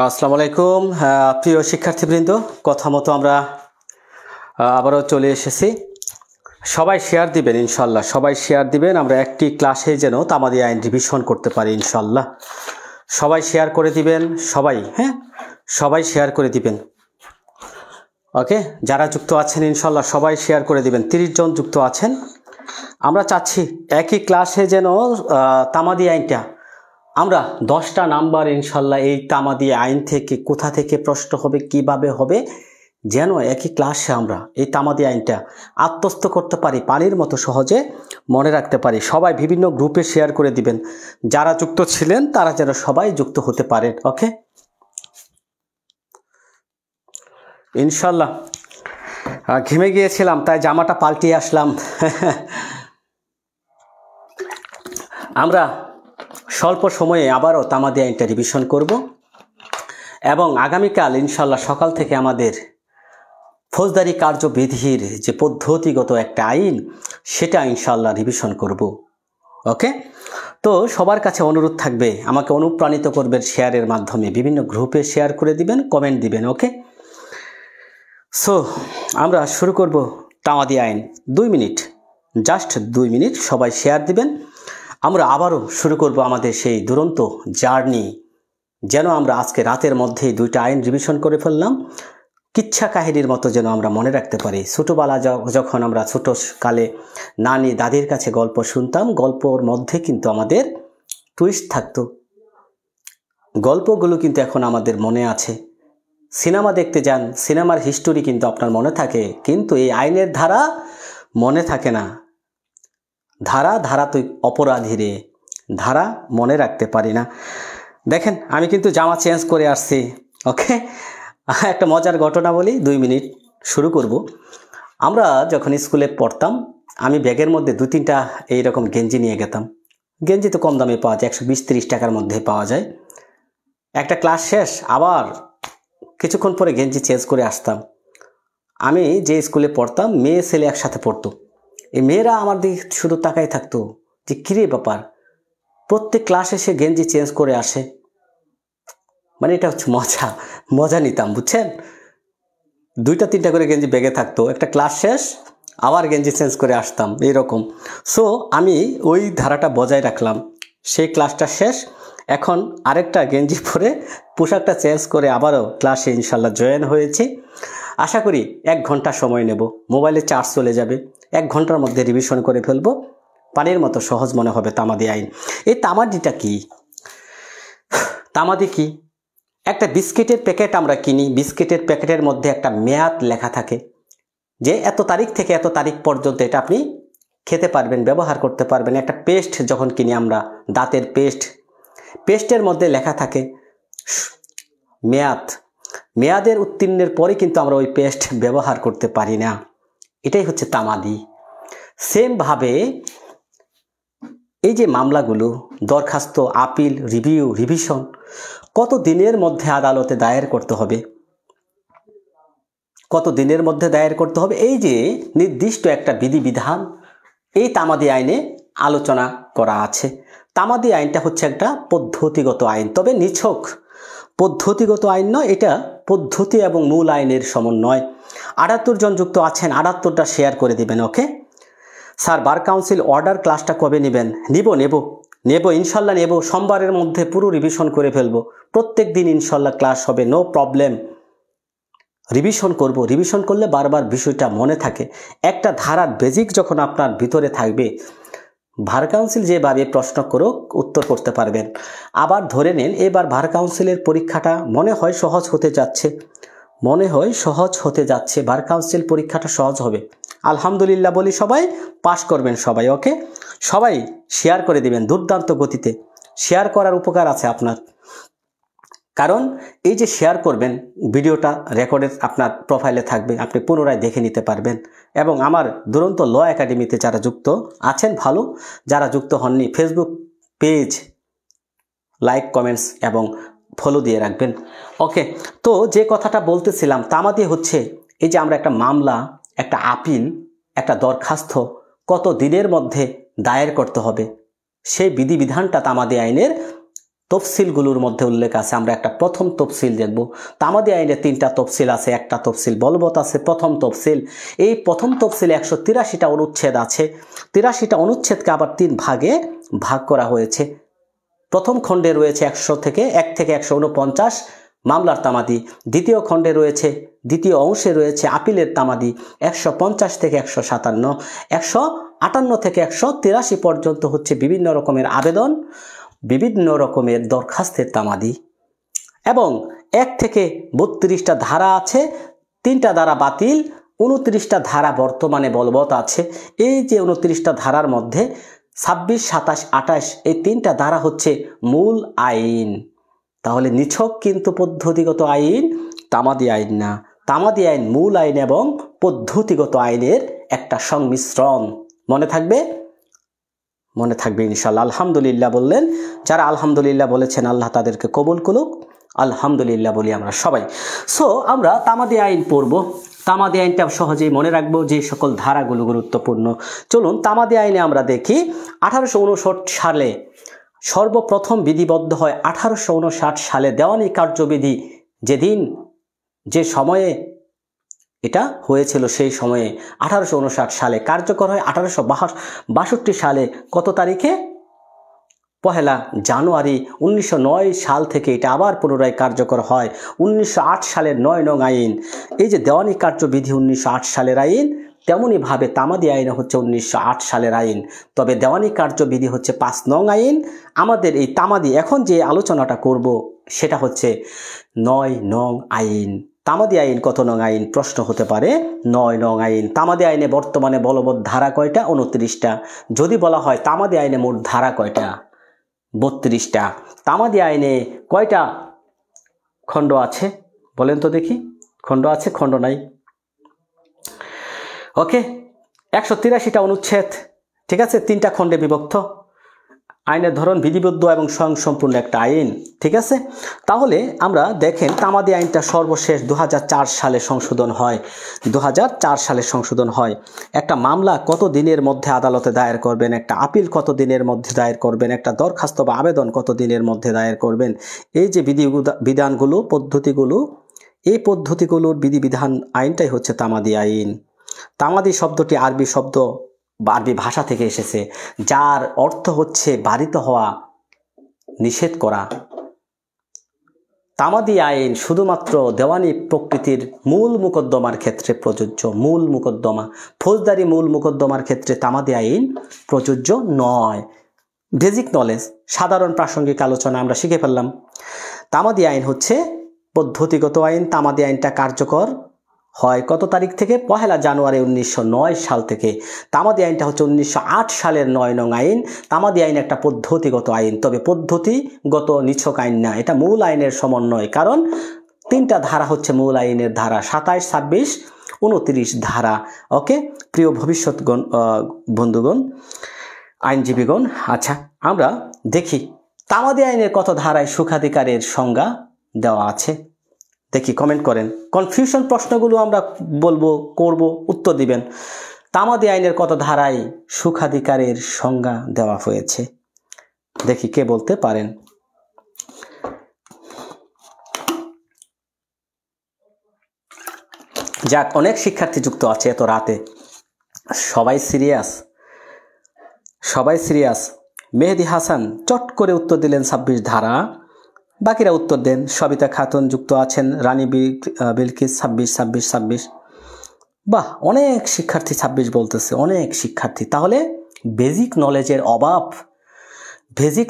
আসসালামু আলাইকুম প্রিয় শিক্ষার্থীবৃন্দ, কথা মতো আমরা আবারও চলে এসেছি। সবাই শেয়ার দিবেন ইনশাল্লাহ, সবাই শেয়ার দিবেন। আমরা একটি ক্লাসে যেন তামাদি আইন রিভিশন করতে পারি ইনশাল্লাহ। সবাই শেয়ার করে দিবেন, সবাই, হ্যাঁ সবাই শেয়ার করে দিবেন। ওকে, যারা যুক্ত আছেন ইনশাল্লাহ সবাই শেয়ার করে দিবেন। 30 জন যুক্ত আছেন। আমরা চাচ্ছি একই ক্লাসে যেন তামাদি আইনটা আমরা 10টা নাম্বার ইনশাল্লাহ এই তামাদি আইন থেকে কোথা থেকে প্রশ্ন হবে, কিভাবে হবে, যেন একই ক্লাসে আমরা এই তামাদি আইনটা আত্মস্থ করতে পারি, পানির মতো সহজে মনে রাখতে পারি। সবাই বিভিন্ন গ্রুপে শেয়ার করে দিবেন। যারা যুক্ত ছিলেন তারা যেন সবাই যুক্ত হতে পারেন। ওকে ইনশাল্লাহ। ঘেমে গিয়েছিলাম তাই জামাটা পাল্টিয়ে আসলাম। আমরা স্বল্প সময়ে আবারও তামাদি আইনটা রিভিশন করব এবং আগামীকাল ইনশাল্লাহ সকাল থেকে আমাদের ফৌজদারি কার্যবিধির যে পদ্ধতিগত একটা আইন সেটা ইনশাল্লাহ রিভিশন করব। ওকে, তো সবার কাছে অনুরোধ থাকবে, আমাকে অনুপ্রাণিত করবেন শেয়ারের মাধ্যমে, বিভিন্ন গ্রুপে শেয়ার করে দিবেন, কমেন্ট দিবেন। ওকে, সো আমরা শুরু করব তামাদি আইন। 2 মিনিট, জাস্ট 2 মিনিট সবাই শেয়ার দিবেন। আমরা আবারও শুরু করব আমাদের সেই দুরন্ত জার্নি, যেন আমরা আজকে রাতের মধ্যেই 2টা আইন রিভিশন করে ফেললাম। কিচ্ছা কাহিনীর মতো যেন আমরা মনে রাখতে পারি। ছোটোবেলা যখন আমরা ছোট কালে নানি দাদির কাছে গল্প শুনতাম, গল্পর মধ্যে কিন্তু আমাদের টুইস্ট থাকতো। গল্পগুলো কিন্তু এখন আমাদের মনে আছে। সিনেমা দেখতে যান, সিনেমার হিস্টোরি কিন্তু আপনার মনে থাকে, কিন্তু এই আইনের ধারা মনে থাকে না। ধারা তুই অপরাধী রে, ধারা মনে রাখতে পারি না। দেখেন আমি কিন্তু জামা চেঞ্জ করে আসছি। ওকে, একটা মজার ঘটনা বলি, 2 মিনিট শুরু করব। আমরা যখন স্কুলে পড়তাম, আমি ব্যাগের মধ্যে 2-3টা এইরকম গেঞ্জি নিয়ে গেতাম। গেঞ্জি তো কম দামে পাওয়া যায়, 120-30 টাকার মধ্যে পাওয়া যায়। একটা ক্লাস শেষ, আবার কিছুক্ষণ পরে গেঞ্জি চেঞ্জ করে আসতাম। আমি যে স্কুলে পড়তাম মেয়ে ছেলে একসাথে পড়তো। এই মেয়েরা আমার দিকে শুধু তাকাই থাকতো যে কিরে ব্যাপার, প্রত্যেক ক্লাসে সে গেঞ্জি চেঞ্জ করে আসে। মানে এটা হচ্ছে মজা নিতাম, বুঝছেন। 2টা 3টা করে গেঞ্জি ব্যাগে থাকতো, একটা ক্লাস শেষ আবার গেঞ্জি চেঞ্জ করে আসতাম এইরকম। সো আমি ওই ধারাটা বজায় রাখলাম। সেই ক্লাসটা শেষ, এখন আরেকটা গেঞ্জি পরে পোশাকটা চেঞ্জ করে আবারও ক্লাসে ইনশাল্লাহ জয়েন হয়েছি। আশা করি 1 ঘন্টা সময় নেব, মোবাইলে চার্জ চলে যাবে, 1 ঘন্টার মধ্যে রিভিশন করে ফেলবো। পানির মতো সহজ মনে হবে তামাদি আইন। এই তামাদিটা কি? তামাদি কি? একটা বিস্কিটের প্যাকেট আমরা কিনি, বিস্কিটের প্যাকেটের মধ্যে একটা মেয়াদ লেখা থাকে যে এত তারিখ থেকে এত তারিখ পর্যন্ত এটা আপনি খেতে পারবেন, ব্যবহার করতে পারবেন। একটা পেস্ট যখন কিনি আমরা, দাঁতের পেস্ট, পেস্টের মধ্যে লেখা থাকে মেয়াদ, মেয়াদের উত্তীর্ণের পরে কিন্তু আমরা ওই পেস্ট ব্যবহার করতে পারি না। এটাই হচ্ছে তামাদি। সেমভাবে এই যে মামলাগুলো, দরখাস্ত, আপিল, রিভিউ, রিভিশন কত দিনের মধ্যে আদালতে দায়ের করতে হবে, কত দিনের মধ্যে দায়ের করতে হবে, এই যে নির্দিষ্ট একটা বিধিবিধান এই তামাদি আইনে আলোচনা করা আছে। তামাদি আইনটা হচ্ছে একটা পদ্ধতিগত আইন, তবে নিছক পদ্ধতিগত আইন নয়, এটা পদ্ধতি এবং মূল আইনের সমন্বয়। 78 জন যুক্ত আছেন, 78টা শেয়ার করে দিবেন। Okay sir, bar council order ক্লাসটা কবে নেবেন? নেব ইনশাল্লাহ নেব। সোমবারের মধ্যে পুরো রিভিশন করে ফেলবো। প্রত্যেক দিন ইনশাল্লাহ ক্লাস হবে, নো প্রবলেম। রিভিশন করব, রিভিশন করলে বারবার বিষয়টা মনে থাকে। একটা ধারার বেজিক যখন আপনার ভিতরে থাকবে, বার কাউন্সিল যেভাবে প্রশ্ন করুক উত্তর করতে পারবেন। আবার ধরে নেন এবার বার কাউন্সিলের পরীক্ষাটা মনে হয় সহজ হতে যাচ্ছে, বার কাউন্সিল পরীক্ষাটা সহজ হবে। আলহামদুলিল্লাহ বলি, সবাই পাশ করবেন সবাই। ওকে, সবাই শেয়ার করে দিবেন দুর্দান্ত গতিতে। শেয়ার করার উপকার আছে আপনার, কারণ এই যে শেয়ার করবেন, ভিডিওটা রেকর্ডের আপনার প্রোফাইলে থাকবে, আপনি পুনরায় দেখে নিতে পারবেন। এবং আমার দুরন্ত ল একাডেমিতে যারা যুক্ত আছেন ভালো, যারা যুক্ত হননি ফেসবুক পেজ লাইক, কমেন্টস এবং ফলো দিয়ে রাখবেন। ওকে, তো যে কথাটা বলতেছিলাম, তামাদি হচ্ছে এই যে আমরা একটা মামলা, একটা আপিল, একটা দরখাস্ত কত দিনের মধ্যে দায়ের করতে হবে, সেই বিধিবিধানটা তামাদি আইনের তফসিলগুলোর মধ্যে উল্লেখ আছে। আমরা একটা প্রথম তফসিল দেখব। তামাদি আইনে 3টা তফসিল আছে, একটা তফসিল বলবৎ আছে। প্রথম তফসিল, এই প্রথম তফসিলে 183টা অনুচ্ছেদ আছে। 83টা অনুচ্ছেদকে আবার 3 ভাগে ভাগ করা হয়েছে। প্রথম খণ্ডে রয়েছে 1 থেকে 149 মামলার তামাদি। দ্বিতীয় খণ্ডে রয়েছে, দ্বিতীয় অংশে রয়েছে আপিলের তামাদি 150 থেকে 157। 158 থেকে 183 পর্যন্ত হচ্ছে বিভিন্ন রকমের আবেদন, বিভিন্ন রকমের দরখাস্তের তামাদি। এবং 1 থেকে 32টা ধারা আছে, 3টা ধারা বাতিল, 29টা ধারা বর্তমানে বলবৎ আছে। এই যে 29টা ধারার মধ্যে 26, 27, 28 এই 3টা ধারা হচ্ছে মূল আইন। তাহলে নিছক কিন্তু পদ্ধতিগত আইন তামাদি আইন না, তামাদি আইন মূল আইন এবং পদ্ধতিগত আইনের একটা সংমিশ্রণ। মনে থাকবে ইনশাল্লাহ। আলহামদুলিল্লাহ বললেন, যারা আলহামদুলিল্লাহ বলেছেন আল্লাহ তাদেরকে কবুল করুক। আলহামদুলিল্লাহ বলি আমরা সবাই। সো আমরা তামাদি আইন পড়ব। তামাদি আইনটা সহজেই মনে রাখবো, যে সকল ধারাগুলো গুরুত্বপূর্ণ। চলুন তামাদি আইনে আমরা দেখি। 1859 সালে সর্বপ্রথম বিধিবদ্ধ হয়। 1859 সালে দেওয়ানি কার্যবিধি যেদিন, যে সময়ে এটা হয়েছিল, সেই সময়ে 1859 সালে কার্যকর হয়। 1862 সালে কত তারিখে? 1 জানুয়ারি 1909 সাল থেকে এটা আবার পুনরায় কার্যকর হয়। 1908 সালের 9 নং আইন। এই যে দেওয়ানি কার্যবিধি 1908 সালের আইন, তেমনইভাবে তামাদি আইন হচ্ছে 1908 সালের আইন। তবে দেওয়ানি কার্যবিধি হচ্ছে 5 নং আইন। আমাদের এই তামাদি এখন যে আলোচনাটা করব সেটা হচ্ছে 9 নং আইন। তামাদি আইন কত নং আইন প্রশ্ন হতে পারে। 9 নং আইন। তামাদি আইনে বর্তমানে বলবৎ ধারা কয়টা? 29টা। যদি বলা হয় তামাদি আইনে মোট ধারা কয়টা? 32টা। তামাদি আইনে কয়টা খণ্ড আছে বলেন তো দেখি? খণ্ড আছে, খণ্ড নাই? ওকে, 183টা অনুচ্ছেদ, ঠিক আছে, 3টা খণ্ডে বিভক্ত। আইনের ধরন বিধিবদ্ধ এবং স্বয়ংসম্পূর্ণ একটা আইন, ঠিক আছে। তাহলে আমরা দেখেন তামাদি আইনটা সর্বশেষ 2004 সালে সংশোধন হয়। 2004 সালে সংশোধন হয়। একটা মামলা কত দিনের মধ্যে আদালতে দায়ের করবেন, একটা আপিল কত দিনের মধ্যে দায়ের করবেন, একটা দরখাস্ত বা আবেদন কত দিনের মধ্যে দায়ের করবেন, এই যে বিধানগুলো, পদ্ধতিগুলো, এই পদ্ধতিগুলোর বিধিবিধান আইনটাই হচ্ছে তামাদি আইন। তামাদি শব্দটি আরবি শব্দ বা আরবি ভাষা থেকে এসেছে, যার অর্থ হচ্ছে বারিত হওয়া, নিষেধ করা। তামাদি আইন শুধুমাত্র দেওয়ানি প্রকৃতির মূল মোকদ্দমার ক্ষেত্রে প্রযোজ্য। মূল মোকদ্দমা, ফৌজদারি মূল মোকদ্দমার ক্ষেত্রে তামাদি আইন প্রযোজ্য নয়। বেসিক নলেজ, সাধারণ প্রাসঙ্গিক আলোচনা আমরা শিখে ফেললাম। তামাদি আইন হচ্ছে পদ্ধতিগত আইন। তামাদি আইনটা কার্যকর হয় কত তারিখ থেকে? 1 জানুয়ারি 1909 সাল থেকে। তামাদি আইনটা হচ্ছে 1908 সালের 9 নং আইন। তামাদি আইন একটা পদ্ধতিগত আইন, তবে পদ্ধতিগত নিছক আইন না, এটা মূল আইনের সমন্বয়। কারণ 3টা ধারা হচ্ছে মূল আইনের ধারা, 27, 26, 29 ধারা। ওকে প্রিয় ভবিষ্যৎগণ, বন্ধুগণ, আইনজীবীগণ, আচ্ছা আমরা দেখি তামাদি আইনের কত ধারায় সুখাধিকারের সংজ্ঞা দেওয়া আছে। দেখি, কমেন্ট করেন। কনফিউশন প্রশ্নগুলো আমরা বলবো, করব, উত্তর দিবেন। তামাদি আইনের কত ধারায় সুখাধিকারের সংজ্ঞা দেওয়া হয়েছে? দেখি কে বলতে পারেন। যাক, অনেক শিক্ষার্থী যুক্ত আছে এত রাতে, সবাই সিরিয়াস। মেহেদি হাসান চট করে উত্তর দিলেন 26 ধারা। বাকিরা উত্তর দেন। সবিতা খাতুন যুক্ত আছেন, রানী বিলকিস 26। বাহ, অনেক শিক্ষার্থী 26 বলতেছে, অনেক শিক্ষার্থী। তাহলে বেসিক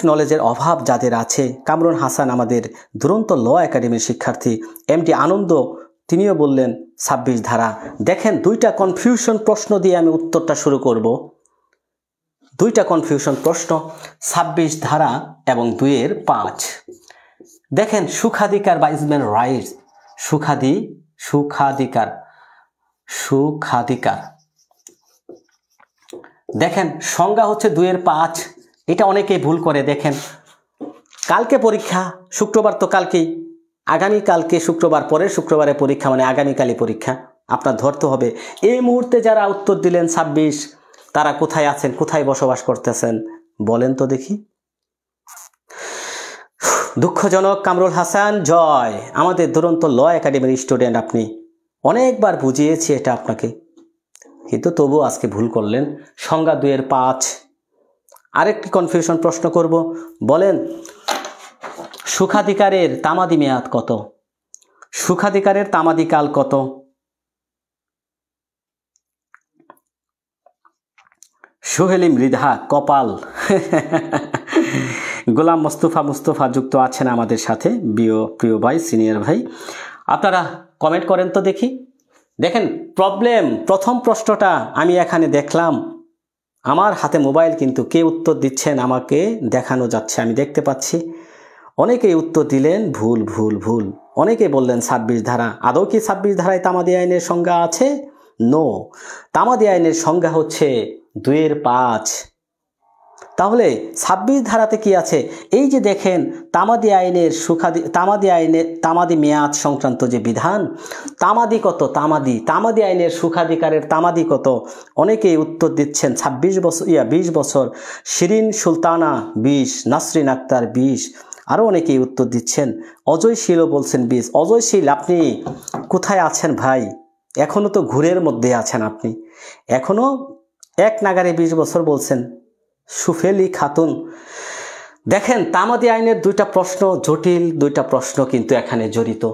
নলেজের অভাব যাদের আছে, কামরুন হাসান আমাদের দুরন্ত ল একাডেমির শিক্ষার্থী, এমডি আনন্দ তিনিও বললেন 26 ধারা। দেখেন, 2টা কনফিউশন প্রশ্ন দিয়ে আমি উত্তরটা শুরু করব। 2টা কনফিউশন প্রশ্ন, 26 ধারা এবং 2-5। দেখেন, সুখাধিকার বা ইজমেন রাইটস, সুখাধিকার। দেখেন, সংজ্ঞা হচ্ছে 2-5। এটা অনেকেই ভুল করে। দেখেন, কালকে পরীক্ষা, শুক্রবার তো কালকেই, আগামীকালকে শুক্রবার, পরের শুক্রবারে পরীক্ষা, মানে আগামীকালই পরীক্ষা। আপনার ধরতে হবে এই মুহূর্তে যারা উত্তর দিলেন 26, তারা কোথায় আছেন, কোথায় বসবাস করতেছেন বলেন তো দেখি। দুঃখজনক, কামরুল হাসান জয়, আমাদের দুরন্ত ল একাডেমির স্টুডেন্ট আপনি। অনেকবার বুঝিয়েছি এটা আপনাকে, কিন্তু তবুও আজকে ভুল করলেন। সংজ্ঞা 2-5। আরেকটি কনফিউশন প্রশ্ন করব, বলেন সুখাধিকারের তামাদি মেয়াদ কত? সুখাধিকারের তামাদি কাল কত? সোহেলি মৃধা কপাল। গোলাম মুস্তফা যুক্ত আছেন আমাদের সাথে, প্রিয় ভাই, সিনিয়র ভাই। আপনারা কমেন্ট করেন তো দেখি। দেখেন, প্রথম প্রশ্নটা আমি এখানে দেখলাম, আমার হাতে মোবাইল, কিন্তু কে উত্তর দিচ্ছেন আমাকে দেখানো যাচ্ছে, আমি দেখতে পাচ্ছি। অনেকেই উত্তর দিলেন ভুল। অনেকে বললেন 26 ধারা। আদৌ কি 26 ধারায় তামাদি আইনের সংজ্ঞা আছে? নো, তামাদি আইনের সংজ্ঞা হচ্ছে 2-5। তাহলে 26 ধারাতে কি আছে? এই যে দেখেন, তামাদি মেয়াদ সংক্রান্ত যে বিধান, তামাদি কত? তামাদি আইনের সুখাধিকারের তামাদি কত? অনেকেই উত্তর দিচ্ছেন 20 বছর। শিরিন সুলতানা 20, নাসরিন আক্তার 20, আরও অনেকেই উত্তর দিচ্ছেন। অজয়শীলও বলছেন 20। অজয়শীল, আপনি কোথায় আছেন ভাই? এখনো তো ঘুরের মধ্যে আছেন আপনি, এখনো এক নাগারে 20 বছর বলছেন। সুফেলি খাতুন, দেখেন, তামাদি আইনের 2টা প্রশ্ন, জটিল 2টা প্রশ্ন কিন্তু এখানে জড়িত।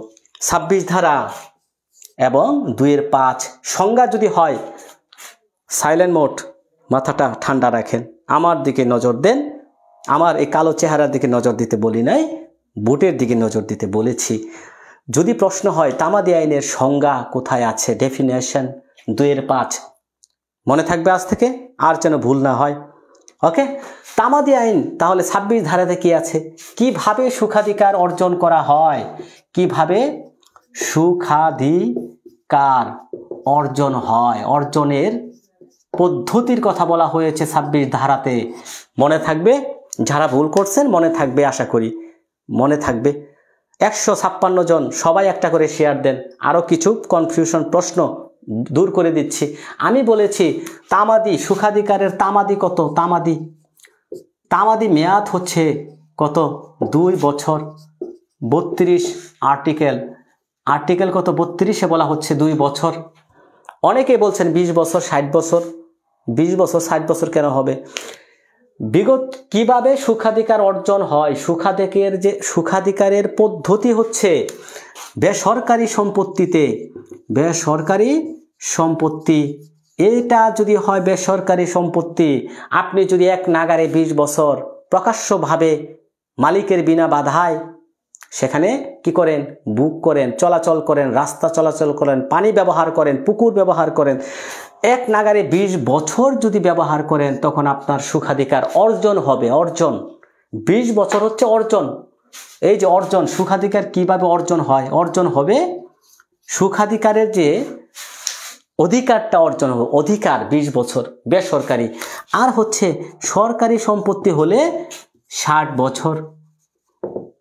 26 ধারা এবং 2-5 সংজ্ঞা যদি হয়, সাইলেন্ট মোড, মাথাটা ঠান্ডা রাখেন, আমার দিকে নজর দেন। আমার এই কালো চেহারার দিকে নজর দিতে বলি নাই, বুটের দিকে নজর দিতে বলেছি। যদি প্রশ্ন হয় তামাদি আইনের সংজ্ঞা কোথায় আছে, ডেফিনেশন 2-5, মনে থাকবে আজ থেকে, আর যেন ভুল না হয়। ওকে, তামাদি আইন তাহলে 26 ধারাতে কি আছে? কিভাবে সুখাধিকার অর্জন করা হয়, কিভাবে সুখাধিকার অর্জন হয়, অর্জনের পদ্ধতির কথা বলা হয়েছে 26 ধারাতে। মনে থাকবে? যারা ভুল করছেন মনে থাকবে, আশা করি মনে থাকবে। 156 জন, সবাই একটা করে শেয়ার দেন। আরও কিছু কনফিউশন প্রশ্ন দূর করে দিচ্ছি। আমি বলেছি তামাদি, সুখাধিকারের তামাদি কত? তামাদি মেয়াদ হচ্ছে কত? 2 বছর। 32 আর্টিকেল আর্টিকেল কত 32-এ বলা হচ্ছে 2 বছর। অনেকে বলছেন 20 বছর 60 বছর। 20 বছর 60 বছর কেন হবে? বিগত কিভাবে সুখাধিকার অর্জন হয়? সুখাধিকারের পদ্ধতি হচ্ছে বেসরকারি সম্পত্তি। এটা যদি হয় বেসরকারি সম্পত্তি, আপনি যদি এক নাগারে 20 বছর প্রকাশ্যভাবে মালিকের বিনা বাধায় সেখানে কি করেন, বুক করেন, চলাচল করেন, রাস্তা চলাচল করেন, পানি ব্যবহার করেন, পুকুর ব্যবহার করেন, এক নাগারে 20 বছর যদি ব্যবহার করেন, তখন আপনার সুখাধিকার অর্জন হবে। অর্জন 20 বছর হচ্ছে অর্জন। এই যে অর্জন, সুখাধিকার কিভাবে অর্জন হয়? অর্জন হবে সুখাধিকারের যে অধিকারটা অর্জন হবে, অধিকার 20 বছর বেসরকারি। আর হচ্ছে সরকারি সম্পত্তি হলে 60 বছর।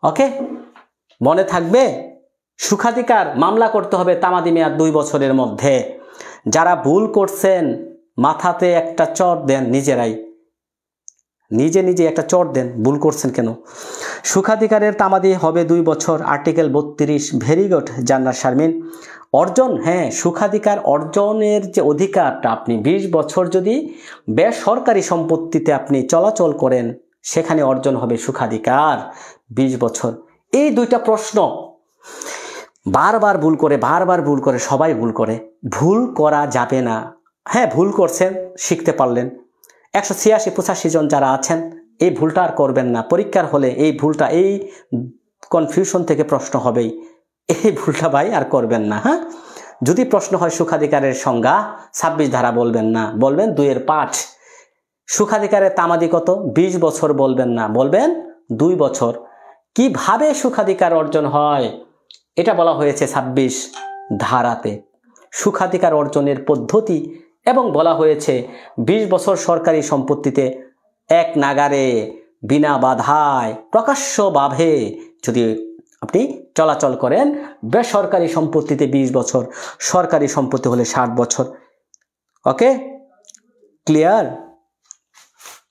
ওকে, মনে থাকবে? সুখাধিকার মামলা করতে হবে তামাদি মেয়াদ 2 বছরের মধ্যে। যারা ভুল করছেন মাথাতে একটা চড় দেন, নিজে একটা চড় দেন, ভুল করছেন কেন। সুখাধিকারের তামাদি হবে 2 বছর, আর্টিকেল 32। ভেরি গুড জান্নাত শারমিন। অর্জন, হ্যাঁ, সুখাধিকার অর্জনের যে অধিকারটা, আপনি 20 বছর যদি বেসরকারি সম্পত্তিতে আপনি চলাচল করেন, সেখানে অর্জন হবে সুখাধিকার 20 বছর। এই দুইটা প্রশ্ন বারবার ভুল করে, সবাই ভুল করে। ভুল করা যাবে না। হ্যাঁ, ভুল করছেন, শিখতে পারলেন। 186-85 জন যারা আছেন, এই ভুলটা আর করবেন না। পরীক্ষার হলে এই ভুলটা, এই কনফিউশন থেকে প্রশ্ন হবেই, এই ভুলটা ভাই আর করবেন না। হ্যাঁ, যদি প্রশ্ন হয় সুখাধিকারের সংজ্ঞা 26 ধারা বলবেন না, বলবেন 2-এর 5। সুখাধিকারের তামাদি কত? 20 বছর বলবেন না, বলবেন 2 বছর। কিভাবে সুখাধিকার অর্জন হয় এটা বলা হয়েছে 26 ধারাতে, সুখাধিকার অর্জনের পদ্ধতি। এবং বলা হয়েছে 20 বছর সরকারি সম্পত্তিতে এক নাগারে বিনা বাধায় প্রকাশ্যভাবে যদি আপনি চলাচল করেন, বেসরকারি সম্পত্তিতে 20 বছর, সরকারি সম্পত্তি হলে 60 বছর। ওকে, ক্লিয়ার?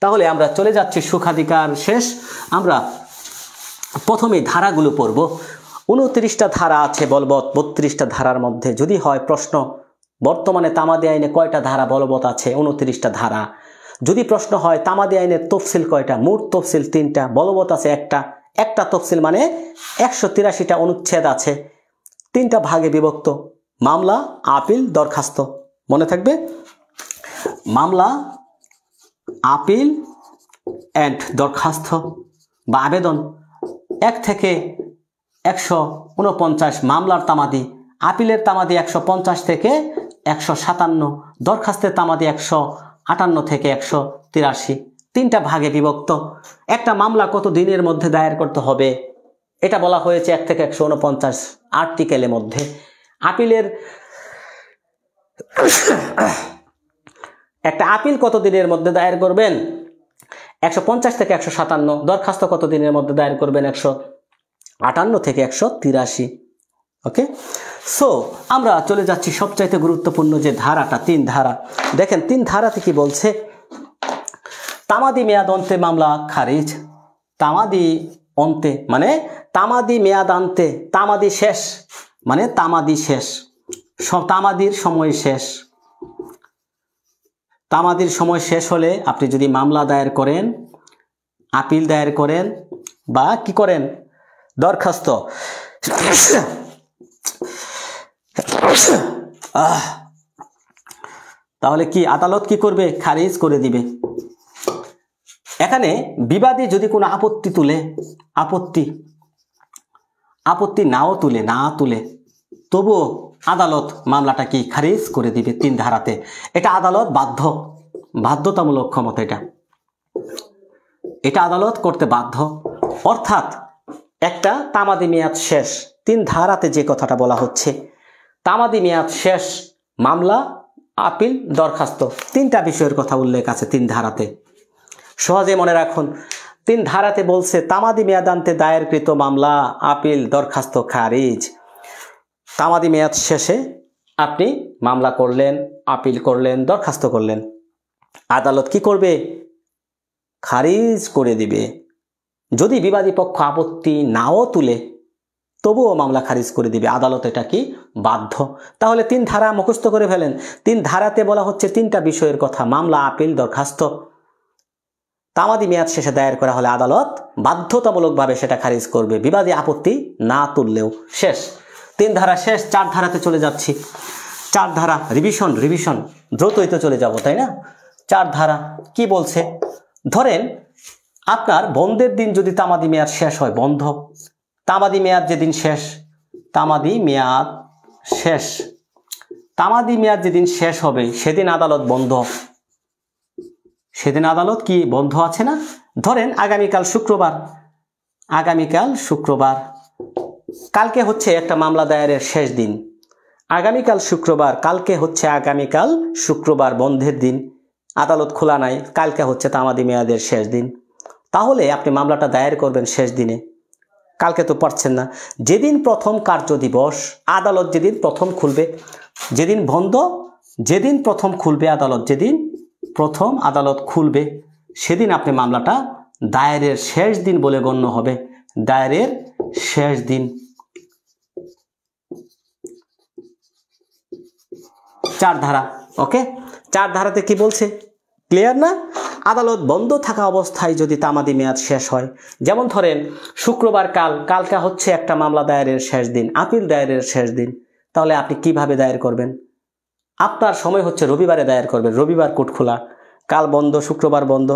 তাহলে আমরা চলে যাচ্ছি, সুখাধিকার শেষ। আমরা প্রথমে ধারাগুলো পড়ব। 29টা ধারা আছে বলবৎ। 32টা ধারার মধ্যে যদি হয় প্রশ্ন, বর্তমানে তামাদি আইনে কয়টা ধারা বলবৎ আছে? 29টা ধারা। যদি প্রশ্ন হয় তামাদি আইনের তফসিল কয়টা? মোট তফসিল 3টা, বলবৎ আছে একটা তফসিল মানে 183টা অনুচ্ছেদ আছে, 3টা ভাগে বিভক্ত। মামলা, আপিল, দরখাস্ত। মনে থাকবে, মামলা, আপিল এন্ড দরখাস্ত বা আবেদন 1 থেকে 149 মামলার তামাদি, আপিলের তামাদি 150 থেকে 157, দরখাস্তের তামাদি 158 থেকে 183। 3টা ভাগে বিভক্ত। একটা মামলা কত দিনের মধ্যে দায়ের করতে হবে এটা বলা হয়েছে 1 থেকে 149 আর্টিকেলের মধ্যে। আপিলের একটা আপিল কত দিনের মধ্যে দায়ের করবেন? 150 থেকে 157। দরখাস্ত কত দিনের মধ্যে দায়ের করবেন? 158 থেকে 183। ওকে, সো আমরা চলে যাচ্ছি সবচাইতে গুরুত্বপূর্ণ যে ধারাটা, 3 ধারা। দেখেন 3 ধারাতে কি বলছে। তামাদি মেয়াদ অন্তে মামলা খারিজ। তামাদি অন্তে মানে তামাদি মেয়াদ আনতে, তামাদি শেষ মানে তামাদি শেষ, তামাদির সময় শেষ। তামাদির সময় শেষ হলে আপনি যদি মামলা দায়ের করেন, আপিল দায়ের করেন বা কি করেন, দরখাস্ত, তাহলে কি আদালত কি করবে? খারিজ করে দিবে। এখানে বিবাদী যদি কোনো আপত্তি তুলে, আপত্তি নাও তুলে তবুও আদালত মামলাটা কি খারিজ করে দিবে 3 ধারাতে। এটা আদালত বাধ্যতামূলক ক্ষমতা, এটা আদালত করতে বাধ্য। অর্থাৎ একটা তামাদি মেয়াদ শেষ, 3 ধারাতে যে কথাটা বলা হচ্ছে, তামাদি মেয়াদ শেষ, মামলা, আপিল, দরখাস্ত, 3টা বিষয়ের কথা উল্লেখ আছে 3 ধারাতে। সহজে মনে রাখুন, 3 ধারাতে বলছে তামাদি মেয়াদান্তে দায়েরকৃত মামলা, আপিল, দরখাস্ত খারিজ। তামাদি মেয়াদ শেষে আপনি মামলা করলেন, আপিল করলেন, দরখাস্ত করলেন, আদালত কি করবে? খারিজ করে দিবে। যদি বিবাদী পক্ষ আপত্তি নাও তুলে, তবুও মামলা খারিজ করে দিবে, আদালত এটা কি বাধ্য। তাহলে 3 ধারা মুখস্থ করে ফেলেন। 3 ধারাতে বলা হচ্ছে 3টা বিষয়ের কথা, মামলা, আপিল, দরখাস্ত। তামাদি মেয়াদ শেষে দায়ের করা হলে আদালত বাধ্যতামূলকভাবে সেটা খারিজ করবে, বিবাদী আপত্তি না তুললেও। শেষ, 3 ধারা শেষ। 4 ধারাতে চলে যাচ্ছি। 4 ধারা রিভিশন দ্রুতই তো চলে যাব, তাই না? 4 ধারা কি বলছে? ধরেন আপনার বন্ধের দিন যদি তামাদি মেয়াদ শেষ হয়, বন্ধ তামাদি মেয়াদ যেদিন শেষ, তামাদি মেয়াদ যেদিন শেষ হবে সেদিন আদালত বন্ধ। সেদিন আদালত কি বন্ধ আছে না? ধরেন আগামীকাল শুক্রবার, কালকে হচ্ছে একটা মামলা দায়েরের শেষ দিন। আগামীকাল শুক্রবার, আগামীকাল শুক্রবার বন্ধের দিন, আদালত খোলা নাই, কালকে হচ্ছে তামাদি মেয়াদের শেষ দিন। তাহলে আপনি মামলাটা দায়ের করবেন শেষ দিনে, কালকে তো পারছেন না। যেদিন প্রথম কার্য দিবস, আদালত যেদিন প্রথম খুলবে, যেদিন বন্ধ, যেদিন প্রথম খুলবে আদালত, যেদিন প্রথম আদালত খুলবে সেদিন আপনি মামলাটা দায়েরের শেষ দিন বলে গণ্য হবে, দায়েরের শেষ দিন। 4 ধারা, ওকে? 4 ধারাতে কি বলছে, ক্লিয়ার না? আদালত বন্ধ থাকা অবস্থায় যদি তামাদি মেয়াদ শেষ হয়, যেমন ধরেন শুক্রবার কালকে হচ্ছে একটা মামলা দায়েরের শেষ দিন, আপিল দায়েরের শেষ দিন, তাহলে আপনি কিভাবে দায়ের করবেন? আপনার সময় হচ্ছে রবিবারে দায়ের করবেন, রবিবার কোর্ট খোলা, কাল বন্ধ, শুক্রবার বন্ধ।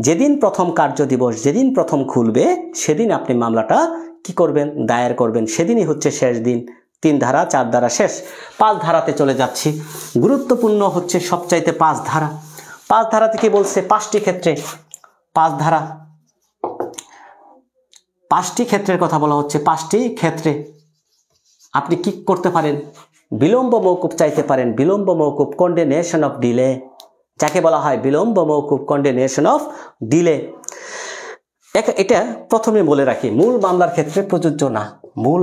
যেদিন প্রথম কার্য দিবস, যেদিন প্রথম খুলবে সেদিন আপনি মামলাটা কি করবেন, দায়ের করবেন, সেদিনই হচ্ছে শেষ দিন। 3 ধারা, 4 ধারা শেষ। 5 ধারাতে চলে যাচ্ছি। গুরুত্বপূর্ণ হচ্ছে সবচাইতে 5 ধারা। 5 ধারাতে কি বলছে? 5টি ক্ষেত্রে, 5 ধারা 5টি ক্ষেত্রের কথা বলা হচ্ছে। 5টি ক্ষেত্রে আপনি কি করতে পারেন? বিলম্ব মওকুফ চাইতে পারেন। বিলম্ব মওকুফ, কন্ডেনেশন অফ ডিলে, যাকে বলা হয় বিলম্ব মওকুফ, কন্ডেনেশন অফ ডিলে। এটা প্রথমে বলে রাখি, মূল মামলার ক্ষেত্রে প্রযোজ্য না। মূল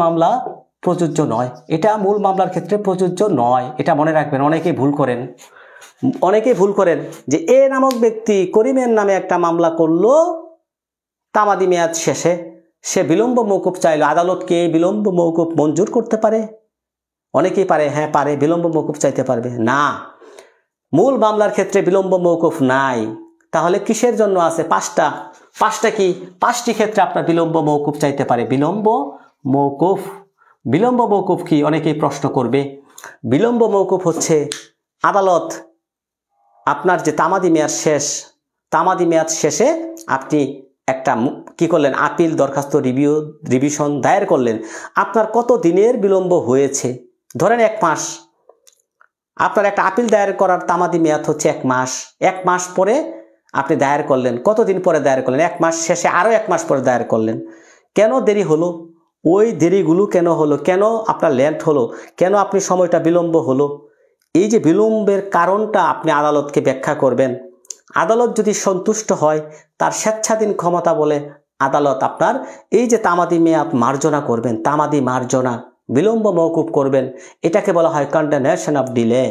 মামলা প্রযোজ্য নয়, এটা মূল মামলার ক্ষেত্রে প্রযোজ্য নয়, এটা মনে রাখবেন। অনেকেই ভুল করেন যে এ নামক ব্যক্তি করিমের নামে একটা মামলা করলো, তামাদি মেয়াদ শেষে সে বিলম্ব মওকুফ চাইলো, আদালত কি বিলম্ব মওকুফ মঞ্জুর করতে পারে? অনেকেই পারে, হ্যাঁ পারে, বিলম্ব মওকুফ চাইতে পারবে না। মূল মামলার ক্ষেত্রে বিলম্ব মওকুফ নাই। তাহলে কিসের জন্য আছে? 5টা কি? 5টি ক্ষেত্রে আপনার বিলম্ব মওকুফ চাইতে পারে। বিলম্ব মওকুফ কি? অনেকেই প্রশ্ন করবে। বিলম্ব মওকুফ হচ্ছে আদালত আপনার যে তামাদি মেয়াদ শেষে আপনি একটা কি করলেন, আপিল, দরখাস্ত, রিভিশন দায়ের করলেন। আপনার কত দিনের বিলম্ব হয়েছে? ধরেন 1 মাস। আপনার একটা আপিল দায়ের করার তামাদি মেয়াদ হচ্ছে 1 মাস। 1 মাস পরে আপনি দায়ের করলেন। কতদিন পরে দায়ের করলেন? 1 মাস শেষে আরও 1 মাস পরে দায়ের করলেন। কেন দেরি হলো? ওই দেরিগুলো কেন হলো? কেন আপনার লেট হলো? কেন আপনি সময়টা বিলম্ব হলো? এই যে বিলম্বের কারণটা আপনি আদালতকে ব্যাখ্যা করবেন। আদালত যদি সন্তুষ্ট হয়, তার স্বেচ্ছাধীন ক্ষমতা বলে আদালত আপনার এই যে তামাদি মেয়াদ মার্জনা করবেন, তামাদি মার্জনা, বিলম্ব মওকুফ করবেন, এটাকে বলা হয় কন্ডেনেশন অফ ডিলে।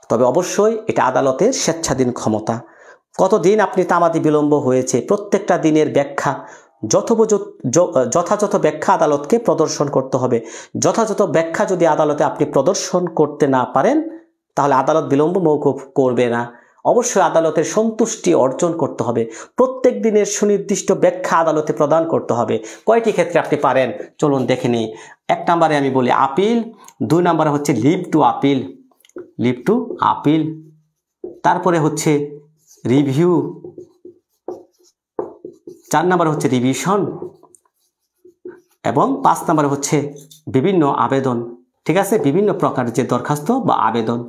তবে অবশ্যই এটা আদালতের স্বেচ্ছাধীন ক্ষমতা। কতদিন আপনি তামাদি বিলম্ব হয়েছে, প্রত্যেকটা দিনের ব্যাখ্যা, যথাযথ ব্যাখ্যা আদালতকে প্রদর্শন করতে হবে। যথাযথ ব্যাখ্যা যদি আদালতে আপনি প্রদর্শন করতে না পারেন, তাহলে আদালত বিলম্ব মওকুফ করবে না। অবশ্যই আদালতের সন্তুষ্টি অর্জন করতে হবে। প্রত্যেক দিনের সুনির্দিষ্ট ব্যাখ্যা আদালতে প্রদান করতে হবে। কয়টি ক্ষেত্রে আপনি পারেন চলুন দেখে নিই। 1 নম্বরে আমি বলি আপিল, 2 নম্বরে হচ্ছে লিভ টু আপিল, তারপরে হচ্ছে রিভিউ, 4 নম্বরে হচ্ছে রিভিশন এবং 5 নম্বরে হচ্ছে বিভিন্ন আবেদন। ঠিক আছে, বিভিন্ন প্রকার যে দরখাস্ত বা আবেদন।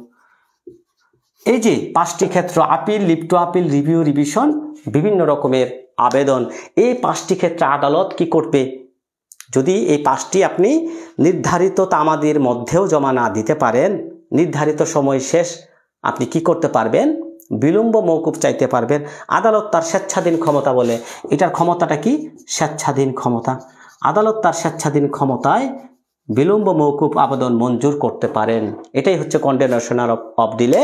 এই যে 5টি ক্ষেত্র, appeal, leave to appeal, review, revision, বিভিন্ন রকমের আবেদন, এই 5টি ক্ষেত্রে আদালত কি করবে? যদি এই 5টি আপনি নির্ধারিত তামাদির মধ্যেও জমা না দিতে পারেন, নির্ধারিত সময় শেষ, আপনি কি করতে পারবেন? বিলম্ব মওকুফ চাইতে পারবেন। আদালত তার স্বেচ্ছাধীন ক্ষমতা বলে, এটার ক্ষমতাটা কি? স্বেচ্ছাধীন ক্ষমতা। আদালত তার স্বেচ্ছাধীন ক্ষমতায় বিলম্ব মওকুফ আবেদন মঞ্জুর করতে পারেন। এটাই হচ্ছে কন্ডেনেশন অফ ডিলে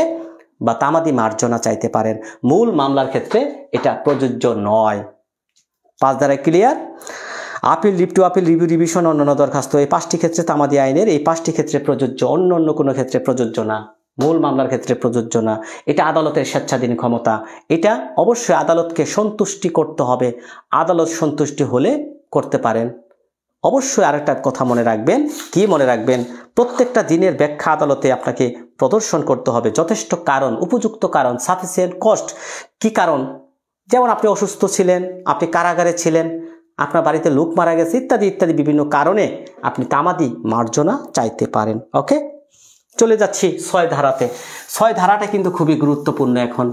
বা তামাদি মার্জনা চাইতে পারেন। মূল মামলার ক্ষেত্রে এটা প্রযোজ্য নয়। 5 ধারায় clear? Appeal, leave to appeal, review, revision, অন্যান্য দরখাস্ত, এই 5টি ক্ষেত্রে তামাদি আইনের এই 5টি ক্ষেত্রে প্রযোজ্য, অন্য অন্য কোনো ক্ষেত্রে প্রযোজ্য না, মূল মামলার ক্ষেত্রে প্রযোজ্য না। এটা আদালতের স্বেচ্ছাধীন ক্ষমতা, এটা অবশ্যই আদালতকে সন্তুষ্টি করতে হবে, আদালত সন্তুষ্টি হলে করতে পারেন। অবশ্যই আরেকটা কথা মনে রাখবেন, কি মনে রাখবেন, প্রত্যেকটা দিনের ব্যাখ্যা আদালতে আপনাকে প্রদর্শন করতে হবে, যথেষ্ট কারণ, উপযুক্ত কারণ, সাফিসিয়েন্ট কস্ট। কি কারণ? যেমন আপনি অসুস্থ ছিলেন, আপনি কারাগারে ছিলেন, আপনার বাড়িতে লোক মারা গেছে, ইত্যাদি ইত্যাদি বিভিন্ন কারণে আপনি তামাদি মার্জনা চাইতে পারেন। ওকে, চলে যাচ্ছি 6 ধারাতে। 6 ধারাটা কিন্তু খুবই গুরুত্বপূর্ণ। এখন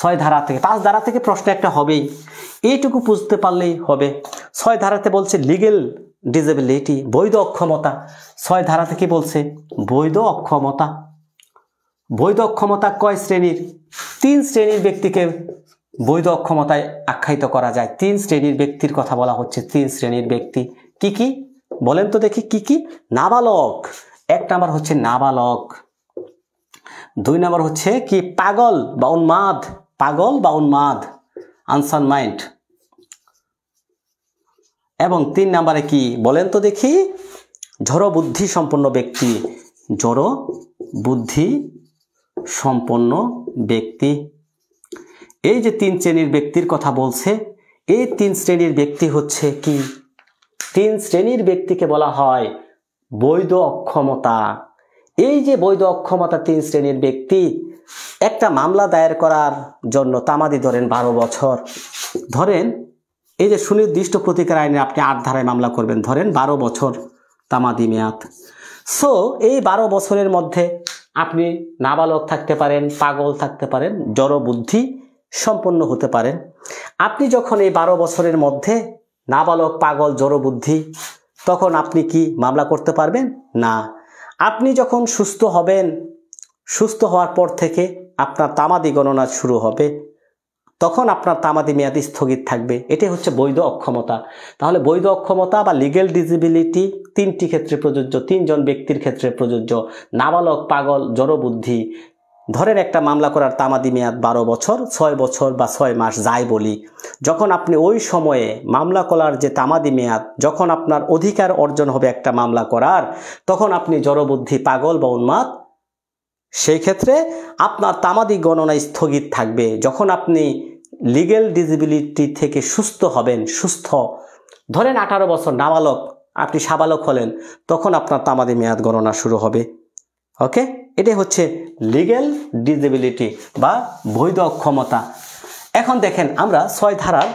6 ধারা থেকে 5 ধারা থেকে প্রশ্ন একটা হবেই, এইটুকু বুঝতে পারলেই হবে। 6 ধারাতে বলছে লিগেল ডিসেবিলিটি, বৈধ অক্ষমতা। 6 ধারা থেকে বলছে বৈধ অক্ষমতা। বৈধ অক্ষমতা কয় শ্রেণীর? 3 শ্রেণীর ব্যক্তিকে বৈধ অক্ষমতায় আখ্যায়িত করা যায়। 3 শ্রেণীর ব্যক্তির কথা বলা হচ্ছে। 3 শ্রেণীর ব্যক্তি কি কি বলেন তো দেখি, কি কি? নাবালক, 1 নাম্বার হচ্ছে নাবালক। 2 নাম্বার হচ্ছে কি? পাগল বা উন্মাদ, পাগল বা উন্মাদ, আনসান মাইন্ড। এবং 3 নাম্বারে কি বলেন তো দেখি? জড় বুদ্ধি সম্পন্ন ব্যক্তি, জড় বুদ্ধি সম্পন্ন ব্যক্তি। এই যে 3 শ্রেণীর ব্যক্তির কথা বলছে, এই 3 শ্রেণীর ব্যক্তি হচ্ছে কি? 3 শ্রেণীর ব্যক্তিকে বলা হয় বৈধ অক্ষমতা। এই যে বৈধ অক্ষমতা 3 শ্রেণীর ব্যক্তি, একটা মামলা দায়ের করার জন্য তামাদি ধরেন 12 বছর। ধরেন এই যে সুনির্দিষ্ট প্রতিকার আইনে আপনি 8 ধারায় মামলা করবেন, ধরেন 12 বছর তামাদি মেয়াদ। সো এই 12 বছরের মধ্যে আপনি নাবালক থাকতে পারেন, পাগল থাকতে পারেন, জড় বুদ্ধি সম্পন্ন হতে পারেন। আপনি যখন এই 12 বছরের মধ্যে নাবালক, পাগল, জড় বুদ্ধি, তখন আপনি কি মামলা করতে পারবেন না। আপনি যখন সুস্থ হবেন, সুস্থ হওয়ার পর থেকে আপনার তামাদি গণনা শুরু হবে, তখন আপনার তামাদি মেয়াদ স্থগিত থাকবে। এটাই হচ্ছে বৈধ অক্ষমতা। তাহলে বৈধ অক্ষমতা বা লিগেল ডিসেবিলিটি 3টি ক্ষেত্রে প্রযোজ্য, 3 জন ব্যক্তির ক্ষেত্রে প্রযোজ্য। নাবালক, পাগল, জড়বুদ্ধি। ধরেন একটা মামলা করার তামাদি মেয়াদ 12 বছর, 6 বছর বা 6 মাস যাই বলি। যখন আপনি ওই সময়ে মামলা করার যে তামাদি মেয়াদ, যখন আপনার অধিকার অর্জন হবে একটা মামলা করার, তখন আপনি জড়বুদ্ধি, পাগল বা উন্মাদ, সেই ক্ষেত্রে আপনার তামাদি গণনা স্থগিত থাকবে। যখন আপনি লিগেল ডিসেবিলিটি থেকে সুস্থ হবেন, সুস্থ, ধরেন 18 বছর নাবালক, আপনি সাবালক হলেন, তখন আপনার তামাদি মেয়াদ গণনা শুরু হবে। ওকে, এটাই হচ্ছে লিগেল ডিসেবিলিটি বা বৈধ অক্ষমতা। এখন দেখেন আমরা 6 ধারার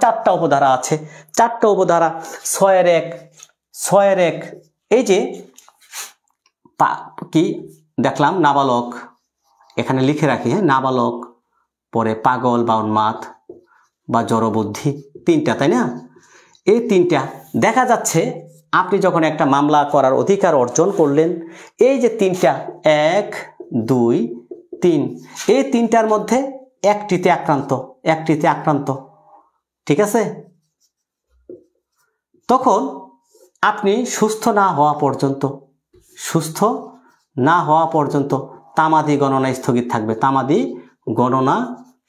4টা উপধারা আছে। 4টা উপধারা 6-1, 6-1, এই যে কি দেখলাম, নাবালক, এখানে লিখে রাখি, হ্যাঁ, নাবালক, পরে পাগল বা উন্মাদ বা জড়বুদ্ধি, 3টা, তাই না? এই 3টা দেখা যাচ্ছে আপনি যখন একটা মামলা করার অধিকার অর্জন করলেন, এই যে 3টা, 1, 2, 3, এই 3টার মধ্যে একটিতে আক্রান্ত, ঠিক আছে? তখন আপনি সুস্থ না হওয়া পর্যন্ত তামাদি গণনা স্থগিত থাকবে। তামাদি গণনা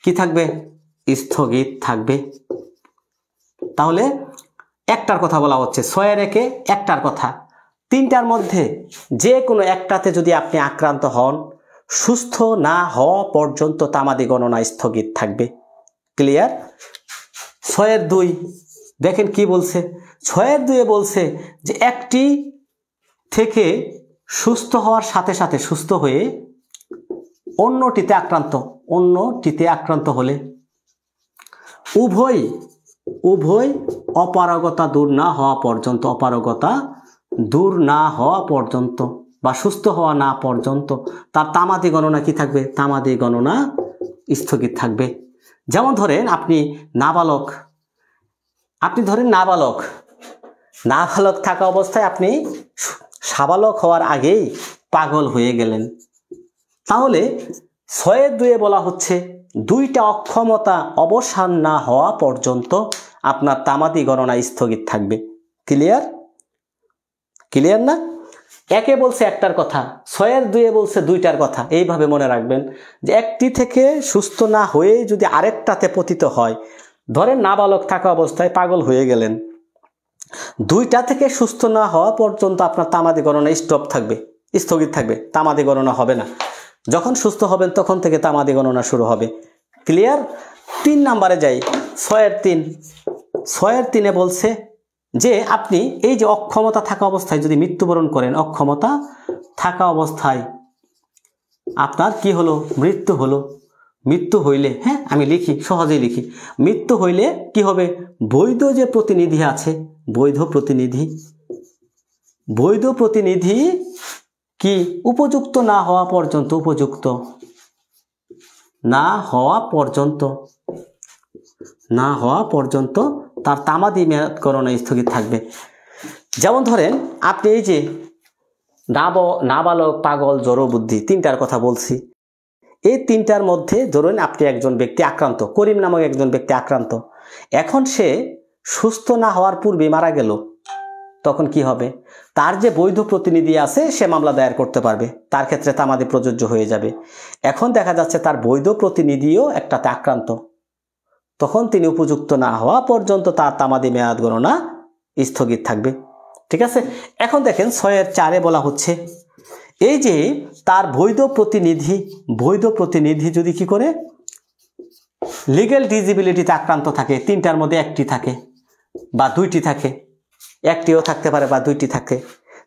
কি থাকবে? স্থগিত থাকবে। তাহলে একটার কথা বলা হচ্ছে, 6-1-এ একটার কথা। 3টার মধ্যে যে কোনো একটাতে যদি আপনি আক্রান্ত হন, সুস্থ না হওয়া পর্যন্ত তামাদি গণনা স্থগিত থাকবে। ক্লিয়ার? 6-2 দেখেন কি বলছে। 6-2-এ বলছে যে একটি থেকে সুস্থ হওয়ার সাথে সাথে, সুস্থ হয়ে অন্যটিতে আক্রান্ত হলে উভয় অপারগতা দূর না হওয়া পর্যন্ত বা সুস্থ হওয়া না পর্যন্ত তার তামাদি গণনা কি থাকবে? তামাদি গণনা স্থগিত থাকবে। যেমন ধরেন আপনি নাবালক থাকা অবস্থায় আপনি সাবালক হওয়ার আগেই পাগল হয়ে গেলেন, তাহলে 6-2-এ বলা হচ্ছে 2টা অক্ষমতা অবসান না হওয়া পর্যন্ত আপনার তামাদি গণনা স্থগিত থাকবে। ক্লিয়ার না? একে বলছে একটার কথা, 6-2-এ বলছে 2টার কথা। এইভাবে মনে রাখবেন যে একটি থেকে সুস্থ না হয়ে যদি আরেকটাতে পতিত হয়, ধরেন নাবালক থাকা অবস্থায় পাগল হয়ে গেলেন, 2টা থেকে সুস্থ না হওয়া পর্যন্ত আপনার তামাদি গণনা স্থগিত থাকবে, তামাদি গণনা হবে না। যখন সুস্থ হবেন তখন থেকে তামাদি গণনা শুরু হবে। ক্লিয়ার? 3 নম্বরে যাই। 6 এর 3-এ বলছে যে আপনি এই যে অক্ষমতা থাকা অবস্থায় যদি মৃত্যুবরণ করেন, অক্ষমতা থাকা অবস্থায় আপনার কি হলো? মৃত্যু হলো। মৃত্যু হইলে, হ্যাঁ আমি লিখি, সহজেই লিখি, মৃত্যু হইলে কি হবে? বৈধ যে প্রতিনিধি আছে, বৈধ প্রতিনিধি কি উপযুক্ত না হওয়া পর্যন্ত তার তামাদি মেয়াদ গণনা স্থগিত থাকবে। যেমন ধরেন আপনি এই যে নাবালক, পাগল, জড়বুদ্ধি 3টার কথা বলছি। এই 3টার মধ্যে ধরুন আপনি একজন ব্যক্তি আক্রান্ত, করিম নামক একজন ব্যক্তি আক্রান্ত, এখন সে সুস্থ না হওয়ার পূর্বে মারা গেল, তখন কি হবে? তার যে বৈধ প্রতিনিধি আছে সে মামলা দায়ের করতে পারবে, তার ক্ষেত্রে তামাদি প্রযোজ্য হয়ে যাবে। এখন দেখা যাচ্ছে তার বৈধ প্রতিনিধিও একটাতে আক্রান্ত, তখন তিনি উপযুক্ত না হওয়া পর্যন্ত তার তামাদি মেয়াদ গণনা স্থগিত থাকবে। ঠিক আছে? এখন দেখেন 6 এর 4-এ বলা হচ্ছে এই যে তার বৈধ প্রতিনিধি যদি কি করে? লিগ্যাল ডিসেবিলিটিতে আক্রান্ত থাকে, 3টার মধ্যে 1টি থাকে বা 2টি থাকে, 1টিও থাকতে পারে বা 2টি থাকে,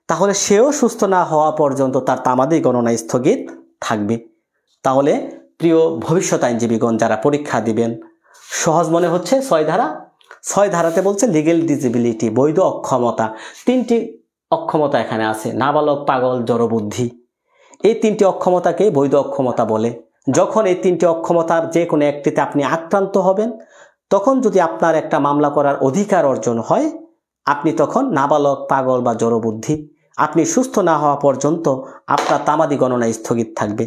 তাহলে সেও সুস্থ না হওয়া পর্যন্ত তার তামাদি গণনা স্থগিত থাকবে। তাহলে প্রিয় ভবিষ্যৎ আইনজীবীগণ যারা পরীক্ষা দিবেন, সহজ মনে হচ্ছে 6 ধারাতে বলছে লিগ্যাল ডিসেবিলিটি, বৈধ অক্ষমতা। 3টি অক্ষমতা এখানে আছে, নাবালক, পাগল, জড়বুদ্ধি। এই 3টি অক্ষমতাকে বৈধ অক্ষমতা বলে। যখন এই 3টি অক্ষমতার যে কোনো একটিতে আপনি আক্রান্ত হবেন, তখন যদি আপনার একটা মামলা করার অধিকার অর্জন হয়, আপনি তখন নাবালক, পাগল বা জড়বুদ্ধি, আপনি সুস্থ না হওয়া পর্যন্ত আপনার তামাদি গণনা স্থগিত থাকবে।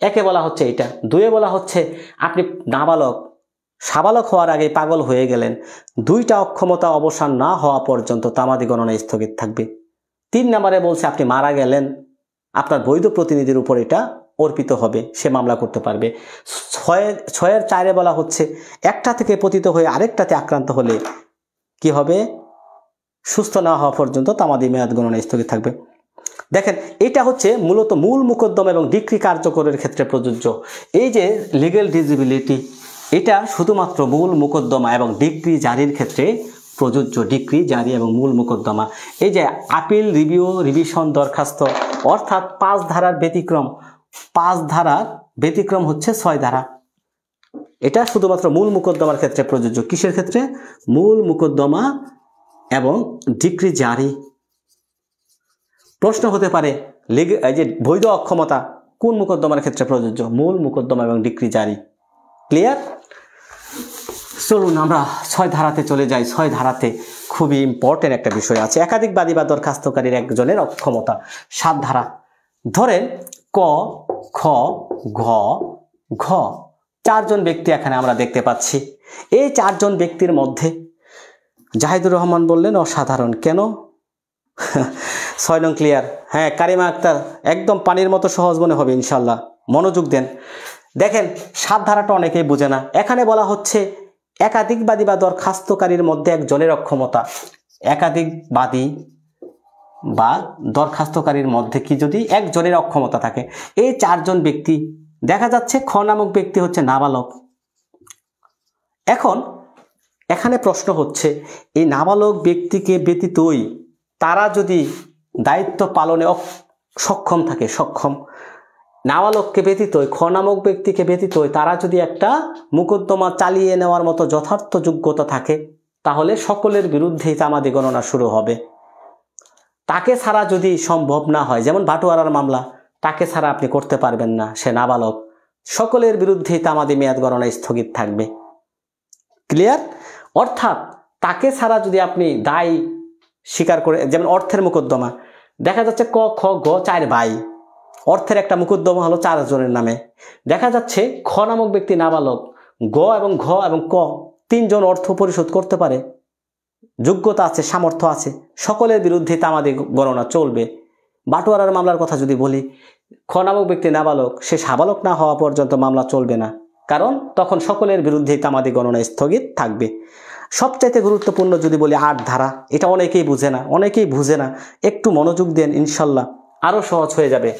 1-এ বলা হচ্ছে এটা। 2-এ বলা হচ্ছে আপনি সাবালক হওয়ার আগে পাগল হয়ে গেলেন, 2টা অক্ষমতা অবসান না হওয়া পর্যন্ত তামাদি গণনা স্থগিত থাকবে। 3 নম্বরে বলছে আপনি মারা গেলেন, আপনার বৈধ প্রতিনিধির উপর এটা অর্পিত হবে, সে মামলা করতে পারবে। 6 এর 4-এ বলা হচ্ছে একটা থেকে পতিত হয়ে আরেকটাতে আক্রান্ত হলে কি হবে? সুস্থ না হওয়া পর্যন্ত তামাদি মেয়াদ গণনা স্থগিত থাকবে। দেখেন এটা হচ্ছে মূলত মূল মোকদ্দমা এবং ডিক্রি কার্যকরের ক্ষেত্রে প্রযোজ্য। এই যে লিগ্যাল ডিসেবিলিটি, এটা শুধুমাত্র মূল মোকদ্দমা এবং ডিক্রি জারির ক্ষেত্রে প্রযোজ্য। ডিক্রি জারি এবং মূল মোকদ্দমা, এই যে আপিল, রিভিশন, দরখাস্ত, অর্থাৎ 5 ধারার ব্যতিক্রম হচ্ছে 6 ধারা। এটা শুধুমাত্র মূল মোকদ্দমার ক্ষেত্রে প্রযোজ্য। কিসের ক্ষেত্রে? মূল মোকদ্দমা এবং ডিক্রি জারি। প্রশ্ন হতে পারে এই যে বৈধ অক্ষমতা কোন মোকদ্দমার ক্ষেত্রে প্রযোজ্য? মূল মোকদ্দমা এবং ডিক্রি জারি। ক্লিয়ার? চলুন আমরা 6 ধারাতে চলে যাই। 6 ধারাতে খুবই ইম্পর্টেন্ট একটা বিষয় আছে, একাধিক বাদী বা দরখাস্তকারীর একজনের অক্ষমতা। 7 ধারা ধরেন ক, খ, ঘ 4জন ব্যক্তি এখানে আমরা দেখতে পাচ্ছি। এই 4জন ব্যক্তির মধ্যে জাহিদুর রহমান বললেন অসাধারণ। কেন? 6 নং ক্লিয়ার? হ্যাঁ, কারিমা আক্তার একদম পানির মতো সহজ মনে হবে ইনশাল্লাহ, মনোযোগ দেন। দেখেন 7 ধারাটা অনেকেই বুঝে না। এখানে বলা হচ্ছে একাধিক বাদী বা দরখাস্তকারীর মধ্যে একজনের অক্ষমতা। একাধিক বাদী বা দরখাস্তকারীর মধ্যে কি যদি একজনের অক্ষমতা থাকে, এই 4জন ব্যক্তি দেখা যাচ্ছে খ নামক ব্যক্তি হচ্ছে নাবালক। এখন এখানে প্রশ্ন হচ্ছে এই নাবালক ব্যক্তিকে ব্যতীতই তারা যদি দায়িত্ব পালনে সক্ষম থাকে, নাবালককে ব্যতীতই, খ নামক ব্যক্তিকে ব্যতীতই তারা যদি একটা মোকদ্দমা চালিয়ে নেওয়ার মতো যথার্থ যোগ্যতা থাকে, তাহলে সকলের বিরুদ্ধেই তামাদি গণনা শুরু হবে। তাকে ছাড়া যদি সম্ভব না হয়, যেমন বাটোয়ারার মামলা, তাকে ছাড়া আপনি করতে পারবেন না, সে নাবালক, সকলের বিরুদ্ধেই তামাদি মেয়াদ গণনা স্থগিত থাকবে। ক্লিয়ার? অর্থাৎ তাকে ছাড়া যদি আপনি দায় স্বীকার করে, যেমন অর্থের মোকদ্দমা, দেখা যাচ্ছে ক, খ, গ 4 ভাই, অর্থের একটা মোকদ্দমা হলো 4 জনের নামে। দেখা যাচ্ছে খ নামক ব্যক্তি নাবালক, গ এবং ঘ এবং ক 3 জন অর্থ পরিশোধ করতে পারে, যোগ্যতা আছে, সামর্থ্য আছে, সকলের বিরুদ্ধে তামাদি গণনা চলবে। বাটোয়ারার মামলার কথা যদি বলি, খ নামক ব্যক্তি নাবালক, সে সাবালক না হওয়া পর্যন্ত মামলা চলবে না, কারণ তখন সকলের বিরুদ্ধে তামাদি গণনা স্থগিত থাকবে। সবচাইতে গুরুত্বপূর্ণ যদি বলি 8 ধারা, এটা অনেকেই বুঝে না, একটু মনোযোগ দেন, ইনশাল্লাহ আরো সহজ হয়ে যাবে।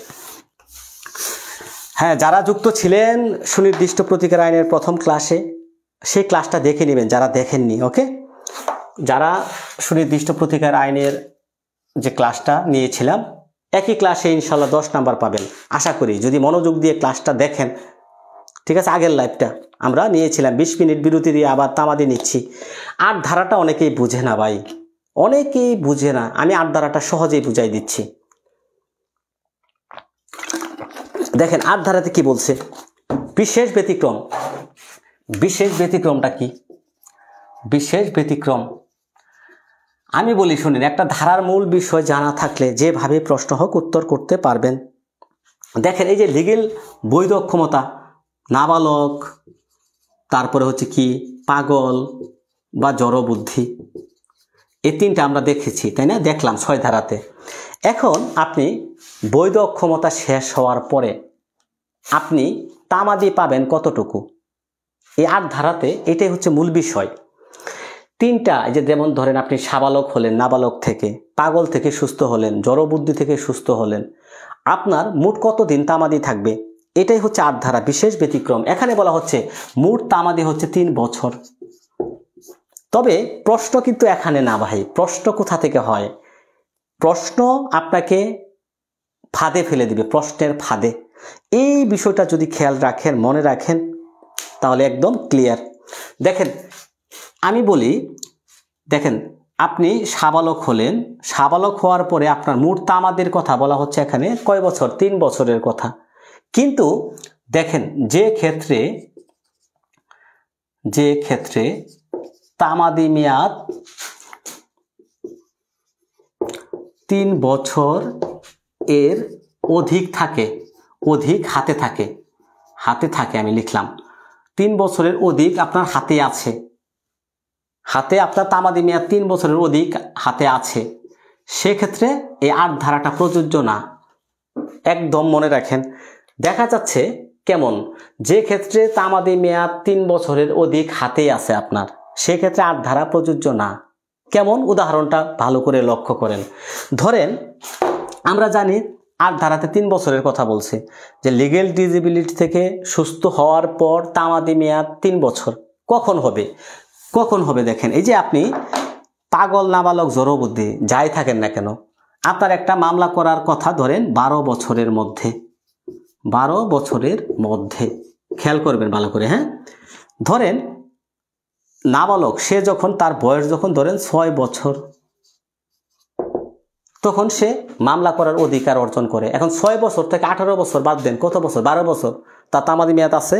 হ্যাঁ, যারা যুক্ত ছিলেন সুনির্দিষ্ট প্রতিকার আইনের প্রথম ক্লাসে, সেই ক্লাসটা দেখে নেবেন যারা দেখেননি। ওকে, যারা সুনির্দিষ্ট প্রতিকার আইনের যে ক্লাসটা নিয়েছিলাম, একই ক্লাসে ইনশাল্লাহ 10 নাম্বার পাবেন আশা করি, যদি মনোযোগ দিয়ে ক্লাসটা দেখেন। ঠিক আছে, আগের লাইভটা আমরা নিয়েছিলাম, 20 মিনিট বিরতি দিয়ে আবার তামাদি নিচ্ছি। 8 ধারাটা অনেকেই বুঝে না ভাই, অনেকেই বুঝে না, আমি 8 ধারাটা সহজেই বুঝাই দিচ্ছি। দেখেন 8 ধারাতে কি বলছে, বিশেষ ব্যতিক্রম। বিশেষ ব্যতিক্রমটা কি? বিশেষ ব্যতিক্রম আমি বলি শুনেন, একটা ধারার মূল বিষয় জানা থাকলে যেভাবে প্রশ্ন হোক উত্তর করতে পারবেন। দেখেন এই যে লিগেল বৈধ অক্ষমতা, নাবালক, তারপরে হচ্ছে কি পাগল বা জড়বুদ্ধি, এই 3টা আমরা দেখেছি, তাই না? দেখলাম 6 ধারাতে। এখন আপনি বৈধ অক্ষমতা শেষ হওয়ার পরে আপনি তামাদি পাবেন কতটুকু, এই 8 ধারাতে এটাই হচ্ছে মূল বিষয়। 3টা, এই যে যেমন ধরেন আপনি সাবালক হলেন, নাবালক থেকে, পাগল থেকে সুস্থ হলেন, জড়বুদ্ধি থেকে সুস্থ হলেন, আপনার মোট কতদিন তামাদি থাকবে, এটাই হচ্ছে 8 ধারা বিশেষ ব্যতিক্রম। এখানে বলা হচ্ছে মোট তামাদি হচ্ছে 3 বছর। তবে প্রশ্ন কিন্তু এখানে না ভাই, প্রশ্ন কোথা থেকে হয়? প্রশ্ন আপনাকে ফাঁদে ফেলে দিবে, প্রশ্নের ফাঁদে। এই বিষয়টা যদি খেয়াল রাখেন, মনে রাখেন, তাহলে একদম ক্লিয়ার। দেখেন আমি বলি, দেখেন আপনি সাবালক হলেন, সাবালক হওয়ার পরে আপনার মোট তামাদের কথা বলা হচ্ছে এখানে কয় বছর? 3 বছরের কথা। কিন্তু দেখেন যে ক্ষেত্রে তামাদি মেয়াদ 3 বছর এর অধিক থাকে, অধিক হাতে থাকে, আমি লিখলাম 3 বছরের অধিক আপনার হাতে আছে, হাতে আপনার তামাদি মেয়াদ 3 বছরের অধিক হাতে আছে, সেক্ষেত্রে এই 8 ধারাটা প্রযোজ্য না। একদম মনে রাখেন। দেখা যাচ্ছে কেমন, যে ক্ষেত্রে তামাদি মেয়াদ 3 বছরের অধিক হাতে আছে আপনার, সেক্ষেত্রে 8 ধারা প্রযোজ্য না। কেমন? উদাহরণটা ভালো করে লক্ষ্য করেন। ধরেন আমরা জানি 8 ধারাতে 3 বছরের কথা বলছে, যে লিগেল ডিসেবিলিটি থেকে সুস্থ হওয়ার পর তামাদি মেয়াদ 3 বছর। কখন হবে দেখেন, এই যে আপনি পাগল, নাবালক, জড়বুদ্ধি যাই থাকেন না কেন, আপনার একটা মামলা করার কথা ধরেন 12 বছরের মধ্যে, 12 বছরের মধ্যে, খেয়াল করবেন ভালো করে। হ্যাঁ, ধরেন নাবালক, সে যখন তার বয়স যখন ধরেন 6 বছর, তখন সে মামলা করার অধিকার অর্জন করে। এখন 6 বছর থেকে 18 বছর বাদ দেন, কত বছর? 12 বছর। তার তামাদি মেয়াদ আছে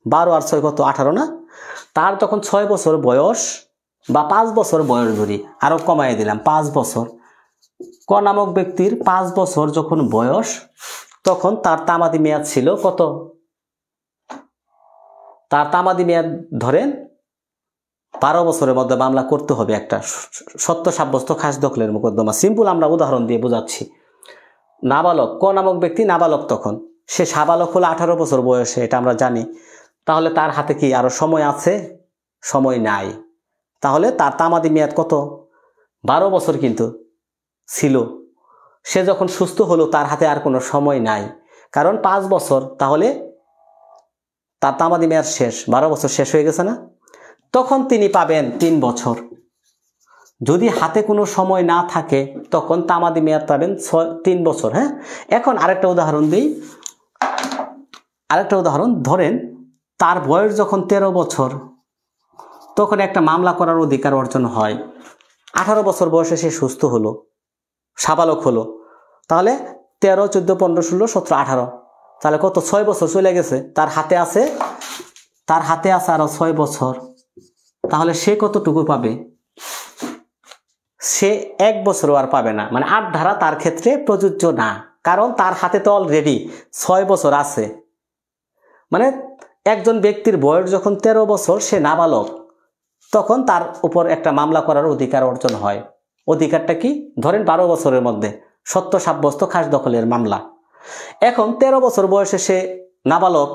12 আর 6 কত? 18 না? তার তখন 6 বছর বয়স বা 5 বছর বয়স ধরি, আরো কমাই দিলাম 5 বছর। ক নামক ব্যক্তির 5 বছর যখন বয়স, তখন তার তামাদি মেয়াদ ছিল কত? তার তামাদি মেয়াদ ধরেন 12 বছরের মধ্যে মামলা করতে হবে, একটা সত্য সাব্যস্ত খাস দখলের মোকদ্দমা। সিম্পল আমরা উদাহরণ দিয়ে বোঝাচ্ছি। নাবালক, ক নামক ব্যক্তি নাবালক, তখন সে সাবালক হলো 18 বছর বয়সে, এটা আমরা জানি। তাহলে তার হাতে কি আরো সময় আছে? সময় নাই। তাহলে তার তামাদি মেয়াদ কত? 12 বছর কিন্তু ছিল। সে যখন সুস্থ হলো তার হাতে আর কোনো সময় নাই, কারণ 5 বছর, তাহলে তার তামাদি মেয়াদ শেষ, 12 বছর শেষ হয়ে গেছে না? তখন তিনি পাবেন 3 বছর। যদি হাতে কোনো সময় না থাকে তখন তামাদি মেয়াদ পাবেন 3 বছর। হ্যাঁ, এখন আরেকটা উদাহরণ দিই। ধরেন তার বয়স যখন 13 বছর, তখন একটা মামলা করার অধিকার অর্জন হয়। 18 বছর বয়সে সে সুস্থ হলো, সাবালক হলো, তাহলে 13, 14, 15, 16, 17, 18, তাহলে কত? 6 বছর চলে গেছে। তার হাতে আছে আরো 6 বছর। তাহলে সে কতটুকু পাবে? সে 1 বছরও আর পাবে না। মানে 8 ধারা তার ক্ষেত্রে প্রযোজ্য না, কারণ তার হাতে তো অলরেডি 6 বছর আছে। মানে একজন ব্যক্তির বয়স যখন 13 বছর, সে নাবালক, তখন তার উপর একটা মামলা করার অধিকার অর্জন হয়। অধিকারটা কি? ধরেন 12 বছরের মধ্যে সত্য সাব্যস্ত খাস দখলের মামলা। এখন 13 বছর বয়সে সে নাবালক,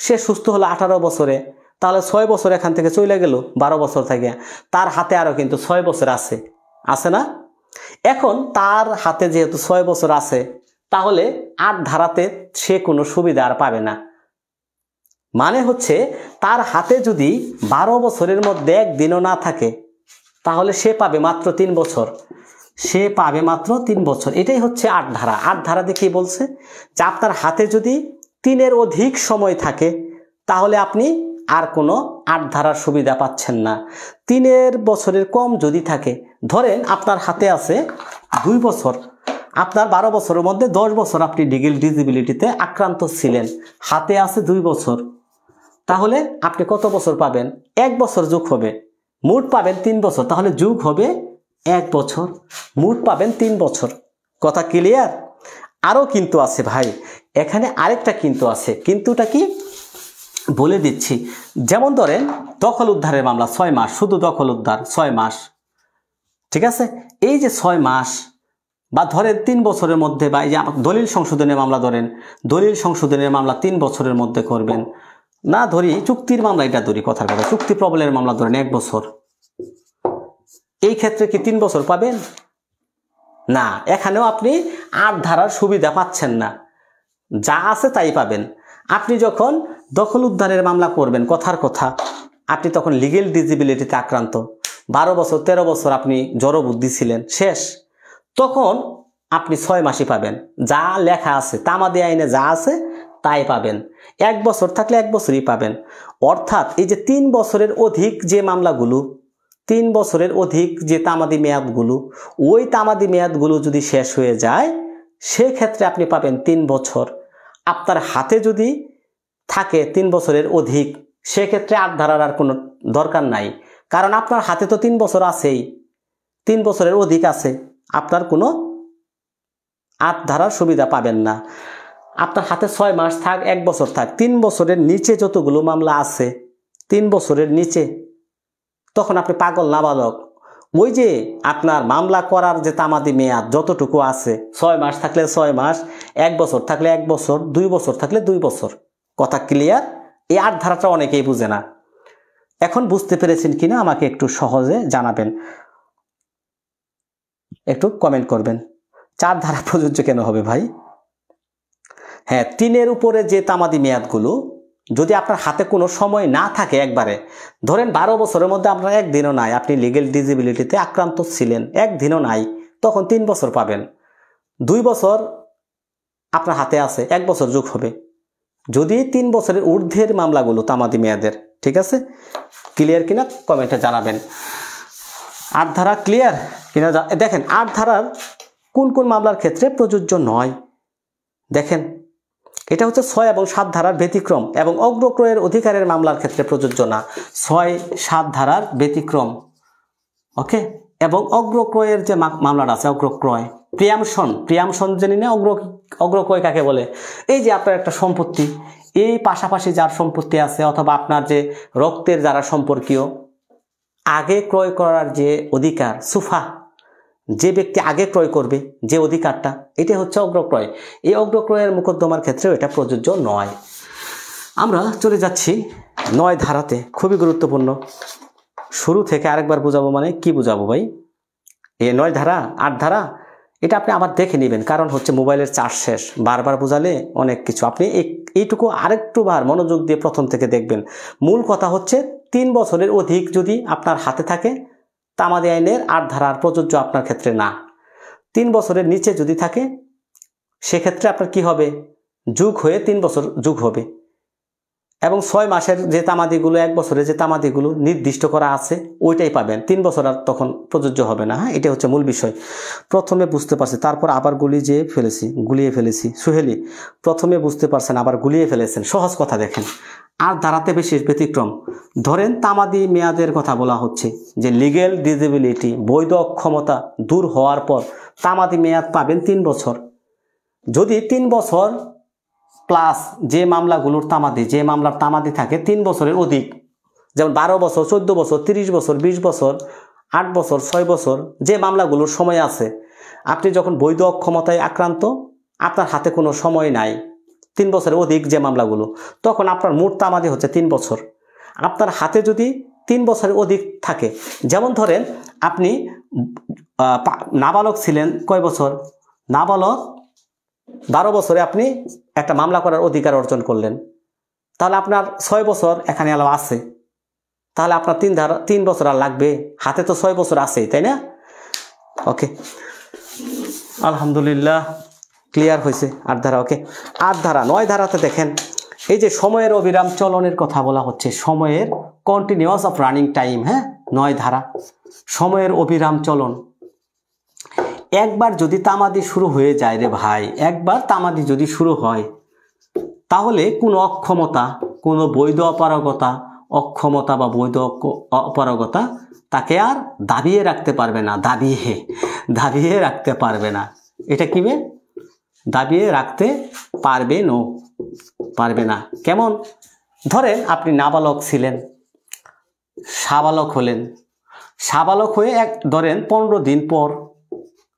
সে সুস্থ হলো 18 বছরে, তাহলে 6 বছর এখান থেকে চলে গেল 12 বছর থেকে, তার হাতে আরও কিন্তু 6 বছর আছে না? এখন তার হাতে যেহেতু 6 বছর আছে, তাহলে 8 ধারাতে সে কোনো সুবিধা আর পাবে না। মানে হচ্ছে তার হাতে যদি 12 বছরের মধ্যে একদিনও না থাকে, তাহলে সে পাবে মাত্র 3 বছর, সে পাবে মাত্র 3 বছর। এটাই হচ্ছে 8 ধারা। 8 ধারাতে কি বলছে যে আপনার হাতে যদি 3-এর অধিক সময় থাকে, তাহলে আপনি আর কোনো 8 ধারার সুবিধা পাচ্ছেন না। 3 বছরের কম যদি থাকে, ধরেন আপনার হাতে আছে 2 বছর, আপনার 12 বছরের মধ্যে 10 বছর আপনি লিগ্যাল ডিসেবিলিটিতে আক্রান্ত ছিলেন, হাতে আছে 2 বছর, তাহলে আপনি কত বছর পাবেন? 1 বছর যোগ হবে, মোট পাবেন 3 বছর, তাহলে যোগ হবে 1 বছর, মোট পাবেন 3 বছর। কথা ক্লিয়ার? আরও কিন্তু আছে ভাই, এখানে আরেকটা কিন্তু আছে, কিন্তুটা কি বলে দিচ্ছি। যেমন ধরেন দখল উদ্ধারের মামলা 6 মাস, শুধু দখল উদ্ধার 6 মাস, ঠিক আছে? এই যে 6 মাস বা ধরেন 3 বছরের মধ্যে, বা এই যে দলিল সংশোধনের মামলা ধরেন, দলিল সংশোধনের মামলা 3 বছরের মধ্যে করবেন, না ধরি চুক্তির মামলা, এটা ধরি কথার কথা, চুক্তি প্রবলের মামলা ধরেন 1 বছর, এই ক্ষেত্রে কি 3 বছর পাবেন? না, এখানেও আপনি 8 ধারার সুবিধা পাচ্ছেন না, যা আছে তাই পাবেন। আপনি যখন দখল উদ্ধারের মামলা করবেন, কথার কথা, আপনি তখন লিগ্যাল ডিসেবিলিটিতে আক্রান্ত, 12 বছর 13 বছর আপনি জড়বুদ্ধি ছিলেন, শেষ, তখন আপনি 6 মাসই পাবেন, যা লেখা আছে তামাদি আইনে যা আছে তাই পাবেন। 1 বছর থাকলে 1 বছরই পাবেন। অর্থাৎ এই যে 3 বছরের অধিক যে মামলাগুলো, 3 বছরের অধিক যে তামাদি মেয়াদগুলো, ওই তামাদি মেয়াদগুলো যদি শেষ হয়ে যায়, সেক্ষেত্রে আপনি পাবেন 3 বছর। আপনার হাতে যদি থাকে 3 বছরের অধিক, সেক্ষেত্রে 8 ধারার আর কোনো দরকার নাই, কারণ আপনার হাতে তো 3 বছর আছেই, 3 বছরের অধিক আছে, আপনার কোনো 8 ধারার সুবিধা পাবেন না। আপনার হাতে 6 মাস থাক, 1 বছর থাক, 3 বছরের নিচে যতগুলো মামলা আছে, 3 বছরের নিচে, তখন আপনি পাগল নাবালক, ওই যে আপনার মামলা করার যে তামাদি মেয়াদ যতটুকু আছে, 6 মাস থাকলে 6 মাস, 1 বছর থাকলে 1 বছর, 2 বছর থাকলে 2 বছর। কথা ক্লিয়ার? এই 8 ধারাটা অনেকেই বুঝে না। এখন বুঝতে পেরেছেন কিনা আমাকে একটু সহজে জানাবেন, একটু কমেন্ট করবেন। 4 ধারা প্রযোজ্য কেন হবে ভাই? হ্যাঁ, 3-এর উপরে যে তামাদি মেয়াদগুলো, যদি আপনার হাতে কোনো সময় না থাকে, একবারে ধরেন 12 বছরের মধ্যে আপনার একদিনও নাই, আপনি লিগ্যাল ডিসেবিলিটিতে আক্রান্ত ছিলেন, একদিনও নাই, তখন 3 বছর পাবেন। 2 বছর আপনার হাতে আছে, 1 বছর যোগ হবে। যদি 3 বছরের ঊর্ধ্বের মামলাগুলো তামাদি মেয়াদের, ঠিক আছে? ক্লিয়ার কিনা কমেন্টে জানাবেন। 8 ধারা ক্লিয়ার কিনা দেখেন। 8 ধারার কোন কোন মামলার ক্ষেত্রে প্রযোজ্য নয় দেখেন, এটা হচ্ছে 6 এবং 7 ধারার ব্যতিক্রম, এবং অগ্রক্রয়ের অধিকারের মামলার ক্ষেত্রে প্রযোজ্য না। 6-7 ধারার ব্যতিক্রম, ওকে। এবং অগ্রক্রয়ের যে মামলাটা আছে, অগ্রক্রয়, প্রিয়ামশন জানি না, অগ্রক্রয় কাকে বলে? এই যে আপনার একটা সম্পত্তি, এই পাশাপাশি যার সম্পত্তি আছে, অথবা আপনার যে রক্তের যারা সম্পর্কীয়, আগে ক্রয় করার যে অধিকার, সুফা, যে ব্যক্তি আগে ক্রয় করবে যে অধিকারটা, এটা হচ্ছে অগ্রক্রয়। এই অগ্রক্রয়ের মোকদ্দমার ক্ষেত্রেও এটা প্রযোজ্য নয়। আমরা চলে যাচ্ছি 9 ধারাতে, খুবই গুরুত্বপূর্ণ। শুরু থেকে আরেকবার বুঝাবো, মানে কি বুঝাবো ভাই? এই 9 ধারা 8 ধারা এটা আপনি আবার দেখে নেবেন, কারণ হচ্ছে মোবাইলের চার্জ শেষ, বারবার বোঝালে অনেক কিছু। আপনি এইটুকু আরেকটু বার মনোযোগ দিয়ে প্রথম থেকে দেখবেন। মূল কথা হচ্ছে 3 বছরের অধিক যদি আপনার হাতে থাকে, তামাদি আইনের 8 ধারার প্রযোজ্য আপনার ক্ষেত্রে না। 3 বছরের নিচে যদি থাকে, সেক্ষেত্রে আপনার কি হবে? যুগ হয়ে 3 বছর যুগ হবে। এবং 6 মাসের যে তামাদিগুলো, 1 বছরের যে তামাদিগুলো নির্দিষ্ট করা আছে, ওইটাই পাবেন। 3 বছর আর তখন প্রযোজ্য হবে না। হ্যাঁ, এটা হচ্ছে মূল বিষয়। প্রথমে বুঝতে পারছি, তারপর আবার গুলিয়ে ফেলেছি। সুহেলি, প্রথমে বুঝতে পারছেন, আবার গুলিয়ে ফেলেছেন। সহজ কথা দেখেন, আর ধারাতে বিশেষ ব্যতিক্রম। ধরেন তামাদি মেয়াদের কথা বলা হচ্ছে, যে লিগ্যাল ডিসেবিলিটি, বৈধ অক্ষমতা দূর হওয়ার পর তামাদি মেয়াদ পাবেন 3 বছর। যদি 3 বছর প্লাস যে মামলাগুলোর তামাদি, যে মামলার তামাদি থাকে 3 বছরের অধিক, যেমন 12 বছর, 14 বছর, 30 বছর, 20 বছর, 8 বছর, 6 বছর, যে মামলাগুলোর সময় আছে, আপনি যখন বৈধ অক্ষমতায় আক্রান্ত, আপনার হাতে কোনো সময় নাই, 3 বছরের অধিক যে মামলাগুলো, তখন আপনার মোট তামাদি হচ্ছে 3 বছর। আপনার হাতে যদি 3 বছরের অধিক থাকে, যেমন ধরেন আপনি নাবালক ছিলেন কয় বছর, নাবালক 12 বছরে আপনি একটা মামলা করার অধিকার অর্জন করলেন, তাহলে আপনার 6 বছর এখানে আলো আছে, তাহলে আপনার 3 বছর আর লাগবে, হাতে তো 6 বছর আছে, তাই না? ওকে, আলহামদুলিল্লাহ ক্লিয়ার হয়েছে। 8 ধারা, ওকে। 8 ধারা 9 ধারাতে দেখেন এই যে সময়ের অবিরাম চলনের কথা বলা হচ্ছে, সময়ের কন্টিনিউয়াস অফ রানিং টাইম। হ্যাঁ, 9 ধারা সময়ের অবিরাম চলন। একবার যদি তামাদি শুরু হয়ে যায় রে ভাই, একবার তামাদি যদি শুরু হয়, তাহলে কোনো অক্ষমতা, কোনো বৈধ অপারগতা, অক্ষমতা বা বৈধ অপারগতা তাকে আর দাবিয়ে রাখতে পারবে না, দাবিয়ে রাখতে পারবে না। এটা কিবে দাবিয়ে রাখতে পারবে না। কেমন? ধরেন আপনি নাবালক ছিলেন, সাবালক হলেন, সাবালক হয়ে ধরেন 15 দিন পর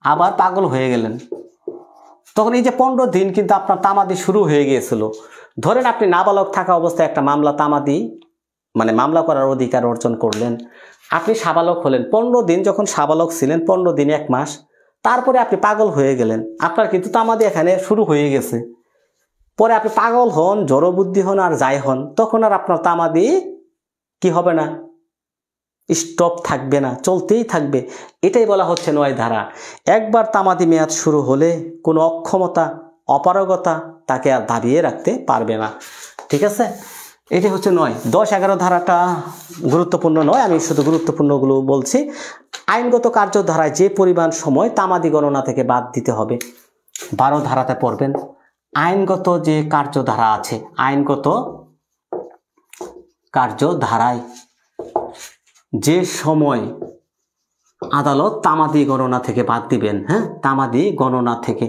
আবার পাগল হয়ে গেলেন, তখন এই যে 15 দিন কিন্তু আপনার তামাদি শুরু হয়ে গিয়েছিল। ধরেন আপনি নাবালক থাকা অবস্থায় একটা মামলা তামাদি মানে মামলা করার অধিকার অর্জন করলেন, আপনি সাবালক হলেন, 15 দিন যখন সাবালক ছিলেন, 15 দিন 1 মাস, তারপরে আপনি পাগল হয়ে গেলেন, আপনার কিন্তু তামাদি এখানে শুরু হয়ে গেছে। পরে আপনি পাগল হন, জড়বুদ্ধি হন আর যাই হন, তখন আর আপনার তামাদি কি হবে না, স্টপ থাকবে না, চলতেই থাকবে। এটাই বলা হচ্ছে 9 ধারা। একবার তামাদি মেয়াদ শুরু হলে কোনো অক্ষমতা, অপারগতা তাকে আর দাবিয়ে রাখতে পারবে না। ঠিক আছে, এটি হচ্ছে 9। 10, 11 ধারাটা গুরুত্বপূর্ণ নয়, আমি শুধু গুরুত্বপূর্ণগুলো বলছি। আইনগত কার্যধারায় যে পরিমাণ সময় তামাদি গণনা থেকে বাদ দিতে হবে, 12 ধারাতে পড়বেন। আইনগত যে কার্যধারা আছে, আইনগত কার্যধারায় যে সময় আদালত তামাদি গণনা থেকে বাদ দিবেন, হ্যাঁ, তামাদি গণনা থেকে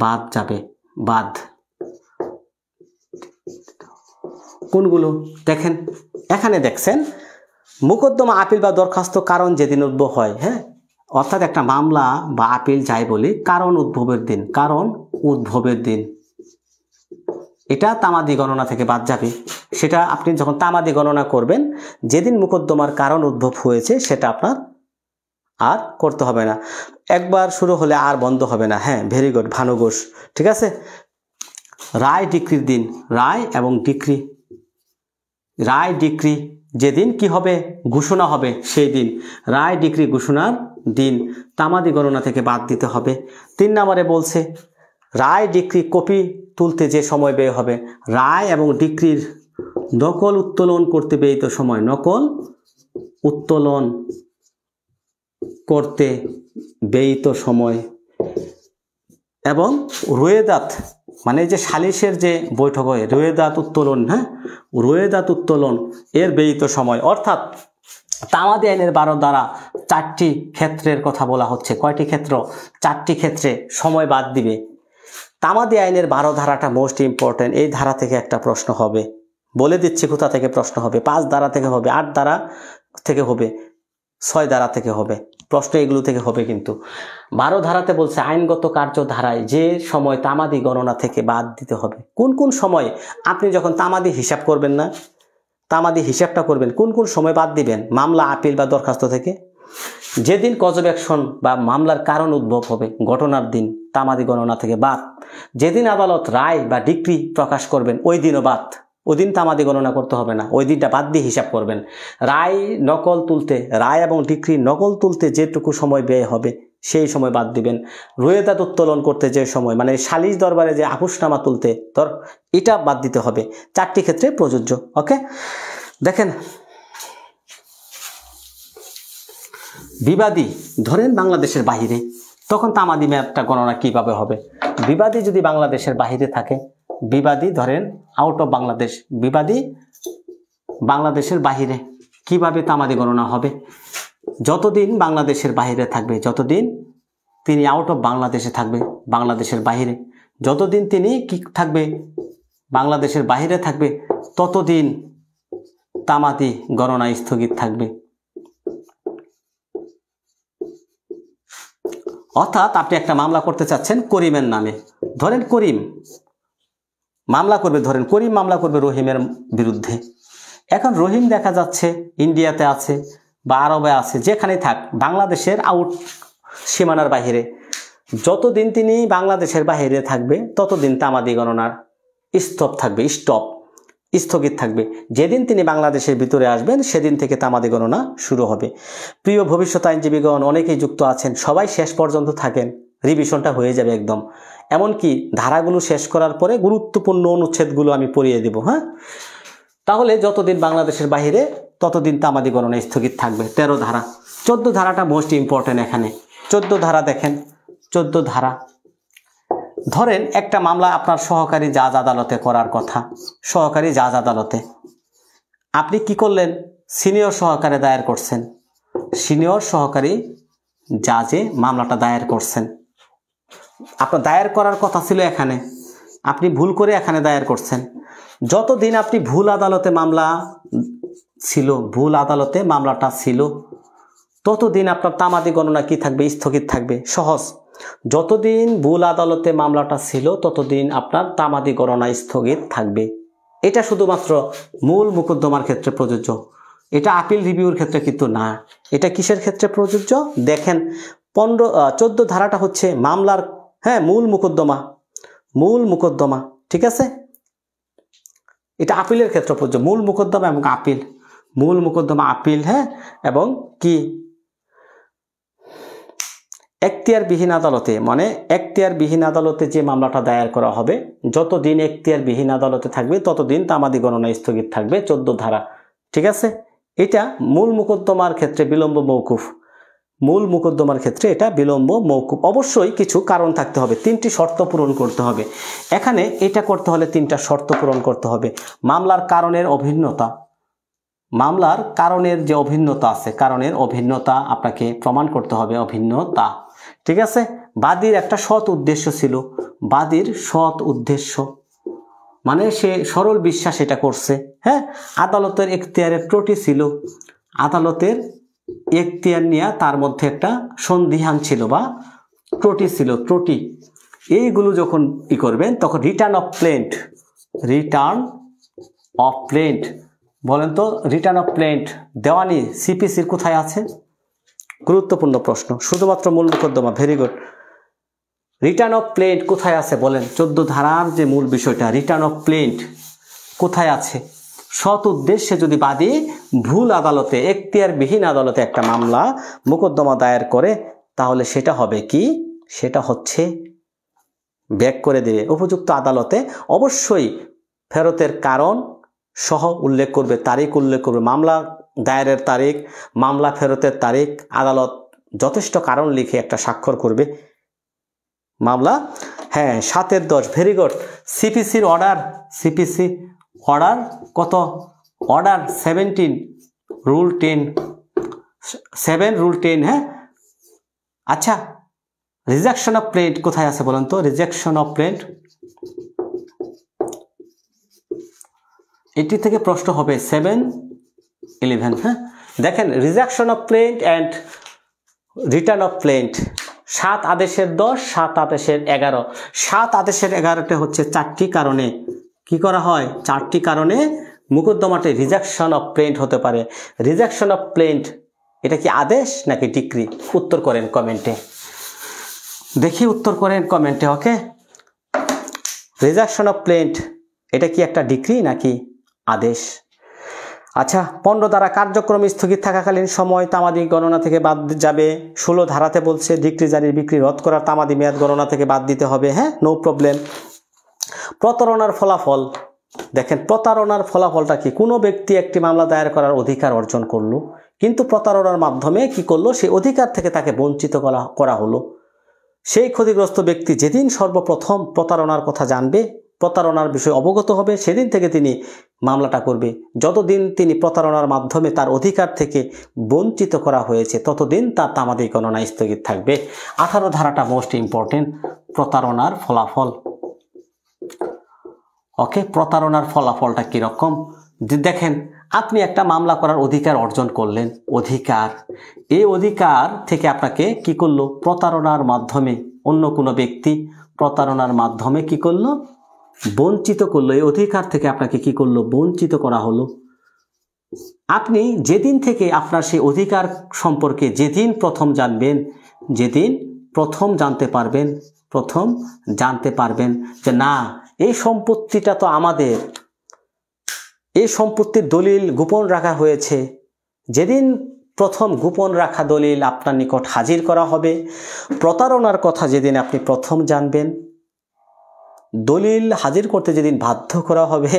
বাদ যাবে, বাদ কোনগুলো দেখেন, এখানে দেখছেন মোকদ্দমা, আপিল বা দরখাস্ত কারণ যেদিন উদ্ভব হয়, হ্যাঁ, অর্থাৎ একটা মামলা বা আপিল যাই বলি, কারণ উদ্ভবের দিন, এটা তামাদি গণনা থেকে বাদ যাবে। সেটা আপনি যখন তামাদি গণনা করবেন, যেদিন মোকদ্দমার কারণ উদ্ভব হয়েছে সেটা আপনার আর করতে হবে না, একবার শুরু হলে আর বন্ধ হবে না। হ্যাঁ, ভেরি গুড ভানু ঘোষ, ঠিক আছে। রায় ডিক্রির দিন, রায় এবং ডিক্রি, রায় ডিক্রি যেদিন কি হবে, ঘোষণা হবে, সেই দিন, রায় ডিক্রি ঘোষণার দিন তামাদি গণনা থেকে বাদ দিতে হবে। 3 নম্বরে বলছে রায় ডিক্রি কপি তুলতে যে সময় ব্যয় হবে, রায় এবং ডিক্রির নকল উত্তোলন করতে ব্যয়িত সময়, নকল উত্তোলন করতে ব্যয়িত সময়, এবং রোয়েদাত মানে যে সালিশের যে বৈঠক হয়, রোয়েদাত উত্তোলন, হ্যাঁ, রোয়েদাত উত্তোলন এর ব্যয়িত সময়। অর্থাৎ তামাদি আইনের 12 দ্বারা 4টি ক্ষেত্রের কথা বলা হচ্ছে। কয়টি ক্ষেত্র? 4টি ক্ষেত্রে সময় বাদ দিবে। তামাদি আইনের 12 ধারাটা মোস্ট ইম্পর্টেন্ট। এই ধারা থেকে একটা প্রশ্ন হবে, বলে দিচ্ছি কোথা থেকে প্রশ্ন হবে। 5 ধারা থেকে হবে, 8 ধারা থেকে হবে, 6 ধারা থেকে হবে, প্রশ্ন এগুলো থেকে হবে। কিন্তু 12 ধারাতে বলছে আইনগত কার্যধারায় যে সময় তামাদি গণনা থেকে বাদ দিতে হবে। কোন কোন সময়? আপনি যখন তামাদি হিসাব করবেন না, তামাদি হিসাবটা করবেন, কোন কোন সময় বাদ দিবেন? মামলা, আপিল বা দরখাস্ত থেকে। যেদিন কজ অফ অ্যাকশন বা মামলার কারণ উদ্ভব হবে, ঘটনার দিন তামাদি গণনা থেকে বাদ। যেদিন আদালত রায় বা ডিক্রি প্রকাশ করবেন, ওই দিনও বাদ, ওই দিন তামাদি গণনা করতে হবে না, ওই দিনটা বাদ দিয়ে হিসাব করবেন। রায় নকল তুলতে, রায় এবং ডিক্রি নকল তুলতে যেটুকু সময় ব্যয় হবে সেই সময় বাদ দিবেন। রোয়েদাত উত্তোলন করতে যে সময়, মানে সালিশ দরবারে যে আপোষনামা তুলতে, এটা বাদ দিতে হবে। 4টি ক্ষেত্রে প্রযোজ্য। ওকে, দেখেন বিবাদী ধরেন বাংলাদেশের বাহিরে, তখন তামাদি মেয়াদটা গণনা কিভাবে হবে? বিবাদী যদি বাংলাদেশের বাহিরে থাকে, বিবাদী ধরেন আউট অফ বাংলাদেশ, বিবাদী বাংলাদেশের বাহিরে, কিভাবে তামাদি গণনা হবে? যতদিন বাংলাদেশের বাহিরে থাকবে, যতদিন তিনি আউট অফ বাংলাদেশে থাকবে, বাংলাদেশের বাহিরে যতদিন তিনি কি থাকবে, বাংলাদেশের বাহিরে থাকবে, ততদিন তামাদি গণনা স্থগিত থাকবে। অর্থাৎ আপনি একটা মামলা করতে চাচ্ছেন করিমের নামে, ধরেন করিম মামলা করবে, ধরেন করিম মামলা করবে রহিমের বিরুদ্ধে। এখন রহিম দেখা যাচ্ছে ইন্ডিয়াতে আছে বা আরবে আছে, যেখানেই থাক, বাংলাদেশের আউট সীমানার বাহিরে। যতদিন তিনি বাংলাদেশের বাহিরে থাকবে ততদিন তামাদি গণনার স্থগিত থাকবে। যেদিন তিনি বাংলাদেশের ভিতরে আসবেন সেদিন থেকে তামাদি গণনা শুরু হবে। প্রিয় ভবিষ্যৎ আইনজীবীগণ অনেকেই যুক্ত আছেন, সবাই শেষ পর্যন্ত থাকেন, রিভিশনটা হয়ে যাবে একদম। এমনকি ধারাগুলো শেষ করার পরে গুরুত্বপূর্ণ অনুচ্ছেদগুলো আমি পড়িয়ে দেব। হ্যাঁ, তাহলে যতদিন বাংলাদেশের বাহিরে ততদিন তামাদি গণনা স্থগিত থাকবে। 13 ধারা। 14 ধারাটা মোস্ট ইম্পর্টেন্ট। এখানে 14 ধারা দেখেন, 14 ধারা, ধরেন একটা মামলা আপনার সহকারী জাজ আদালতে করার কথা। সহকারী জাজ আদালতে আপনি কি করলেন? সিনিয়র সহকারে দায়ের করছেন, সিনিয়র সহকারী জাজে মামলাটা দায়ের করছেন। আপনার দায়ের করার কথা ছিল এখানে, আপনি ভুল করে এখানে দায়ের করছেন। যতদিন আপনি ভুল আদালতে মামলাটা ছিল ততদিন আপনার তামাদি গণনা কি থাকবে? স্থগিত থাকবে। সহজ, যতদিন ভুল আদালতে মামলাটা ছিল ততদিন আপনার তামাদি গণনা স্থগিত থাকবে। এটা শুধুমাত্র মূল মোকদ্দমার ক্ষেত্রে প্রযোজ্য, এটা আপিল রিভিউর ক্ষেত্রে কিন্তু না। এটা কিসের ক্ষেত্রে প্রযোজ্য? দেখেন 14 ধারাটা হচ্ছে মামলার, হ্যাঁ, মূল মোকদ্দমা, ঠিক আছে? এটা আপিলের ক্ষেত্রে প্রযোজ্য, মূল মোকদ্দমা এবং আপিল, মূল মোকদ্দমা, আপিল, হ্যাঁ, এবং কি এখতিয়ারবিহীন আদালতে, মানে এখতিয়ারবিহীন আদালতে যে মামলাটা দায়ের করা হবে, যতদিন এখতিয়ারবিহীন আদালতে থাকবে ততদিন তামাদি গণনা স্থগিত থাকবে। 14 ধারা, ঠিক আছে? এটা মূল মোকদ্দমার ক্ষেত্রে বিলম্ব মৌকুফ, মূল মোকদ্দমার ক্ষেত্রে এটা বিলম্ব মৌকুফ। অবশ্যই কিছু কারণ থাকতে হবে, 3টি শর্ত পূরণ করতে হবে। এখানে এটা করতে হলে 3টা শর্ত পূরণ করতে হবে। মামলার কারণের অভিন্নতা, মামলার কারণের যে অভিন্নতা আছে, কারণের অভিন্নতা আপনাকে প্রমাণ করতে হবে, অভিন্নতা, ঠিক আছে? বাদীর একটা সৎ উদ্দেশ্য ছিল, বাদীর সৎ উদ্দেশ্য মানে সে সরল বিশ্বাস এটা করছে। হ্যাঁ, আদালতের এখতিয়ারের ত্রুটি ছিল, আদালতের এখতিয়ার নিয়ে তার মধ্যে একটা সন্দিহান ছিল বা ত্রুটি ছিল, ত্রুটি। এইগুলো যখন করবেন তখন রিটার্ন অফ প্লেন্ট বলেন তো, রিটার্ন অফ প্লেন্ট দেওয়ানি সিপিসির কোথায় আছে? গুরুত্বপূর্ণ প্রশ্ন, শুধুমাত্র মূল মোকদ্দমা। Very good. Return of plant কোথায় আছে বলেন? 14 ধারার যে মূল বিষয়টা, রিটার্ন অফ প্লেন্ট কোথায় আছে? সৎ উদ্দেশ্যে যদি বাদী ভুল আদালতে, এখতিয়ারবিহীন আদালতে একটা মামলা মোকদ্দমা দায়ের করে, তাহলে সেটা হবে কি? সেটা হচ্ছে ব্যাক করে দেবে উপযুক্ত আদালতে। অবশ্যই ফেরতের কারণ সহ উল্লেখ করবে, তারিখ উল্লেখ করবে, মামলা দায়েরের তারিখ, মামলা ফেরতের তারিখ। আদালত যথেষ্ট কারণ লিখে একটা স্বাক্ষর করবে। মামলা, হ্যাঁ, 7-10। Very good. সিপিসির অর্ডার, সিপিসি অর্ডার কত? Order 17 rule 10, 7 rule 10। হ্যাঁ, আচ্ছা, রিজেকশন অফ প্লেন্ট কোথায় আছে বলেন তো? রিজেকশন অফ প্লেন্ট, এটি থেকে প্রশ্ন হবে 7-11। হ্যাঁ, দেখেন, rejection of plant and return of plant, 7 আদেশের 10, 7 আদেশের 11। 7 আদেশের 11তে হচ্ছে 4টি কারণে কি করা হয়? 4টি কারণে মোকদ্দমাতে রিজেকশন অফ প্লেন্ট হতে পারে। রিজেকশন অফ প্লেন্ট এটা কি আদেশ নাকি ডিক্রি? উত্তর করেন কমেন্টে, দেখি উত্তর করেন কমেন্টে। ওকে, রিজেকশন অফ প্লেন্ট এটা কি একটা ডিক্রি নাকি আদেশ? আচ্ছা, 15 ধারা কার্যক্রম স্থগিত থাকাকালীন সময় তামাদি গণনা থেকে বাদ যাবে। 16 ধারাতে বলছে ডিক্রি জারির বিক্রি রদ করার তামাদি মেয়াদ গণনা থেকে বাদ দিতে হবে। হ্যাঁ, নো প্রবলেম। প্রতারণার ফলাফল দেখেন, প্রতারণার ফলাফলটা কি? কোনো ব্যক্তি একটি মামলা দায়ের করার অধিকার অর্জন করলো, কিন্তু প্রতারণার মাধ্যমে কি করলো? সেই অধিকার থেকে তাকে বঞ্চিত করা হলো। সেই ক্ষতিগ্রস্ত ব্যক্তি যেদিন সর্বপ্রথম প্রতারণার কথা জানবে, প্রতারণার বিষয়ে অবগত হবে, সেদিন থেকে তিনি মামলাটা করবে। যতদিন তিনি প্রতারণার মাধ্যমে তার অধিকার থেকে বঞ্চিত করা হয়েছে ততদিন তার তামাদি গণনা স্থগিত থাকবে। 18 ধারাটা মোস্ট ইম্পর্টেন্ট, প্রতারণার ফলাফল। ওকে, প্রতারণার ফলাফলটা কীরকম? দেখেন, আপনি একটা মামলা করার অধিকার অর্জন করলেন, অধিকার, এই অধিকার থেকে আপনাকে কি করলো? প্রতারণার মাধ্যমে অন্য কোনো ব্যক্তি প্রতারণার মাধ্যমে কি করলো? বঞ্চিত করলো, এই অধিকার থেকে আপনাকে কি করলো, বঞ্চিত করা হলো। আপনি যেদিন থেকে আপনার সেই অধিকার সম্পর্কে যেদিন প্রথম জানবেন, যেদিন প্রথম জানতে পারবেন যে না, এই সম্পত্তিটা তো আমাদের, এই সম্পত্তির দলিল গোপন রাখা হয়েছে, যেদিন প্রথম গোপন রাখা দলিল আপনার নিকট হাজির করা হবে, প্রতারণার কথা যেদিন আপনি প্রথম জানবেন, দলিল হাজির করতে যেদিন বাধ্য করা হবে,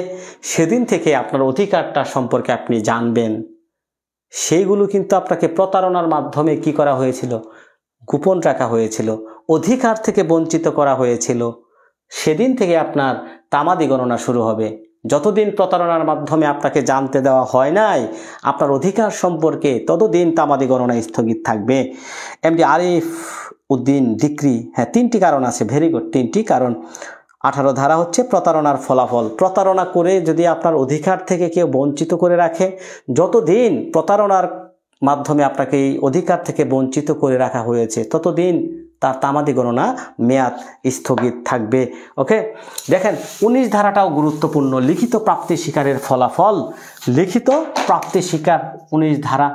সেদিন থেকে আপনার অধিকারটা সম্পর্কে আপনি জানবেন। সেইগুলো কিন্তু আপনাকে প্রতারণার মাধ্যমে কি করা হয়েছিল, গোপন রাখা হয়েছিল, অধিকার থেকে বঞ্চিত করা হয়েছিল। সেদিন থেকে আপনার তামাদি গণনা শুরু হবে। যতদিন প্রতারণার মাধ্যমে আপনাকে জানতে দেওয়া হয় নাই আপনার অধিকার সম্পর্কে, ততদিন তামাদি গণনা স্থগিত থাকবে। এমডি আরিফ উদ্দিন ডিক্রি, হ্যাঁ 3টি কারণ আছে, ভেরি গুড, 3টি কারণ। 18 ধারা হচ্ছে প্রতারণার ফলাফল। প্রতারণা করে যদি আপনার অধিকার থেকে কেউ বঞ্চিত করে রাখে, যতদিন প্রতারণার মাধ্যমে আপনাকে এই অধিকার থেকে বঞ্চিত করে রাখা হয়েছে, ততদিন তার তামাদি গণনা মেয়াদ স্থগিত থাকবে। ওকে, দেখেন 19 ধারাটাও গুরুত্বপূর্ণ, লিখিত প্রাপ্তি স্বীকারের ফলাফল। লিখিত প্রাপ্তি স্বীকার, 19 ধারা,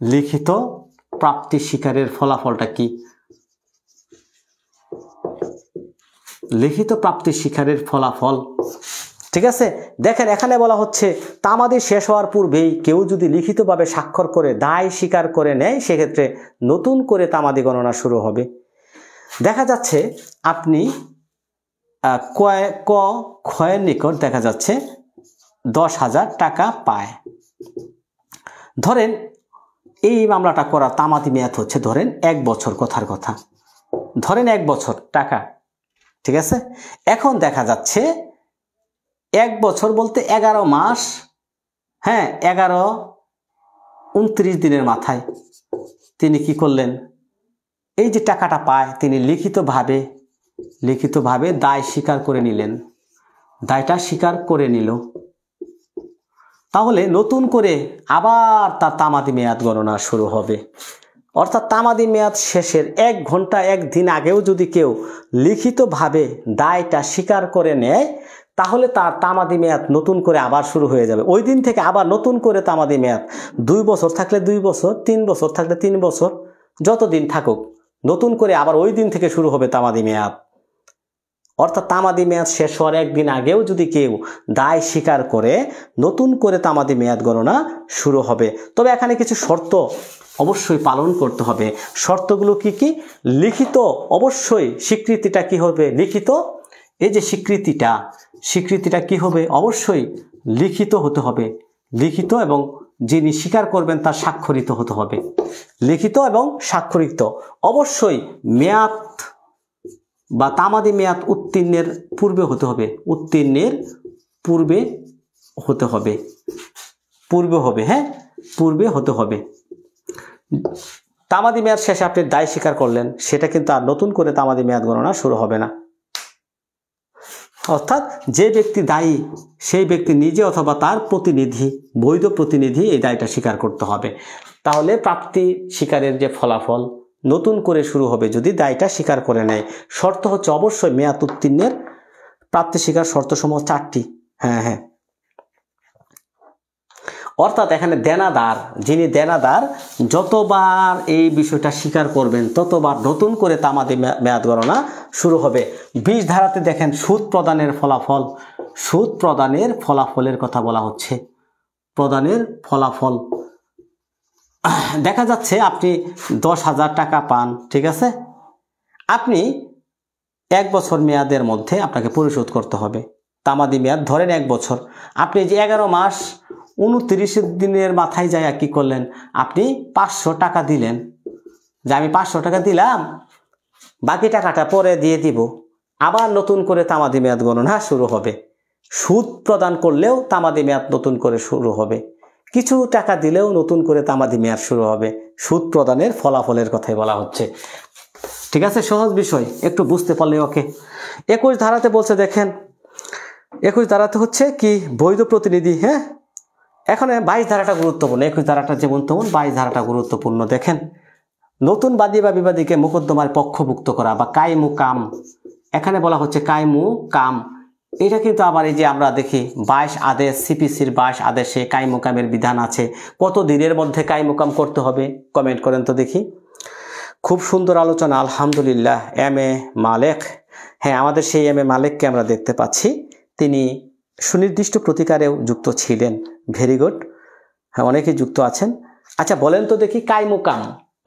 লিখিত প্রাপ্তি স্বীকারের ফলাফলটা কি? লিখিত প্রাপ্তি স্বীকারের ফলাফল, ঠিক আছে। দেখেন এখানে বলা হচ্ছে তামাদি শেষ হওয়ার পূর্বেই কেউ যদি লিখিতভাবে স্বাক্ষর করে দায় স্বীকার করে নেয়, সেক্ষেত্রে নতুন করে তামাদি গণনা শুরু হবে। দেখা যাচ্ছে আপনি ক্ষয়ের নিকট দেখা যাচ্ছে 10,000 টাকা পায়। ধরেন এই মামলাটা করার তামাদি মেয়াদ হচ্ছে ধরেন 1 বছর, কথার কথা ধরেন 1 বছর টাকা, ঠিক আছে। এখন দেখা যাচ্ছে 1 বছর বলতে 11 মাস, হ্যাঁ 29 দিনের মাথায় তিনি কি করলেন, এই যে টাকাটা পায় তিনি লিখিতভাবে দায় স্বীকার করে নিলেন, দায়টা স্বীকার করে নিল। তাহলে নতুন করে আবার তার তামাদি মেয়াদ গণনা শুরু হবে। অর্থাৎ তামাদি মেয়াদ শেষের 1 ঘন্টা 1 দিন আগেও যদি কেউ লিখিতভাবে দায়টা স্বীকার করে নেয়, তাহলে তার তামাদি মেয়াদ নতুন করে আবার শুরু হয়ে যাবে। ওই দিন থেকে আবার নতুন করে তামাদি মেয়াদ, 2 বছর থাকলে 2 বছর, 3 বছর থাকলে 3 বছর, যতদিন থাকুক নতুন করে আবার ওই দিন থেকে শুরু হবে তামাদি মেয়াদ। অর্থাৎ তামাদি মেয়াদ শেষ হওয়ার 1 দিন আগেও যদি কেউ দায় স্বীকার করে, নতুন করে তামাদি মেয়াদ গণনা শুরু হবে। তবে এখানে কিছু শর্ত অবশ্যই পালন করতে হবে। শর্তগুলো কি কি? লিখিত, অবশ্যই স্বীকৃতিটা কি হবে, লিখিত। এই যে স্বীকৃতিটা কি হবে, অবশ্যই লিখিত হতে হবে। লিখিত এবং যিনি স্বীকার করবেন তার স্বাক্ষরিত হতে হবে। লিখিত এবং স্বাক্ষরিত। অবশ্যই মেয়াদ বা তামাদি মেয়াদ উত্তীর্ণের পূর্বে হতে হবে, উত্তীর্ণের পূর্বে হতে হবে, হ্যাঁ পূর্বে হতে হবে। তামাদি মেয়াদ শেষে আপনি দায় স্বীকার করলেন, সেটা কিন্তু আর নতুন করে তামাদি মেয়াদ গণনা শুরু হবে না। অর্থাৎ যে ব্যক্তি দায়ী সেই ব্যক্তি নিজে অথবা তার প্রতিনিধি, বৈধ প্রতিনিধি এই দায়টা স্বীকার করতে হবে। তাহলে প্রাপ্তি স্বীকারের যে ফলাফল নতুন করে শুরু হবে যদি দায়টা স্বীকার করে নেয়। শর্ত হচ্ছে অবশ্যই মেয়াদ উত্তীর্ণের প্রাপ্তি স্বীকার শর্তসমূহ 4টি। হ্যাঁ, অর্থাৎ এখানে দেনাদার, যিনি দেনাদার যতবার এই বিষয়টা স্বীকার করবেন ততবার নতুন করে তামাদি মেয়াদ গণনা শুরু হবে। 20 ধারাতে দেখেন সুদ প্রদানের ফলাফল, সুদ প্রদানের ফলাফলের কথা বলা হচ্ছে। প্রদানের ফলাফল দেখা যাচ্ছে আপনি 10,000 টাকা পান, ঠিক আছে। আপনি 1 বছর মেয়াদের মধ্যে আপনাকে পরিশোধ করতে হবে। তামাদি মেয়াদ ধরেন 1 বছর, আপনি যে 11 মাস 29 দিনের মাথায় যায় কি করলেন, আপনি 500 টাকা দিলেন, যে আমি 500 টাকা দিলাম, বাকি টাকাটা পরে দিয়ে দিব। আবার নতুন করে তামাদি মেয়াদ গণনা শুরু হবে। সুদ প্রদান করলেও তামাদি মেয়াদ নতুন করে শুরু হবে, কিছু টাকা দিলেও নতুন করে তামাদি মেয়াদ শুরু হবে। সুদ প্রদানের ফলাফলের কথাই বলা হচ্ছে, ঠিক আছে। সহজ বিষয়, একটু বুঝতে পারলে ওকে। 21 ধারাতে বলছে, দেখেন 21 ধারাতে হচ্ছে কি, বৈধ প্রতিনিধি। হ্যাঁ, এখন 22 ধারাটা গুরুত্বপূর্ণ। 21 ধারাটা যেমন তেমন 22 ধারাটা গুরুত্বপূর্ণ। দেখেন, নতুন বাদী বা বিবাদীকে মোকদ্দমার পক্ষভুক্ত করা বা কায়মু কাম। এখানে বলা হচ্ছে কায়মু কাম, এটা কিন্তু আবার এই যে আমরা দেখি 22 আদেশ, সিপিসির 22 আদেশে কাইমুকামের বিধান আছে। কত দিনের মধ্যে কাইমুকাম করতে হবে কমেন্ট করেন তো দেখি। খুব সুন্দর আলোচনা, আলহামদুলিল্লাহ। এম এ মালেক, হ্যাঁ আমাদের সেই এম এ মালেককে আমরা দেখতে পাচ্ছি, তিনি সুনির্দিষ্ট প্রতিকারেও যুক্ত ছিলেন। ভেরি গুড, হ্যাঁ অনেকেই যুক্ত আছেন। আচ্ছা বলেন তো দেখি, কাইমুকাম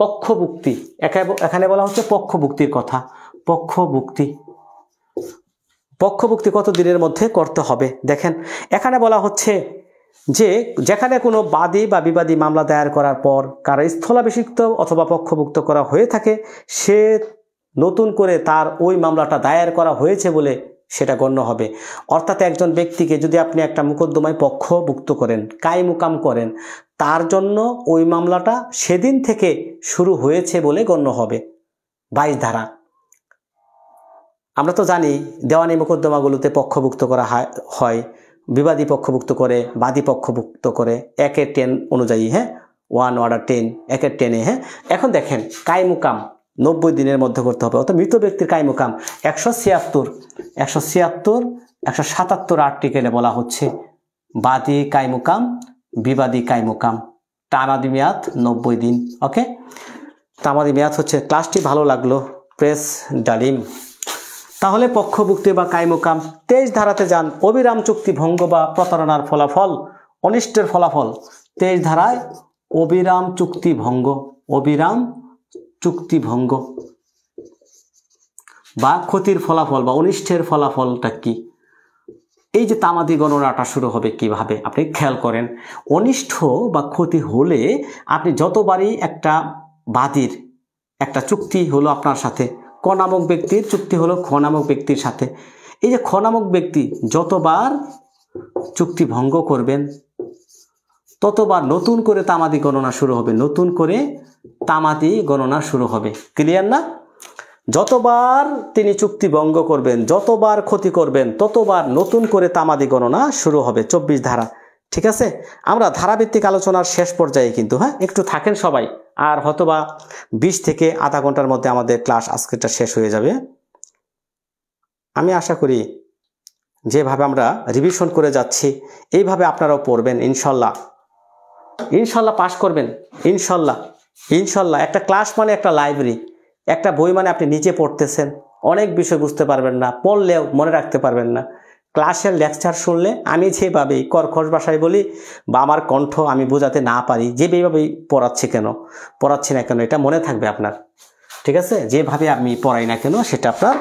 পক্ষভুক্তি, এখানে বলা হচ্ছে পক্ষভুক্তির কথা। পক্ষভুক্তি কত দিনের মধ্যে করতে হবে? দেখেন এখানে বলা হচ্ছে যে যেখানে কোনো বাদী বা বিবাদী মামলা দায়ের করার পর কারো স্থলাভিষিক্ত অথবা পক্ষভুক্ত করা হয়ে থাকে, সে নতুন করে তার ওই মামলাটা দায়ের করা হয়েছে বলে সেটা গণ্য হবে। অর্থাৎ একজন ব্যক্তিকে যদি আপনি একটা মোকদ্দমায় পক্ষভুক্ত করেন, কাইমুকাম করেন, তার জন্য ওই মামলাটা সেদিন থেকে শুরু হয়েছে বলে গণ্য হবে। 22 ধারা, আমরা তো জানি দেওয়ানি মোকদ্দমাগুলোতে পক্ষভুক্ত করা হয়, বিবাদী পক্ষভুক্ত করে, বাদী পক্ষভুক্ত করে 1-10 অনুযায়ী, হ্যাঁ 1 অর্ডার 10 1-10, হ্যাঁ। এখন দেখেন কাইমুকাম 90 দিনের মধ্যে করতে হবে। অর্থাৎ মৃত ব্যক্তির কাইমুকাম 176 177 আর্টিকেলে বলা হচ্ছে বাদী কাইমুকাম, বিবাদী কাইমুকাম, তামাদি মেয়াদ 90 দিন। ওকে, তামাদি মেয়াদ হচ্ছে। ক্লাসটি ভালো লাগলো, প্রেস ডালিম। তাহলে পক্ষভুক্তি বা কাইমুকাম 23 ধারাতে যান। অবিরাম চুক্তি ভঙ্গ বা প্রতারণার ফলাফল, অনিষ্টের ফলাফল। 23 ধারায় অবিরাম চুক্তি ভঙ্গ বা ক্ষতির ফলাফল বা অনিষ্টের ফলাফলটা কি? এই যে তামাদি গণনাটা শুরু হবে কিভাবে আপনি খেয়াল করেন। অনিষ্ঠ বা ক্ষতি হলে আপনি যতবারই একটা বাদীর একটা চুক্তি হলো আপনার সাথে, ক নামক ব্যক্তির চুক্তি হলো খ নামক ব্যক্তির সাথে, এই যে খ নামক ব্যক্তি যতবার চুক্তি ভঙ্গ করবেন ততবার নতুন করে তামাদি গণনা শুরু হবে। ক্লিয়ার না? যতবার তিনি চুক্তি ভঙ্গ করবেন, যতবার ক্ষতি করবেন, ততবার নতুন করে তামাদি গণনা শুরু হবে। 24 ধারা, ঠিক আছে। আমরা ধারাভিত্তিক আলোচনার শেষ পর্যায়ে কিন্তু, হ্যাঁ একটু থাকেন সবাই, আর হয়তোবা 20 থেকে আধা ঘন্টার মধ্যে আমাদের ক্লাস আজকেরটা শেষ হয়ে যাবে। আমি আশা করি যেভাবে আমরা রিভিশন করে যাচ্ছি এইভাবে আপনারাও পড়বেন, ইনশাল্লাহ পাশ করবেন, ইনশাল্লাহ। একটা ক্লাস মানে একটা লাইব্রেরি, একটা বই মানে আপনি নিজে পড়তেছেন, অনেক বিষয় বুঝতে পারবেন না, পড়লেও মনে রাখতে পারবেন না। ক্লাসের লেকচার শুনলে আমি যেভাবেই কর্কশ ভাষায় বলি বা আমার কণ্ঠ আমি বোঝাতে না পারি, যেভাবেই পড়াচ্ছি না কেন এটা মনে থাকবে আপনার, ঠিক আছে। যেভাবে আমি পড়াই না কেন সেটা আপনার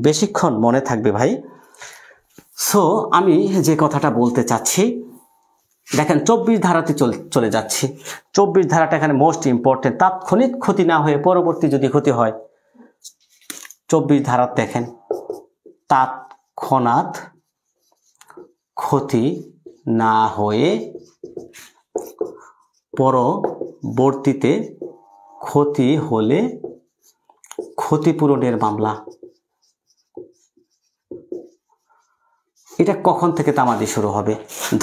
বেশিক্ষণ মনে থাকবে ভাই। সো আমি যে কথাটা বলতে চাচ্ছি, দেখেন 24 ধারাতে চলে যাচ্ছি। 24 ধারাটা এখানে মোস্ট ইম্পর্টেন্ট। তাৎক্ষণিক ক্ষতি না হয়ে পরবর্তী যদি ক্ষতি হয়, 24 ধারা দেখেন, তৎক্ষণাৎ ক্ষতি না হয়ে পরবর্তীতে ক্ষতি হলে ক্ষতিপূরণের মামলা। এটা কখন থেকে তামাদি শুরু হবে?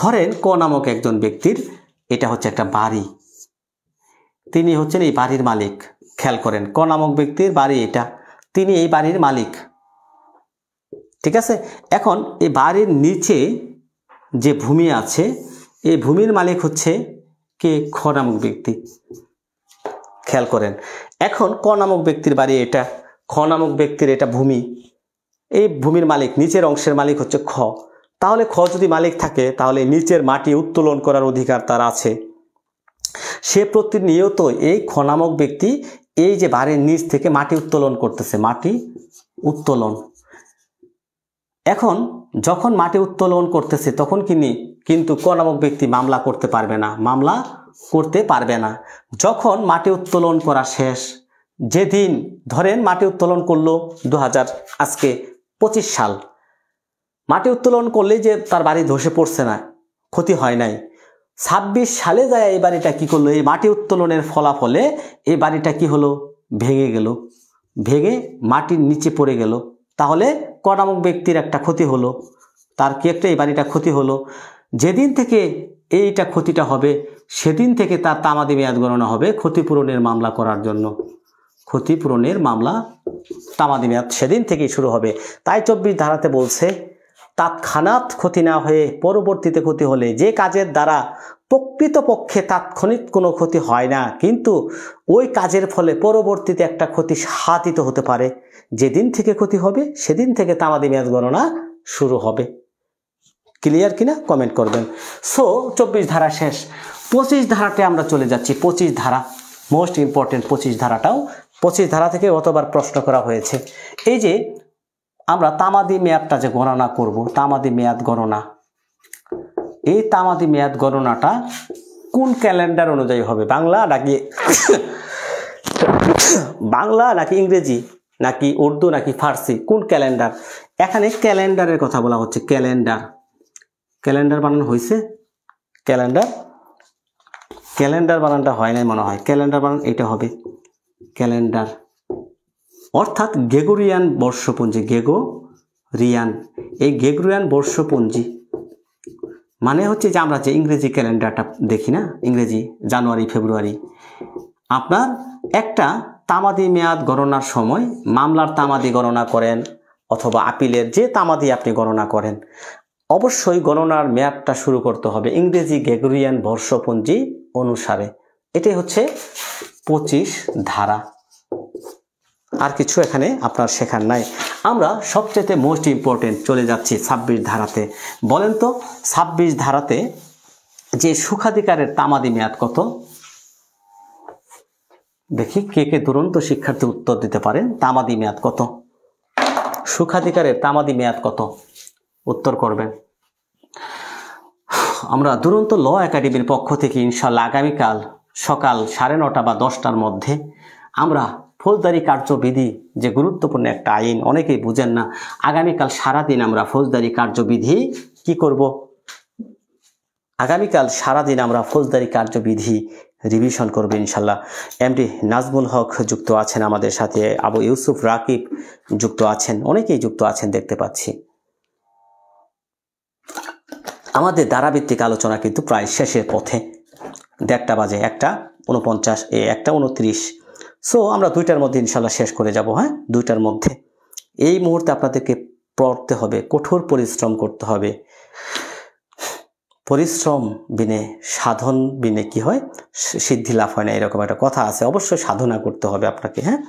ধরেন ক নামক একজন ব্যক্তির, এটা হচ্ছে একটা বাড়ি, তিনি হচ্ছেন এই বাড়ির মালিক। খেয়াল করেন, ক নামক ব্যক্তির বাড়ি এটা, তিনি এই বাড়ির মালিক, ঠিক আছে। এখন এই বাড়ির নিচে যে ভূমি আছে, এই ভূমির মালিক হচ্ছে কে? খ নামক ব্যক্তি। খেয়াল করেন, এখন ক নামক ব্যক্তির বাড়ি এটা, খ নামক ব্যক্তির এটা ভূমি, এই ভূমির মালিক, নিচের অংশের মালিক হচ্ছে খ। তাহলে খ যদি মালিক থাকে তাহলে নিচের মাটি উত্তোলন করার অধিকার তার আছে। সে প্রতিনিয়ত এই খ নামক ব্যক্তি এই যে বাড়ির নিচ থেকে মাটি উত্তোলন করতেছে, মাটি উত্তোলন। এখন যখন মাটি উত্তোলন করতেছে তখন কিন্তু ক নামক ব্যক্তি মামলা করতে পারবে না। যখন মাটি উত্তোলন করা শেষ, যেদিন ধরেন মাটি উত্তোলন করলো 2025 সাল, মাটি উত্তোলন করলে যে তার বাড়ি ধসে পড়ছে না, ক্ষতি হয় নাই, 26 সালে যায় এই বাড়িটা কি করলো? এই মাটি উত্তোলনের ফলাফলে এই বাড়িটা কি হলো? ভেঙে মাটির নিচে পড়ে গেল। তাহলে ক নামক ব্যক্তির একটা ক্ষতি হলো, তার কি একটা এই বাড়িটা ক্ষতি হলো। যেদিন থেকে এইটা ক্ষতিটা হবে সেদিন থেকে তার তামাদি মেয়াদ গণনা হবে ক্ষতিপূরণের মামলা করার জন্য। ক্ষতিপূরণের মামলা তামাদি মেয়াদ সেদিন থেকেই শুরু হবে। তাই 24 ধারাতে বলছে তৎক্ষণাৎ ক্ষতি না হয়ে পরবর্তীতে ক্ষতি হলে, যে কাজের দ্বারা প্রকৃতপক্ষে তাৎক্ষণিক কোনো ক্ষতি হয় না কিন্তু ওই কাজের ফলে পরবর্তীতে একটা ক্ষতি সাধিত হতে পারে, যেদিন থেকে ক্ষতি হবে সেদিন থেকে তামাদি মেয়াদ গণনা শুরু হবে। ক্লিয়ার কিনা কমেন্ট করবেন। সো 24 ধারা শেষ, 25 ধারাতে আমরা চলে যাচ্ছি। 25 ধারা মোস্ট ইম্পর্টেন্ট। 25 ধারাটাও 25 ধারা থেকে অতবার প্রশ্ন করা হয়েছে। এই যে আমরা তামাদি মেয়াদটা যে গণনা করব, তামাদি মেয়াদ গণনা, এই তামাদি মেয়াদ গণনাটা কোন ক্যালেন্ডার অনুযায়ী হবে? বাংলা নাকি ইংরেজি নাকি উর্দু নাকি ফার্সি, কোন ক্যালেন্ডার? এখানে ক্যালেন্ডারের কথা বলা হচ্ছে। ক্যালেন্ডার বানানো হয়েছে? ক্যালেন্ডার বানানটা হয় নাই মনে হয়। ক্যালেন্ডার বানান এটা হবে ক্যালেন্ডার, অর্থাৎ গ্রেগরিয়ান বর্ষপঞ্জি। এই গ্রেগরিয়ান বর্ষপঞ্জি মানে হচ্ছে যে আমরা যে ইংরেজি ক্যালেন্ডারটা দেখি না, ইংরেজি জানুয়ারি ফেব্রুয়ারি, আপনার একটা তামাদি মেয়াদ গণনার সময় মামলার তামাদি গণনা করেন অথবা আপিলের যে তামাদি আপনি গণনা করেন, অবশ্যই গণনার মেয়াদটা শুরু করতে হবে ইংরেজি গ্রেগরিয়ান বর্ষপঞ্জি অনুসারে। এটাই হচ্ছে 25 ধারা। আর কিছু এখানে আপনার শেখার নাই। আমরা সবচেয়ে মোস্ট ইম্পর্টেন্ট চলে যাচ্ছি 26 ধারাতে। বলেন তো 26 ধারাতে যে সুখাধিকারের তামাদি মেয়াদ কত? দেখি কে দুরন্ত শিক্ষার্থী উত্তর দিতে পারেন। তামাদি মেয়াদ কত? সুখাধিকারের তামাদি মেয়াদ কত? উত্তর করবেন। আমরা দুরন্ত ল একাডেমির পক্ষ থেকে ইনশাআল্লাহ আগামীকাল সকাল 9:30 বা 10টার মধ্যে আমরা ফৌজদারি কার্যবিধি, যে গুরুত্বপূর্ণ একটা আইন, অনেকেই বুঝেন না। আগামীকাল সারাদিন আমরা ফৌজদারি কার্যবিধি কি করব? আগামীকাল সারাদিন আমরা ফৌজদারি কার্যবিধি রিভিশন করব ইনশাল্লাহ। এমডি নাজমুল হক যুক্ত আছেন আমাদের সাথে, আবু ইউসুফ রাকিব যুক্ত আছেন, অনেকেই যুক্ত আছেন দেখতে পাচ্ছি। আমাদের ধারাভিত্তিক আলোচনা কিন্তু প্রায় শেষের পথে। 1টা বাজে, 1:49, 1:29। সো আমরা 2টার মধ্যে ইনশাল্লাহ শেষ করে যাব। হ্যাঁ, 2টার মধ্যে। এই মুহূর্তে আপনাদেরকে পড়তে হবে, কঠোর পরিশ্রম করতে হবে। পরিশ্রম বিনে সাধন বিনে কি হয়? সিদ্ধি লাভ হয় না, এরকম একটা কথা আছে। অবশ্যই সাধনা করতে হবে আপনাকে। হ্যাঁ,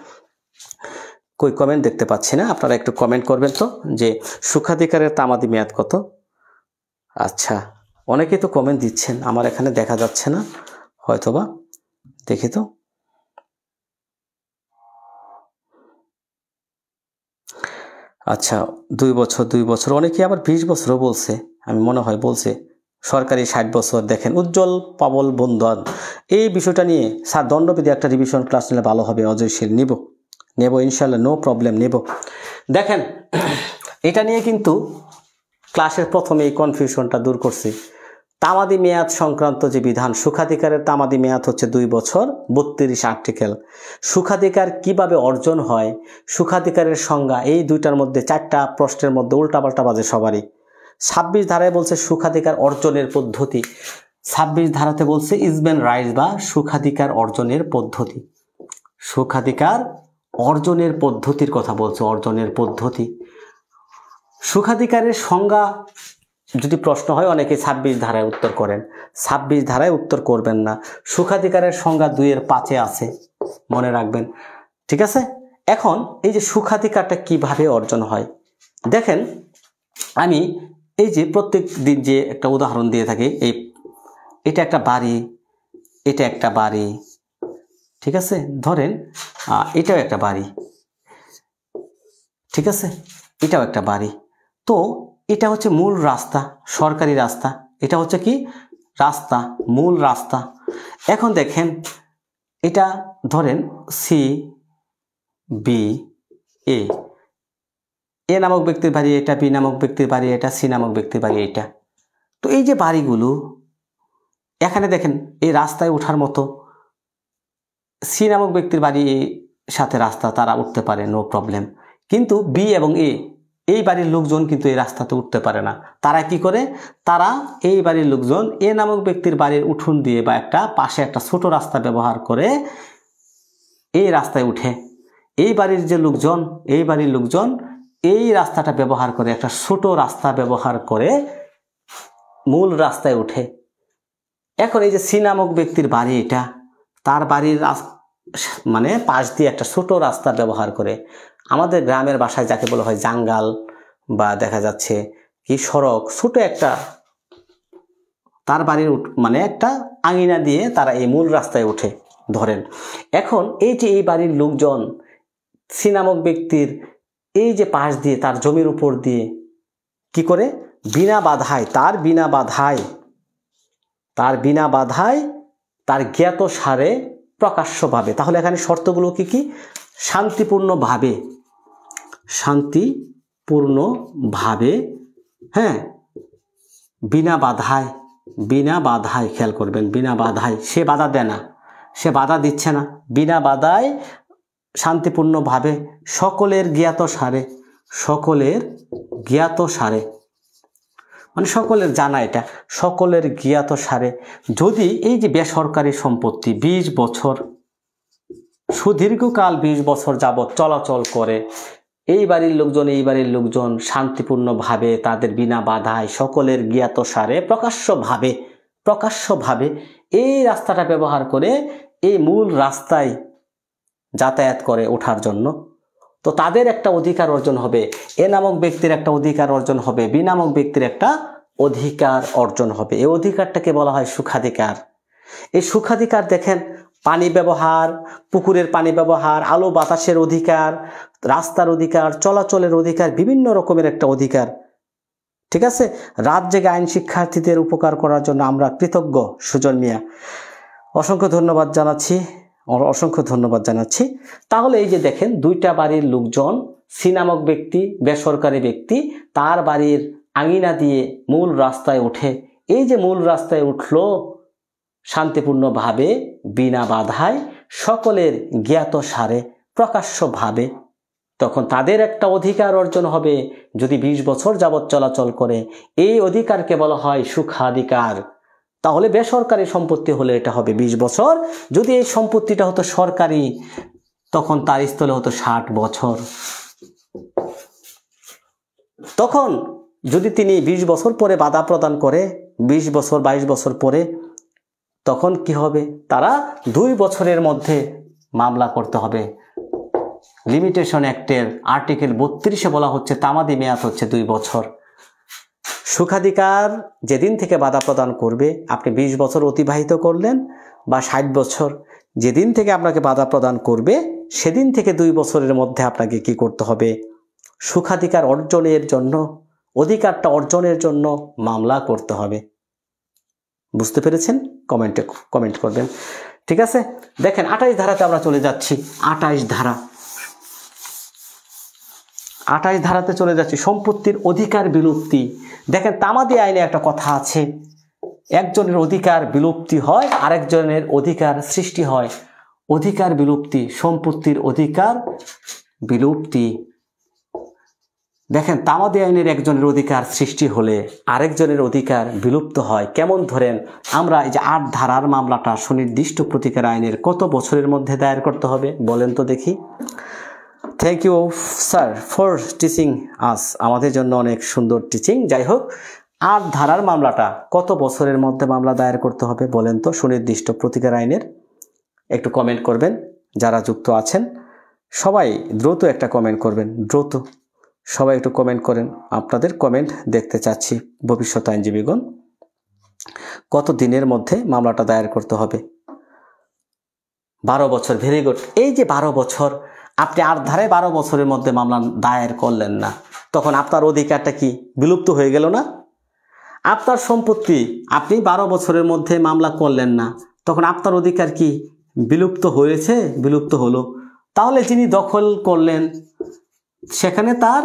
কই কমেন্ট দেখতে পাচ্ছি না, আপনারা একটু কমেন্ট করবেন তো যে সুখাধিকারের তামাদি মেয়াদ কত? আচ্ছা, অনেকেই তো কমেন্ট দিচ্ছেন, আমার এখানে দেখা যাচ্ছে না হয়তোবা, দেখি তো। আচ্ছা, 2 বছর, অনেকে আবার 20 বছরও বলছে, আমি মনে হয় বলছে। সরকারি 60 বছর। দেখেন উজ্জ্বল পাবল বন্ধন, এই বিষয়টা নিয়ে স্যার দণ্ডবিধি একটা রিভিশন ক্লাস নিলে ভালো হবে। অজয়শীল নেব ইনশাল্লাহ, নো প্রবলেম নেব। দেখেন এটা নিয়ে কিন্তু ক্লাসের প্রথমে এই কনফিউশনটা দূর করছি। তামাদি মেয়াদ সংক্রান্ত যে বিধান, সুখাধিকারের তামাদি মেয়াদ হচ্ছে 2 বছর, 32 আর্টিকেল। সুখাধিকার কিভাবে অর্জন হয়, সুখাধিকারের সংজ্ঞা, এই 2টার মধ্যে 4টা প্রশ্নের মধ্যে উল্টাপাল্টা বাজে সবারই। 26 ধারায় বলছে সুখাধিকার অর্জনের পদ্ধতি। 26 ধারাতে বলছে ইজবেন রাইজ বা সুখাধিকার অর্জনের পদ্ধতি। সুখাধিকার অর্জনের পদ্ধতির কথা বলছে, অর্জনের পদ্ধতি। সুখাধিকারের সংজ্ঞা যদি প্রশ্ন হয়, অনেকে 26 ধারায় উত্তর করেন। 26 ধারায় উত্তর করবেন না। সুখাধিকারের সংজ্ঞা 2-5 আছে, মনে রাখবেন। ঠিক আছে। এখন এই যে সুখাধিকারটা কিভাবে অর্জন হয়, দেখেন আমি এই যে প্রত্যেক দিন যে একটা উদাহরণ দিয়ে থাকি, এটা একটা বাড়ি, এটা একটা বাড়ি, ঠিক আছে। ধরেন এটাও একটা বাড়ি, ঠিক আছে, এটাও একটা বাড়ি। তো এটা হচ্ছে মূল রাস্তা, সরকারি রাস্তা। এটা হচ্ছে কি রাস্তা, মূল রাস্তা। এখন দেখেন এটা ধরেন CBA, এ নামক ব্যক্তির বাড়ি এটা, বি নামক ব্যক্তির বাড়ি এটা, সি নামক ব্যক্তির বাড়ি এটা। তো এই যে বাড়িগুলো এখানে দেখেন, এই রাস্তায় ওঠার মতো সি নামক ব্যক্তির বাড়ির সাথে রাস্তা, তারা উঠতে পারে, নো প্রবলেম। কিন্তু বি এবং এ, এই বাড়ির লোকজন কিন্তু এই রাস্তাতে উঠতে পারে না। তারা কি করে? তারা এই বাড়ির লোকজন এ নামক ব্যক্তির বাড়ির উঠোন দিয়ে বা একটা পাশে একটা ছোট রাস্তা ব্যবহার করে এই রাস্তায় উঠে। এই বাড়ির যে লোকজন, এই বাড়ির লোকজন এই রাস্তাটা ব্যবহার করে, একটা ছোট রাস্তা ব্যবহার করে মূল রাস্তায় ওঠে। এখন এই যে সি নামক ব্যক্তির বাড়ি, এটা তার বাড়ির মানে পাশ দিয়ে একটা ছোট রাস্তা ব্যবহার করে, আমাদের গ্রামের ভাষায় যাকে বলা হয় জাঙ্গাল, বা দেখা যাচ্ছে কি সড়ক, ছোট একটা তার বাড়ির মানে একটা আঙিনা দিয়ে তারা এই মূল রাস্তায় ওঠে ধরেন। এখন এই যে এই বাড়ির লোকজন সি নামক ব্যক্তির এই যে পাশ দিয়ে তার জমির উপর দিয়ে কি করে বিনা বাধায় তার জ্ঞাত সারে প্রকাশ্যভাবে, তাহলে এখানে শর্তগুলো কি কি? শান্তিপূর্ণভাবে, হ্যাঁ, বিনা বাধায়, খেয়াল করবেন, বিনা বাধায়, সে বাধা দেয় না, সে বাধা দিচ্ছে না, বিনা বাধায় শান্তিপূর্ণভাবে সকলের জ্ঞাত সারে, মানে সকলের জানা, এটা সকলের জ্ঞাত সারে, যদি এই যে বেসরকারি সম্পত্তি 20 বছর সুদীর্ঘকাল 20 বছর যাবৎ চলাচল করে, এই বাড়ির লোকজন শান্তিপূর্ণভাবে তাদের বিনা বাধায় সকলের জ্ঞাত সারে প্রকাশ্যভাবে এই রাস্তাটা ব্যবহার করে এই মূল রাস্তায় যাতায়াত করে ওঠার জন্য, তো তাদের একটা অধিকার অর্জন হবে, এ নামক ব্যক্তির একটা অধিকার অর্জন হবে, বি নামক ব্যক্তির একটা অধিকার অর্জন হবে। এই অধিকারটাকে বলা হয় সুখাধিকার। এই সুখাধিকার দেখেন, পানি ব্যবহার, পুকুরের পানি ব্যবহার, আলো বাতাসের অধিকার, রাস্তার অধিকার, চলাচলের অধিকার, বিভিন্ন রকমের একটা অধিকার। ঠিক আছে, রাত জেগে আইন শিক্ষার্থীদের উপকার করার জন্য আমরা কৃতজ্ঞ সুজন মিয়া, অসংখ্য ধন্যবাদ জানাচ্ছি। তাহলে এই যে দেখেন, দুইটা বাড়ির লোকজন, সি নামক ব্যক্তি বেসরকারি ব্যক্তি, তার বাড়ির আঙিনা দিয়ে মূল রাস্তায় ওঠে। এই যে মূল রাস্তায় উঠলো শান্তিপূর্ণভাবে বিনা বাধায় সকলের জ্ঞাত সারে প্রকাশ্যভাবে, তখন তাদের একটা অধিকার অর্জন হবে যদি 20 বছর যাবৎ চলাচল করে। এই অধিকারকে বলা হয় সুখাধিকার। তাহলে বেসরকারি সম্পত্তি হলে এটা হবে 20 বছর, যদি এই সম্পত্তিটা হতো সরকারি তখন তার স্থলে হতো 60 বছর। তখন যদি তিনি 20 বছর পরে বাধা প্রদান করে, 20 বছর 22 বছর পরে, তখন কি হবে? তারা 2 বছরের মধ্যে মামলা করতে হবে। লিমিটেশন অ্যাক্টের আর্টিকেল 32-এ বলা হচ্ছে তামাদি মেয়াদ হচ্ছে 2 বছর। সুখাধিকার যেদিন থেকে বাধা প্রদান করবে, আপনি 20 বছর অতিবাহিত করলেন বা 60 বছর, যেদিন থেকে আপনাকে বাধা প্রদান করবে সেদিন থেকে 2 বছরের মধ্যে আপনাকে কি করতে হবে? সুখাধিকার অর্জনের জন্য, অধিকারটা অর্জনের জন্য মামলা করতে হবে। বুঝতে পেরেছেন? কমেন্ট করবেন। ঠিক আছে, দেখেন 28 ধারাতে আমরা চলে যাচ্ছি। 28 ধারাতে চলে যাচ্ছি, সম্পত্তির অধিকার বিলুপ্তি। দেখেন, তামাদি আইনে একটা কথা আছে, একজনের অধিকার বিলুপ্তি হয়, আরেকজনের অধিকার সৃষ্টি হয়। অধিকার বিলুপ্তি, সম্পত্তির অধিকার বিলুপ্তি। দেখেন, তামাদি আইনের একজনের অধিকার সৃষ্টি হলে আরেকজনের অধিকার বিলুপ্ত হয়। কেমন? ধরেন, আমরা এই যে 8 ধারার মামলাটা সুনির্দিষ্ট প্রতিকার আইনের কত বছরের মধ্যে দায়ের করতে হবে বলেন তো দেখি। Thank you sir for teaching us, আমাদের জন্য অনেক সুন্দর টিচিং। যাই হোক, 8 ধারার মামলাটা কত বছরের মধ্যে মামলা দায়ের করতে হবে বলেন তো সুনির্দিষ্ট প্রতিকার আইনের? একটু কমেন্ট করবেন যারা যুক্ত আছেন, সবাই দ্রুত একটা কমেন্ট করবেন, দ্রুত সবাই একটু কমেন্ট করেন, আপনাদের কমেন্ট দেখতে চাচ্ছি। ভবিষ্যৎ আইনজীবীগণ, কত দিনের মধ্যে মামলাটা দায়ের করতে হবে? 12 বছর। Very good. এই যে 12 বছর, আপনি 8 ধারায় 12 বছরের মধ্যে মামলা দায়ের করলেন না, তখন আপনার অধিকারটা কি বিলুপ্ত হয়ে গেল না? আপনার সম্পত্তি আপনি 12 বছরের মধ্যে মামলা করলেন না, তখন আপনার অধিকার কি বিলুপ্ত হয়েছে? বিলুপ্ত হলো। তাহলে যিনি দখল করলেন সেখানে তার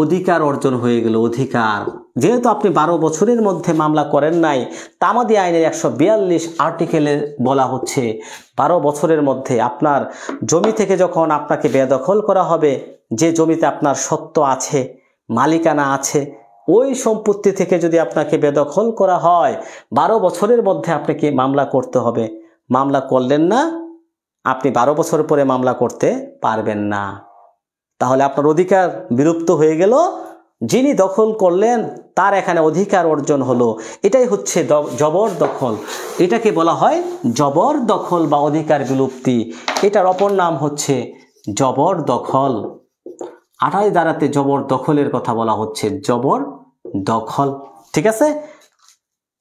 অধিকার অর্জন হয়ে গেল। অধিকার, যেহেতু আপনি 12 বছরের মধ্যে মামলা করেন নাই, তামাদি আইনের 142 আর্টিকেলে বলা হচ্ছে 12 বছরের মধ্যে আপনার জমি থেকে যখন আপনাকে বেদখল করা হবে, যে জমিতে আপনার সত্ত্ব আছে, মালিকানা আছে, ওই সম্পত্তি থেকে যদি আপনাকে বেদখল করা হয়, 12 বছরের মধ্যে আপনাকে মামলা করতে হবে। মামলা করলেন না, আপনি 12 বছর পরে মামলা করতে পারবেন না। তাহলে আপনার অধিকার বিলুপ্ত হয়ে গেল, যিনি দখল করলেন তার এখানে অধিকার অর্জন হলো। এটাই হচ্ছে জবরদখল। এটাকে বলা হয় জবরদখল বা অধিকার বিলুপ্তি। এটার অপর নাম হচ্ছে জবরদখল। 28 ধারাতে জবরদখলের কথা বলা হচ্ছে, জবরদখল। ঠিক আছে?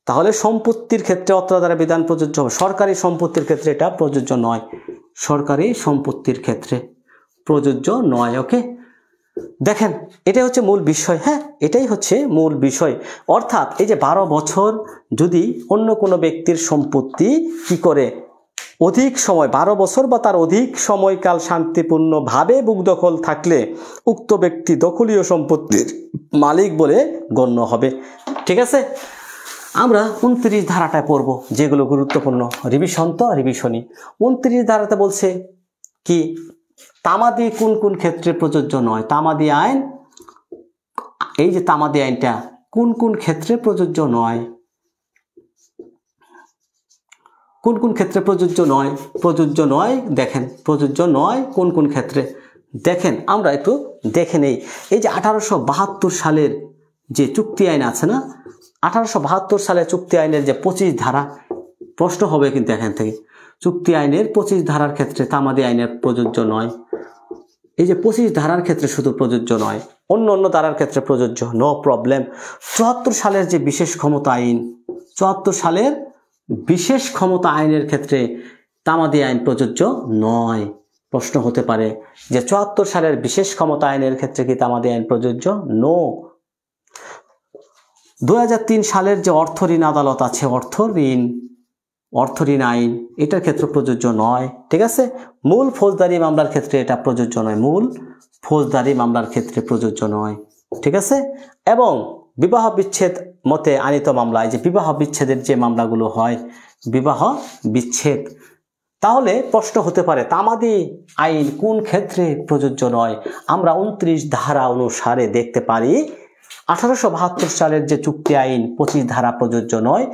তাহলে সম্পত্তির ক্ষেত্রে অত্র ধারা বিধান প্রযোজ্য হবে, সরকারি সম্পত্তির ক্ষেত্রে এটা প্রযোজ্য নয়, সরকারি সম্পত্তির ক্ষেত্রে প্রযোজ্য নয়। ওকে, দেখেন এটাই হচ্ছে মূল বিষয়। হ্যাঁ, এটাই হচ্ছে মূল বিষয়। অর্থাৎ এই যে 12 বছর যদি অন্য কোনো ব্যক্তির সম্পত্তি কি করে অধিক সময় 12 বছর বা তার অধিক সময়কাল শান্তিপূর্ণভাবে বুকদখল থাকলে উক্ত ব্যক্তি দখলীয় সম্পত্তির মালিক বলে গণ্য হবে। ঠিক আছে, আমরা 29 ধারাটায় পড়ব, যেগুলো গুরুত্বপূর্ণ। রিভিশন তো রিভিশনই। 29 ধারাতে বলছে কি, তামাদি কোন কোন ক্ষেত্রে প্রযোজ্য নয়। তামাদি আইন, এই যে তামাদি আইনটা কোন কোন ক্ষেত্রে প্রযোজ্য নয়, কোন কোন ক্ষেত্রে প্রযোজ্য নয়, প্রযোজ্য নয়। দেখেন প্রযোজ্য নয় কোন কোন ক্ষেত্রে, দেখেন আমরা একটু দেখে নেই। এই যে 1872 সালের যে চুক্তি আইন আছে না, 1872 সালের চুক্তি আইনের যে 25 ধারা, প্রশ্ন হবে কিন্তু এখান থেকে, চুক্তি আইনের 25 ধারার ক্ষেত্রে তামাদি আইনের প্রযোজ্য নয়। এই যে 25 ধারার ক্ষেত্রে শুধু প্রযোজ্য নয়, অন্য অন্য ধারার ক্ষেত্রে প্রযোজ্য, নো প্রবলেম। 74 সালের যে বিশেষ ক্ষমতা আইন, 74 সালের বিশেষ ক্ষমতা আইনের ক্ষেত্রে তামাদি আইন প্রযোজ্য নয়। প্রশ্ন হতে পারে যে 74 সালের বিশেষ ক্ষমতা আইনের ক্ষেত্রে কি তামাদি আইন প্রযোজ্য? নো। 2003 সালের যে অর্থ ঋণ আদালত আছে, অর্থ ঋণ আইন, এটার ক্ষেত্রে প্রযোজ্য নয়। ঠিক আছে, মূল ফৌজদারি মামলার ক্ষেত্রে এটা প্রযোজ্য নয়, মূল ফৌজদারি মামলার ক্ষেত্রে প্রযোজ্য নয়। ঠিক আছে, এবং বিবাহ বিচ্ছেদ মতে আনিত মামলায়, যে বিবাহ বিচ্ছেদের যে মামলাগুলো হয়, বিবাহ বিচ্ছেদ, তাহলে প্রশ্ন হতে পারে তামাদি আইন কোন ক্ষেত্রে প্রযোজ্য নয়। আমরা 29 ধারা অনুসারে দেখতে পারি 1872 সালের যে চুক্তি আইন 25 ধারা প্রযোজ্য নয়,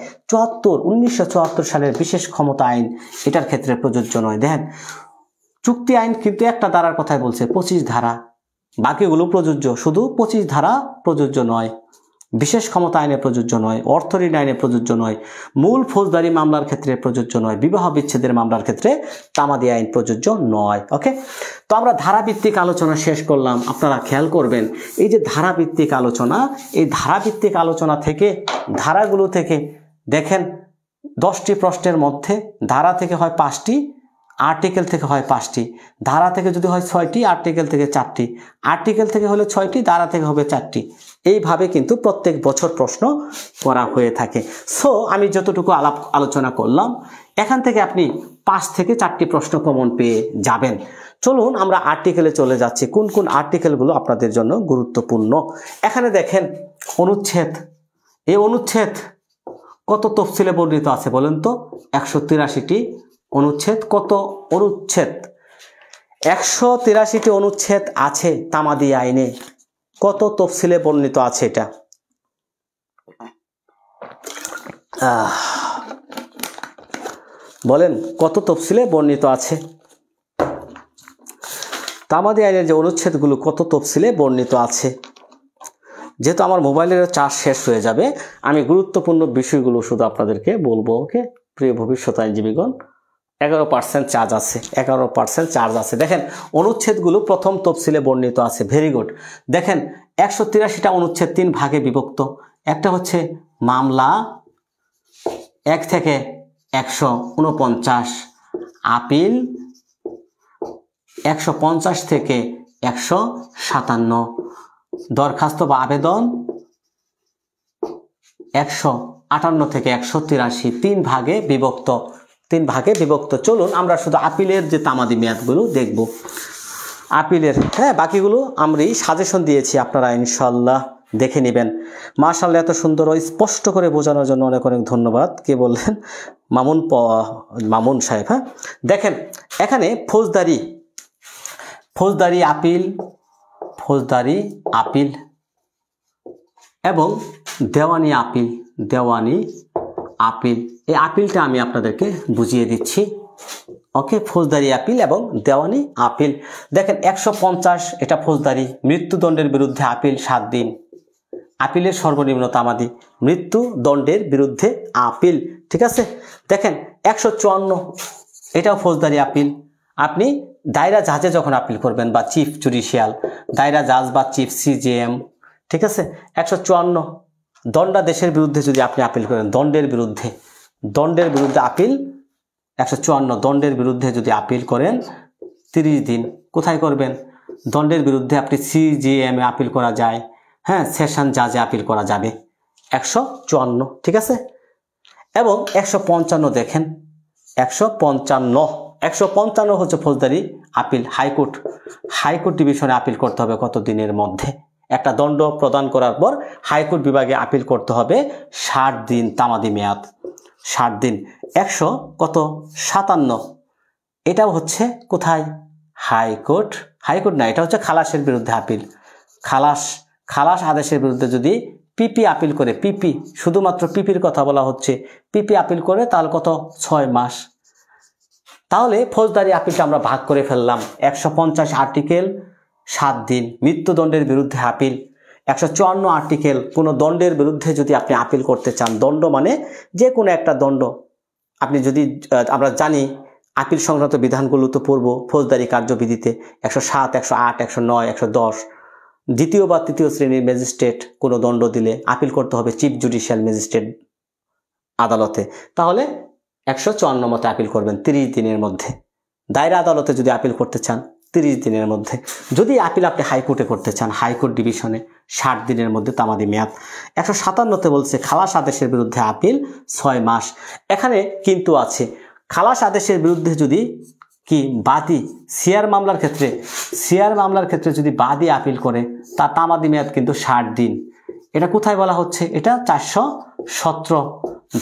1974 সালের বিশেষ ক্ষমতা আইন এটার ক্ষেত্রে প্রযোজ্য নয়। দেখেন চুক্তি আইন কিন্তু একটা ধারার কথাই বলছে, 25 ধারা, বাকিগুলো প্রযোজ্য, শুধু 25 ধারা প্রযোজ্য নয়, বিশেষ ক্ষমতা আইনে প্রযোজ্য নয়, অর্থ ঋণ আইনে প্রযোজ্য নয়, মূল ফৌজদারি মামলার ক্ষেত্রে প্রযোজ্য নয়, বিবাহ বিচ্ছেদের মামলার ক্ষেত্রে তামাদি আইন প্রযোজ্য নয়। ওকে, তো আমরা ধারাভিত্তিক আলোচনা শেষ করলাম। আপনারা খেয়াল করবেন এই যে ধারাভিত্তিক আলোচনা, এই ধারাভিত্তিক আলোচনা থেকে, ধারাগুলো থেকে দেখেন 10টি প্রশ্নের মধ্যে ধারা থেকে হয় 5টি, আর্টিকেল থেকে হয় 5টি, ধারা থেকে যদি হয় 6টি, আর্টিকেল থেকে 4টি, আর্টিকেল থেকে হলে 6টি, ধারা থেকে হবে 4টি। এইভাবে কিন্তু প্রত্যেক বছর প্রশ্ন করা হয়ে থাকে। সো আমি যতটুকু আলোচনা করলাম, এখান থেকে আপনি 5 থেকে 4টি প্রশ্ন কমন পেয়ে যাবেন। চলুন আমরা আর্টিকেলে চলে যাচ্ছি, কোন কোন আর্টিকেলগুলো আপনাদের জন্য গুরুত্বপূর্ণ। এখানে দেখেন অনুচ্ছেদ, এই অনুচ্ছেদ কত তফসিলে বর্ণিত আছে বলেন তো? 183টি অনুচ্ছেদ। কত অনুচ্ছেদ? 183টি অনুচ্ছেদ আছে তামাদি আইনে। কত তফসিলে বর্ণিত আছে এটা? বলেন কত তফসিলে বর্ণিত আছে? তামাদি আইনের যে অনুচ্ছেদগুলো কত তফসিলে বর্ণিত আছে? যেহেতু আমার মোবাইলের চার্জ শেষ হয়ে যাবে, আমি গুরুত্বপূর্ণ বিষয়গুলো শুধু আপনাদেরকে বলবো। ওকে প্রিয় ভবিষ্যৎ আইনজীবীগণ, 11% চার্জ আছে, 11% চার্জ আছে। দেখেন অনুচ্ছেদগুলো প্রথম তফসিলে বর্ণিত আছে। Very good. দেখেন 183টা অনুচ্ছেদ 3 ভাগে বিভক্ত। একটা হচ্ছে মামলা 1 থেকে 149, আপিল 150 থেকে 157, দরখাস্ত বা আবেদন 158 থেকে 183, 3 ভাগে বিভক্ত, 3 ভাগে বিভক্ত। চলুন আমরা শুধু আপিলের যে তামাদি মেয়াদগুলো দেখব। আপিলের, হ্যাঁ বাকিগুলো আমরা সাজেশন দিয়েছি, আপনারা ইনশাল্লাহ দেখে নেবেন। মাশাআল্লাহ, এত সুন্দর ও স্পষ্ট করে বোঝানোর জন্য অনেক অনেক ধন্যবাদ। কে বললেন? মামুন সাহেব। হ্যাঁ দেখেন এখানে ফৌজদারি আপিল এবং দেওয়ানি আপিল, এই আপিলটা আমি আপনাদেরকে বুঝিয়ে দিচ্ছি। ওকে, ফৌজদারি আপিল এবং দেওয়ানি আপিল। দেখেন 150 এটা ফৌজদারি, মৃত্যুদণ্ডের বিরুদ্ধে আপিল 7 দিন, আপিলের সর্বনিম্ন তামাদি, মৃত্যুদণ্ডের বিরুদ্ধে আপিল। ঠিক আছে, দেখেন 154 এটাও ফৌজদারি আপিল। আপনি দায়রা জাজে যখন আপিল করবেন বা চিফ জুডিশিয়াল, দায়রা জাজ বা চিফ সিজেএম, ঠিক আছে। 154 দণ্ডাদেশের বিরুদ্ধে যদি আপনি আপিল করেন, দণ্ডের বিরুদ্ধে আপিল 154, দণ্ডের বিরুদ্ধে যদি আপিল করেন 30 দিন। কোথায় করবেন? দণ্ডের বিরুদ্ধে আপনি সিজেএম এ আপিল করা যায়, হ্যাঁ, সেশন জাজে আপিল করা যাবে 154, ঠিক আছে। এবং 155 দেখেন, 155 হচ্ছে ফৌজদারি আপিল। হাইকোর্ট ডিভিশনে আপিল করতে হবে কত দিনের মধ্যে? একটা দণ্ড প্রদান করার পর হাইকোর্ট বিভাগে আপিল করতে হবে 60 দিন, তামাদি মেয়াদ 60 দিন। 157 এটাও হচ্ছে কোথায়? হাইকোর্ট না, এটা হচ্ছে খালাসের বিরুদ্ধে আপিল। খালাস আদেশের বিরুদ্ধে যদি পিপি আপিল করে, পিপি, শুধুমাত্র পিপির কথা বলা হচ্ছে, পিপি আপিল করে তাহলে কত? 6 মাস। তাহলে ফৌজদারি আপিলটা আমরা ভাগ করে ফেললাম। 150 আর্টিকেল 7 দিন, মৃত্যুদণ্ডের বিরুদ্ধে আপিল। 154 আর্টিকেল, কোনো দণ্ডের বিরুদ্ধে যদি আপনি আপিল করতে চান, দণ্ড মানে যে কোনো একটা দণ্ড, আপনি যদি, আমরা জানি আপিল সংক্রান্ত বিধানগুলো তো পড়ব ফৌজদারি কার্যবিধিতে, 107, 108, 109, 110। দ্বিতীয় বা তৃতীয় শ্রেণীর ম্যাজিস্ট্রেট কোনো দণ্ড দিলে আপিল করতে হবে চিফ জুডিশিয়াল ম্যাজিস্ট্রেট আদালতে, তাহলে 154 মতে আপিল করবেন 30 দিনের মধ্যে। দায়রা আদালতে যদি আপিল করতে চান 30 দিনের মধ্যে। যদি আপিল আপনি হাইকোর্টে করতে চান, হাইকোর্ট ডিভিশনে 60 দিনের মধ্যে তামাদি মেয়াদ। 157 বলছে খালাস আদেশের বিরুদ্ধে আপিল 6 মাস। এখানে কিন্তু আছে, খালাস আদেশের বিরুদ্ধে যদি কি বাদী সিআর মামলার ক্ষেত্রে যদি বাদী আপিল করে, তার তামাদি মেয়াদ কিন্তু 60 দিন। এটা কোথায় বলা হচ্ছে? এটা 417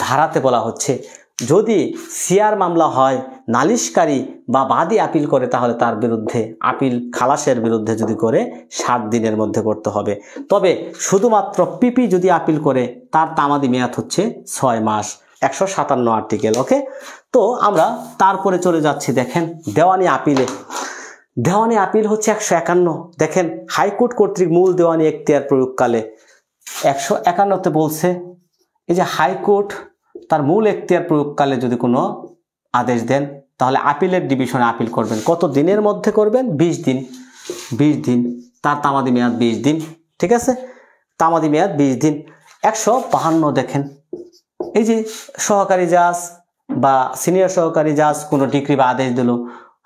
ধারাতে বলা হচ্ছে। যদি সিআর মামলা হয়, নালিশকারী বা বাদী আপিল করে, তাহলে তার বিরুদ্ধে আপিল খালাসের বিরুদ্ধে যদি করে 60 দিনের মধ্যে করতে হবে। তবে শুধুমাত্র পিপি যদি আপিল করে, তার তামাদি মেয়াদ হচ্ছে 6 মাস। 157 আর্টিকেল। ওকে, তো আমরা তারপরে চলে যাচ্ছি। দেখেন দেওয়ানি আপিল হচ্ছে 151। দেখেন হাইকোর্ট কর্তৃক মূল দেওয়ানি এখতিয়ার প্রয়োগকালে 151তে বলছে, এই যে হাইকোর্ট তার মূল এখতিয়ার প্রয়োগকালে যদি কোনো আদেশ দেন, তাহলে আপিলের ডিভিশনে আপিল করবেন। কত দিনের মধ্যে করবেন? 20 দিন। তার তামাদি মেয়াদ 20 দিন। ঠিক আছে, তামাদি মেয়াদ 20 দিন। 152 দেখেন, এই যে সহকারী জাজ বা সিনিয়র সহকারী জাজ কোনো ডিক্রি বা আদেশ দিল,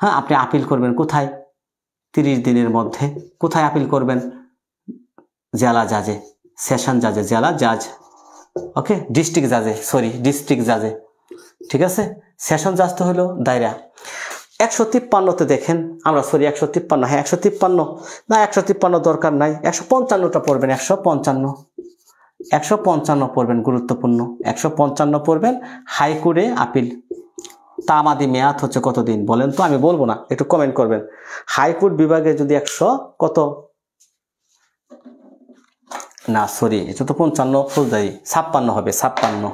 হ্যাঁ, আপনি আপিল করবেন কোথায়? 30 দিনের মধ্যে। কোথায় আপিল করবেন? জেলা জাজে, সেশন জাজে, জেলা জাজ, ওকে, ডিস্ট্রিক্ট জাজে, ঠিক আছে। সেশন জাজ তো হলো দায়রা। 153তে দেখেন, 153, হ্যাঁ 153 না, 153 দরকার নাই, 155টা পড়বেন। 155 পড়বেন, গুরুত্বপূর্ণ। 155 পড়বেন। হাইকোর্টে আপিল তামাদি মেয়াদ হচ্ছে কতদিন বলেন তো? আমি বলবো না, একটু কমেন্ট করবেন। হাইকোর্ট বিভাগে যদি 100 কত না, এটা তো 55 ফৌজদারি, 56 হবে, 56,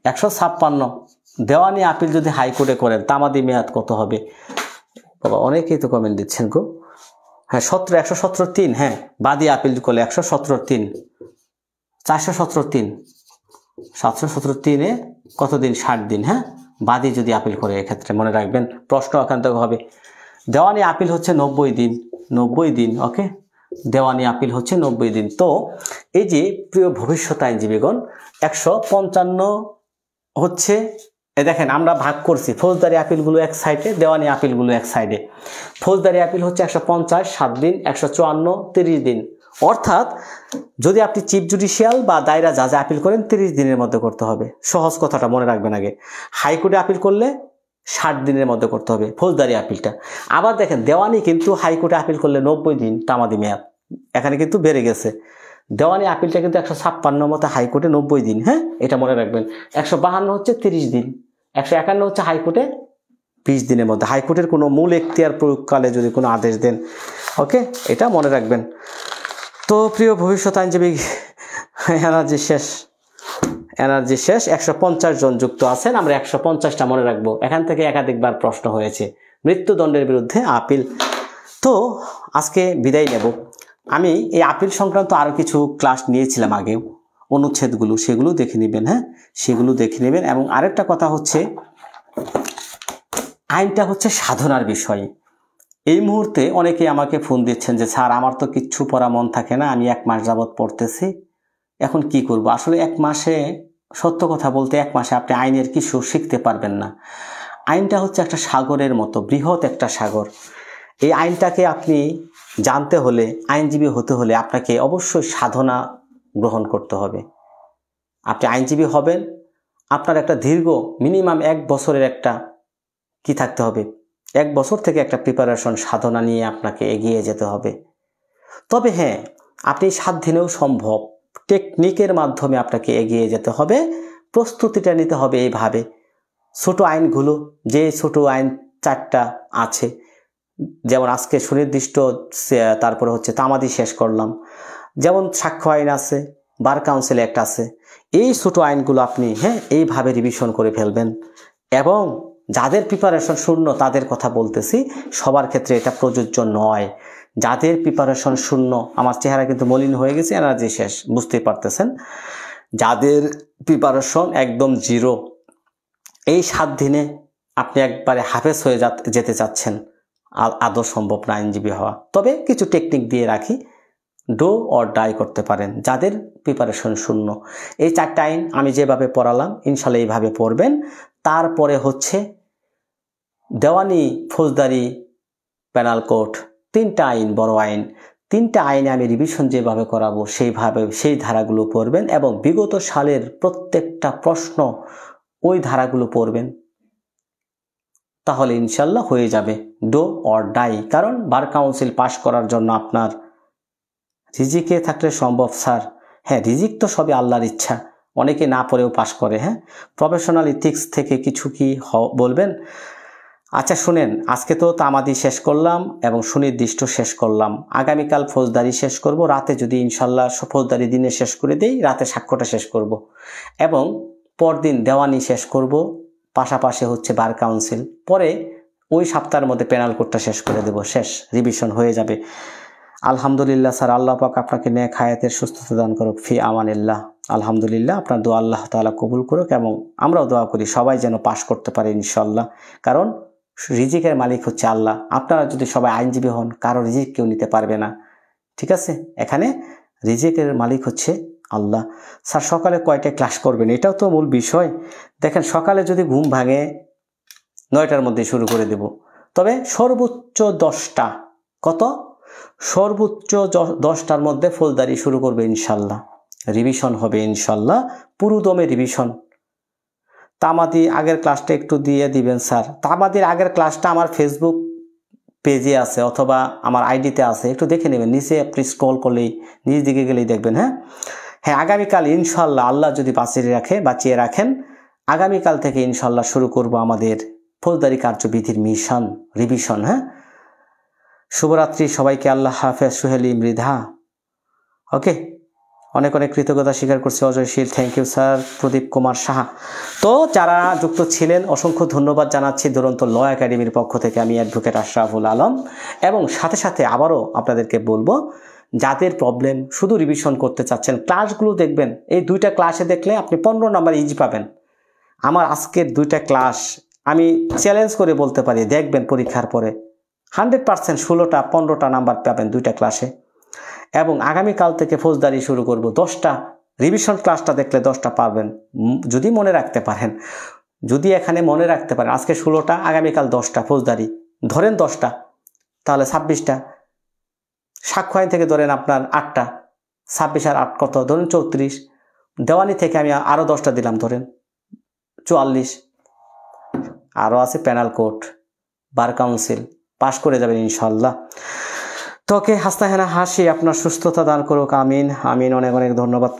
156। দেওয়ানি আপিল যদি হাইকোর্টে করেন, তামাদি মেয়াদ কত হবে? বাবা অনেকেই তো কমেন্ট দিচ্ছেন গো। হ্যাঁ 117(3), হ্যাঁ, বাদী আপিল করলে 117(3), 717(3)-এ কতদিন? 60 দিন। হ্যাঁ, বাদী যদি আপিল করে, এক্ষেত্রে মনে রাখবেন, প্রশ্ন এখান থেকে হবে। দেওয়ানি আপিল হচ্ছে 90 দিন। ওকে, দেওয়ানি আপিল হচ্ছে 90 দিন। তো এই যে প্রিয় ভবিষ্যৎ আইনজীবীগণ, 155 হচ্ছে, দেখেন আমরা ভাগ করছি, ফৌজদারি আপিলগুলো এক সাইডে, দেওয়ানি আপিলগুলো এক সাইডে। ফৌজদারি আপিল হচ্ছে 150 7 দিন, 154 30 দিন। অর্থাৎ যদি আপনি চিফ জুডিশিয়াল বা দায়রা জাজে আপিল করেন, 30 দিনের মধ্যে করতে হবে। সহজ কথাটা মনে রাখবেন আগে। হাইকোর্টে আপিল করলে 60 দিনের মধ্যে করতে হবে ফৌজদারি আপিলটা। আবার দেখেন দেওয়ানি কিন্তু হাইকোর্টে আপিল করলে 90 দিন তামাদি মেয়াদ, এখানে কিন্তু বেড়ে গেছে। দেওয়ানি আপিলটা কিন্তু 156 মতে হাইকোর্টে 90 দিন। হ্যাঁ, এটা মনে রাখবেন। 152 হচ্ছে 30 দিন, 151 হচ্ছে হাইকোর্টে 20 দিনের মধ্যে, হাইকোর্টের কোনো মূল এখতিয়ার প্রয়োগকালে যদি কোনো আদেশ দেন। ওকে, এটা মনে রাখবেন। তো প্রিয় ভবিষ্যৎ আইনজীবী, এনার্জি শেষ, এনার্জি শেষ, 150 জন যুক্ত আছেন, আমরা 150টা মনে রাখবো। এখান থেকে একাধিকবার প্রশ্ন হয়েছে, মৃত্যুদণ্ডের বিরুদ্ধে আপিল। তো আজকে বিদায় নেব। আমি এই আপিল সংক্রান্ত আরও কিছু ক্লাস নিয়েছিলাম আগেও, অনুচ্ছেদগুলো, সেগুলো দেখে নেবেন। হ্যাঁ, সেগুলো দেখে নেবেন। এবং আরেকটা কথা হচ্ছে, আইনটা হচ্ছে সাধনার বিষয়। এই মুহূর্তে অনেকে আমাকে ফোন দিচ্ছেন যে স্যার আমার তো কিচ্ছু পড়া মন থাকে না, আমি 1 মাস যাবৎ পড়তেছি, এখন কি করব? আসলে 1 মাসে, সত্য কথা বলতে 1 মাসে আপনি আইনের কিছু শিখতে পারবেন না। আইনটা হচ্ছে একটা সাগরের মতো, বৃহৎ একটা সাগর। এই আইনটাকে আপনি জানতে হলে, আইনজীবী হতে হলে আপনাকে অবশ্যই সাধনা গ্রহণ করতে হবে। আপনি আইনজীবী হবেন, আপনার একটা দীর্ঘ মিনিমাম 1 বছরের একটা কি থাকতে হবে, 1 বছর থেকে একটা প্রিপারেশন, সাধনা নিয়ে আপনাকে এগিয়ে যেতে হবে। তবে হ্যাঁ, আপনি 7 দিনেও সম্ভব, টেকনিকের মাধ্যমে আপনাকে এগিয়ে যেতে হবে। প্রস্তুতিটা নিতে হবে এইভাবে। ছোট আইনগুলো, যে ছোট আইন 4টা আছে, যেমন আজকে সুনির্দিষ্ট, তারপরে হচ্ছে তামাদি শেষ করলাম, যেমন সাক্ষ্য আইন আছে, বার কাউন্সিল অ্যাক্ট আছে, এই ছোট আইনগুলো আপনি এইভাবে রিভিশন করে ফেলবেন। এবং যাদের প্রিপারেশন শূন্য তাদের কথা বলতেছি, সবার ক্ষেত্রে এটা প্রযোজ্য নয়। যাদের প্রিপারেশন শূন্য, আমার চেহারা কিন্তু মলিন হয়ে গেছে, এনার্জি শেষ, বুঝতেই পারতেছেন। যাদের প্রিপারেশন একদম জিরো, এই 7 দিনে আপনি একবারে হাফেজ হয়ে যেতে চাচ্ছেন, আদৌ সম্ভব না আইনজীবী হওয়া। তবে কিছু টেকনিক দিয়ে রাখি, ডো অর ডাই করতে পারেন যাদের প্রিপারেশন শূন্য। এই 4টা আইন আমি যেভাবে পড়ালাম ইনশাল্লাহ এইভাবে পড়বেন। তারপরে হচ্ছে দেওয়ানি, ফৌজদারি, পেনাল কোড, 3টা আইন, বড় আইন। 3টা আইনে আমি রিভিশন যেভাবে করাবো সেইভাবে সেই ধারাগুলো পড়বেন এবং বিগত সালের প্রত্যেকটা প্রশ্ন ওই ধারাগুলো পড়বেন, তাহলে ইনশাল্লাহ হয়ে যাবে ডো অর ডাই। কারণ বার কাউন্সিল পাশ করার জন্য আপনার রিজিকে থাকলে সম্ভব স্যার। হ্যাঁ, রিজিক তো সবই আল্লাহর ইচ্ছা, অনেকে না পড়েও পাশ করে। হ্যাঁ, প্রফেশনাল ইথিক্স থেকে কিছু কি বলবেন? আচ্ছা শুনেন, আজকে তো তামাদি শেষ করলাম এবং সুনির্দিষ্ট শেষ করলাম, আগামীকাল ফৌজদারি শেষ করব। রাতে যদি ইনশাল্লাহ ফৌজদারি দিনে শেষ করে দেই, রাতে সাক্ষ্যটা শেষ করব এবং পরদিন দেওয়ানি শেষ করব, পাশাপাশি হচ্ছে বার কাউন্সিল। পরে ওই সপ্তাহের মধ্যে পেনাল কোডটা শেষ করে দেব, শেষ, রিভিশন হয়ে যাবে। আলহামদুলিল্লাহ স্যার, আল্লাহ পাক আপনাকে নেক হায়াতের সুস্থতা দান করুক। ফি আমানিল্লাহ। আলহামদুলিল্লাহ, আপনার দোয়া আল্লাহ তাআলা কবুল করুক এবং আমরাও দোয়া করি সবাই যেন পাশ করতে পারে ইনশাল্লাহ। কারণ রিজিকের মালিক হচ্ছে আল্লাহ। আপনারা যদি সবাই আইনজীবী হন, কারো রিজিক কেউ নিতে পারবে না, ঠিক আছে? এখানে রিজিকের মালিক হচ্ছে আল্লাহ। স্যার সকালে কয়টায় ক্লাস করবেন, এটাও তো মূল বিষয়। দেখেন, সকালে যদি ঘুম ভাঙে 9টার মধ্যে শুরু করে দেব, তবে সর্বোচ্চ 10টা, কত? সর্বোচ্চ 10টার মধ্যে ফৌজদারি শুরু করবে ইনশাল্লাহ। রিভিশন হবে ইনশাল্লাহ, পুরোদমে রিভিশন। তামাদি আগের ক্লাসটা একটু দিয়ে দিবেন স্যার। তামাদির আগের ক্লাসটা আমার ফেসবুক পেজে আছে অথবা আমার আইডিতে আছে, একটু দেখে নেবেন। নিচে আপনি স্ক্রল করলেই, নিচ দিকে গেলেই দেখবেন। হ্যাঁ, আগামীকাল ইনশাল্লাহ আল্লাহ যদি বাঁচিয়ে রাখেন, আগামীকাল থেকে ইনশাল্লাহ শুরু করব আমাদের ফৌজদারি কার্যবিধির মিশন, রিভিশন। হ্যাঁ, শুভরাত্রি সবাইকে। আল্লাহ হাফেজ। সুহেলি মৃধা, ওকে, অনেক অনেক কৃতজ্ঞতা স্বীকার করছি। অজয়শীল, থ্যাংক ইউ স্যার। প্রদীপ কুমার সাহা। তো যারা যুক্ত ছিলেন অসংখ্য ধন্যবাদ জানাচ্ছি দুরন্ত ল একাডেমির পক্ষ থেকে। আমি অ্যাডভোকেট আশরাফুল আলম। এবং সাথে সাথে আবারও আপনাদেরকে বলবো, যাদের প্রবলেম শুধু রিভিশন করতে চাচ্ছেন, ক্লাসগুলো দেখবেন। এই 2টা ক্লাসে দেখলে আপনি 15 নাম্বার ইজি পাবেন। আমার আজকের 2টা ক্লাস আমি চ্যালেঞ্জ করে বলতে পারি, দেখবেন পরীক্ষার পরে 100% 16টা 15টা নাম্বার পাবেন 2টা ক্লাসে। এবং আগামীকাল থেকে ফৌজদারি শুরু করব। 10টা রিভিশন ক্লাসটা দেখলে 10টা পারবেন, যদি মনে রাখতে পারেন। যদি এখানে মনে রাখতে পারেন, আজকে 16টা, আগামীকাল 10টা ফৌজদারি, ধরেন 10টা, তাহলে 26টা। সাক্ষ্য আইন থেকে ধরেন আপনার 8টা, 26 আর 8 কত? ধরেন 34। দেওয়ানি থেকে আমি আরও 10টা দিলাম, ধরেন 44। আরও আছে পেনাল কোড, বার কাউন্সিল, পাশ করে যাবেন ইনশাল্লাহ। তোকে হাসতাহেনা হাসি আপনার সুস্থতা দান করুক, আমিন আমিন। অনেক অনেক ধন্যবাদ।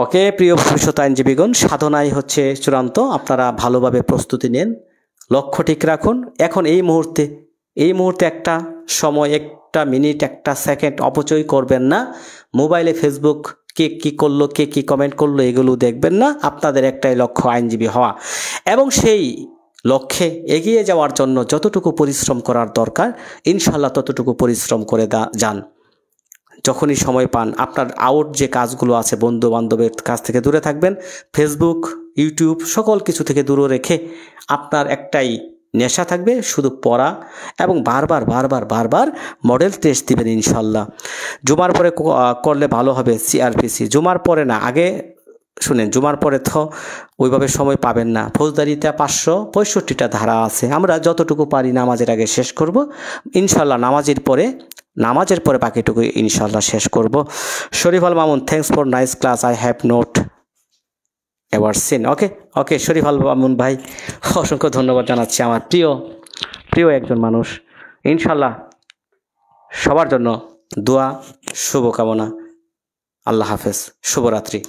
ওকে প্রিয় ভবিষ্যৎ আইনজীবীগণ, সাধনাই হচ্ছে চূড়ান্ত। আপনারা ভালোভাবে প্রস্তুতি নেন, লক্ষ্য ঠিক রাখুন। এখন এই মুহূর্তে একটা সময়, একটা মিনিট, একটা সেকেন্ড অপচয় করবেন না। মোবাইলে ফেসবুক কে কী করলো, কে কী কমেন্ট করলো, এগুলো দেখবেন না। আপনাদের একটাই লক্ষ্য আইনজীবী হওয়া, এবং সেই লক্ষ্যে এগিয়ে যাওয়ার জন্য যতটুকু পরিশ্রম করার দরকার ইনশাল্লাহ ততটুকু পরিশ্রম করে যান। যখনই সময় পান আপনার আউট যে কাজগুলো আছে, বন্ধু বান্ধবের কাছ থেকে দূরে থাকবেন, ফেসবুক, ইউটিউব সকল কিছু থেকে দূরে রেখে আপনার একটাই নেশা থাকবে, শুধু পড়া এবং বারবার মডেল টেস্ট দিবেন ইনশাল্লাহ। জুমার পরে করলে ভালো হবে সিআরপিসি। জুমার পরে না, আগে শুনেন, জুমার পরে তো ওইভাবে সময় পাবেন না। ফৌজদারিতে 565টা ধারা আছে, আমরা যতটুকু পারি নামাজের আগে শেষ করব ইনশাল্লাহ। নামাজের পরে বাকিটুকু ইনশাল্লাহ শেষ করব। Sharif Al Mamun, thanks for nice class, I have not ever seen. Okay Sharif Al Mamun ভাই, অসংখ্য ধন্যবাদ জানাচ্ছি। আমার প্রিয় একজন মানুষ। ইনশাল্লাহ সবার জন্য দোয়া, শুভকামনা। আল্লাহ হাফেজ, শুভরাত্রি।